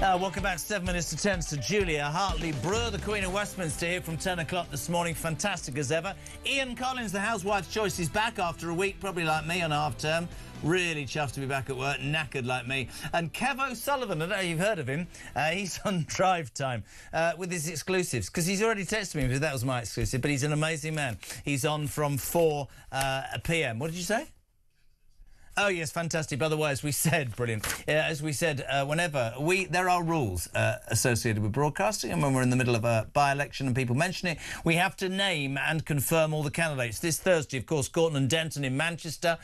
Welcome back. 7 minutes to 10 to Julia Hartley-Brewer, the Queen of Westminster, here from 10 o'clock this morning. Fantastic as ever. Ian Collins, the Housewife's Choice, is back after a week, probably like me, on half-term. Really chuffed to be back at work, knackered like me. And Kev O'Sullivan, I don't know if you've heard of him, he's on drive time with his exclusives, because he's already texted me if that was my exclusive, but he's an amazing man. He's on from 4 p.m. What did you say? Oh, yes, fantastic. By the way, as we said, brilliant. As we said, whenever there are rules associated with broadcasting, and when we're in the middle of a by-election and people mention it, we have to name and confirm all the candidates. This Thursday, of course, Gorton and Denton in Manchester.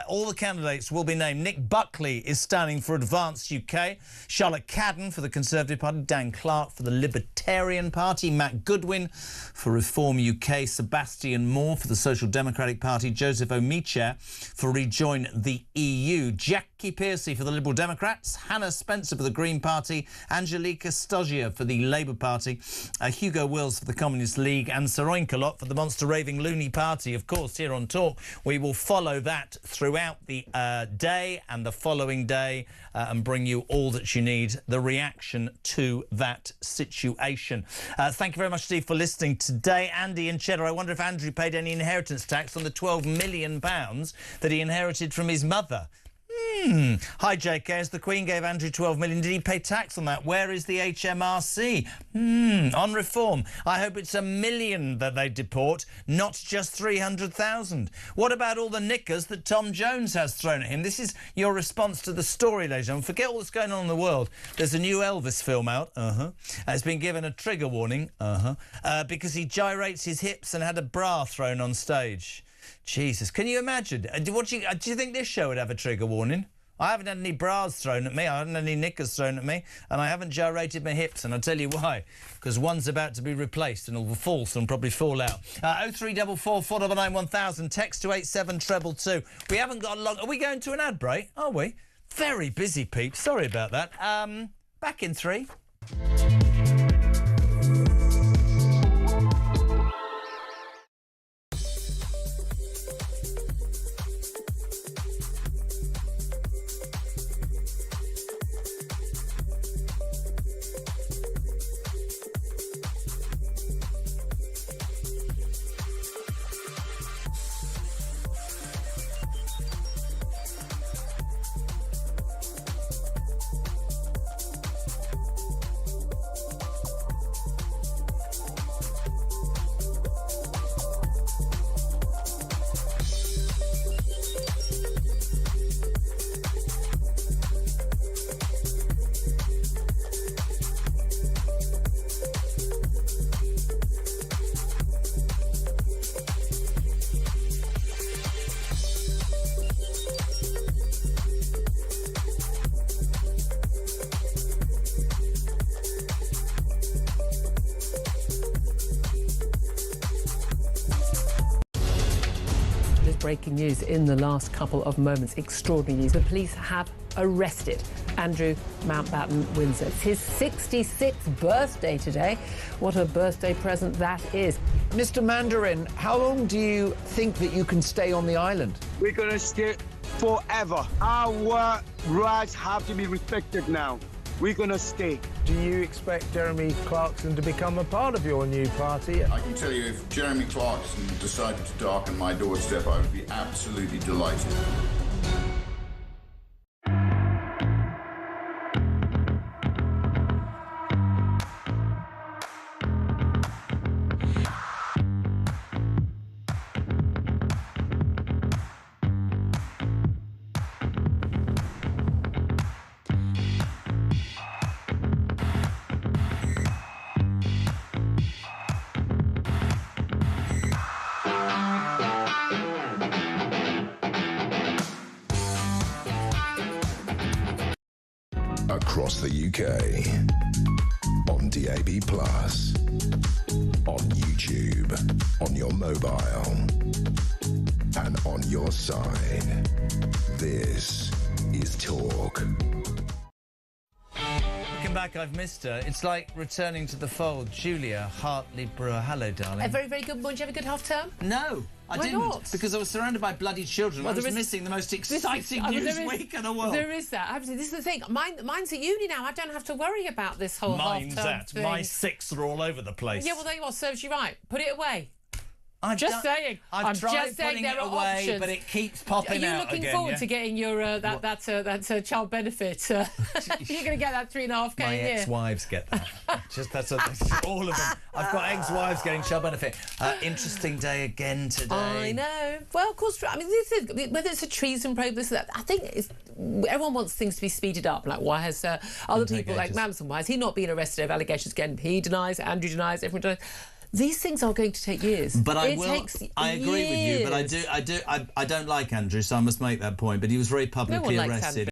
All the candidates will be named. Nick Buckley is standing for Advance UK. Charlotte Cadden for the Conservative Party. Dan Clark for the Libertarian Party. Matt Goodwin for Reform UK. Sebastian Moore for the Social Democratic Party. Joseph Omiche for Rejoin the EU. Jackie Piercy for the Liberal Democrats, Hannah Spencer for the Green Party, Angelica Stoggia for the Labour Party, Hugo Wills for the Communist League, and Sir Oinkalot for the Monster Raving Loony Party. Of course, here on Talk, we will follow that throughout the day and the following day and bring you all that you need, the reaction to that situation. Thank you very much, Steve, for listening today. Andy and Cheddar, I wonder if Andrew paid any inheritance tax on the £12 million that he inherited from his mother. Hi, JK. As the Queen gave Andrew 12 million, did he pay tax on that? Where is the HMRC? On reform, I hope it's 1 million that they deport, not just 300,000. What about all the knickers that Tom Jones has thrown at him? This is your response to the story, ladies and gentlemen. Forget all that's going on in the world. There's a new Elvis film out. Has been given a trigger warning. Because he gyrates his hips and had a bra thrown on stage. Jesus, can you imagine? Do you think this show would have a trigger warning? I haven't had any bras thrown at me, I haven't had any knickers thrown at me, and I haven't gyrated my hips, and I'll tell you why. Because one's about to be replaced and will fall, so and probably fall out. 0344 499 1000, text to 87222. We haven't got a long... Are we going to an ad break? Are we? Very busy, peeps. Sorry about that. Back in 3. Breaking news in the last couple of moments. Extraordinary news. The police have arrested Andrew Mountbatten Windsor. It's his 66th birthday today. What a birthday present that is. Mr. Mandarin, how long do you think that you can stay on the island? We're going to stay forever. Our rights have to be respected now. We're going to stay. Do you expect Jeremy Clarkson to become a part of your new party? I can tell you, if Jeremy Clarkson decided to darken my doorstep, I would be absolutely delighted. Across the UK. On DAB+. On YouTube. On your mobile. And on your side. This is Talk. back, I've missed her. It's like returning to the fold. Julia Hartley Brewer. Hello, darling. A very, very good morning. Did you have a good half-term? No, I Why didn't. not? Because I was surrounded by bloody children. Well, I was there is- missing the most exciting news week in the world. There is that. Absolutely. This is the thing. Mine's at uni now. I don't have to worry about this whole Mine's half-term that. thing. My sixths are all over the place. Yeah, well, there you are. Serves you right. Put it away. I've just saying. I've I'm tried just saying putting there it are away, options. but it keeps popping Are you out looking again, forward yeah? to getting your that child benefit? You're going to get that 3.5K My a year. ex-wives get that. that's all of them. I've got ex-wives getting child benefit. Interesting day again today. I know. Well, of course. I mean, this is, whether it's a treason probe, this that. I think everyone wants things to be speeded up. Like, why has other people like Manson? Why has he not been arrested over allegations again? He denies. Andrew denies. Everyone denies. These things are going to take years. But I agree with you. But I don't like Andrew, so I must make that point. But he was very publicly likes arrested.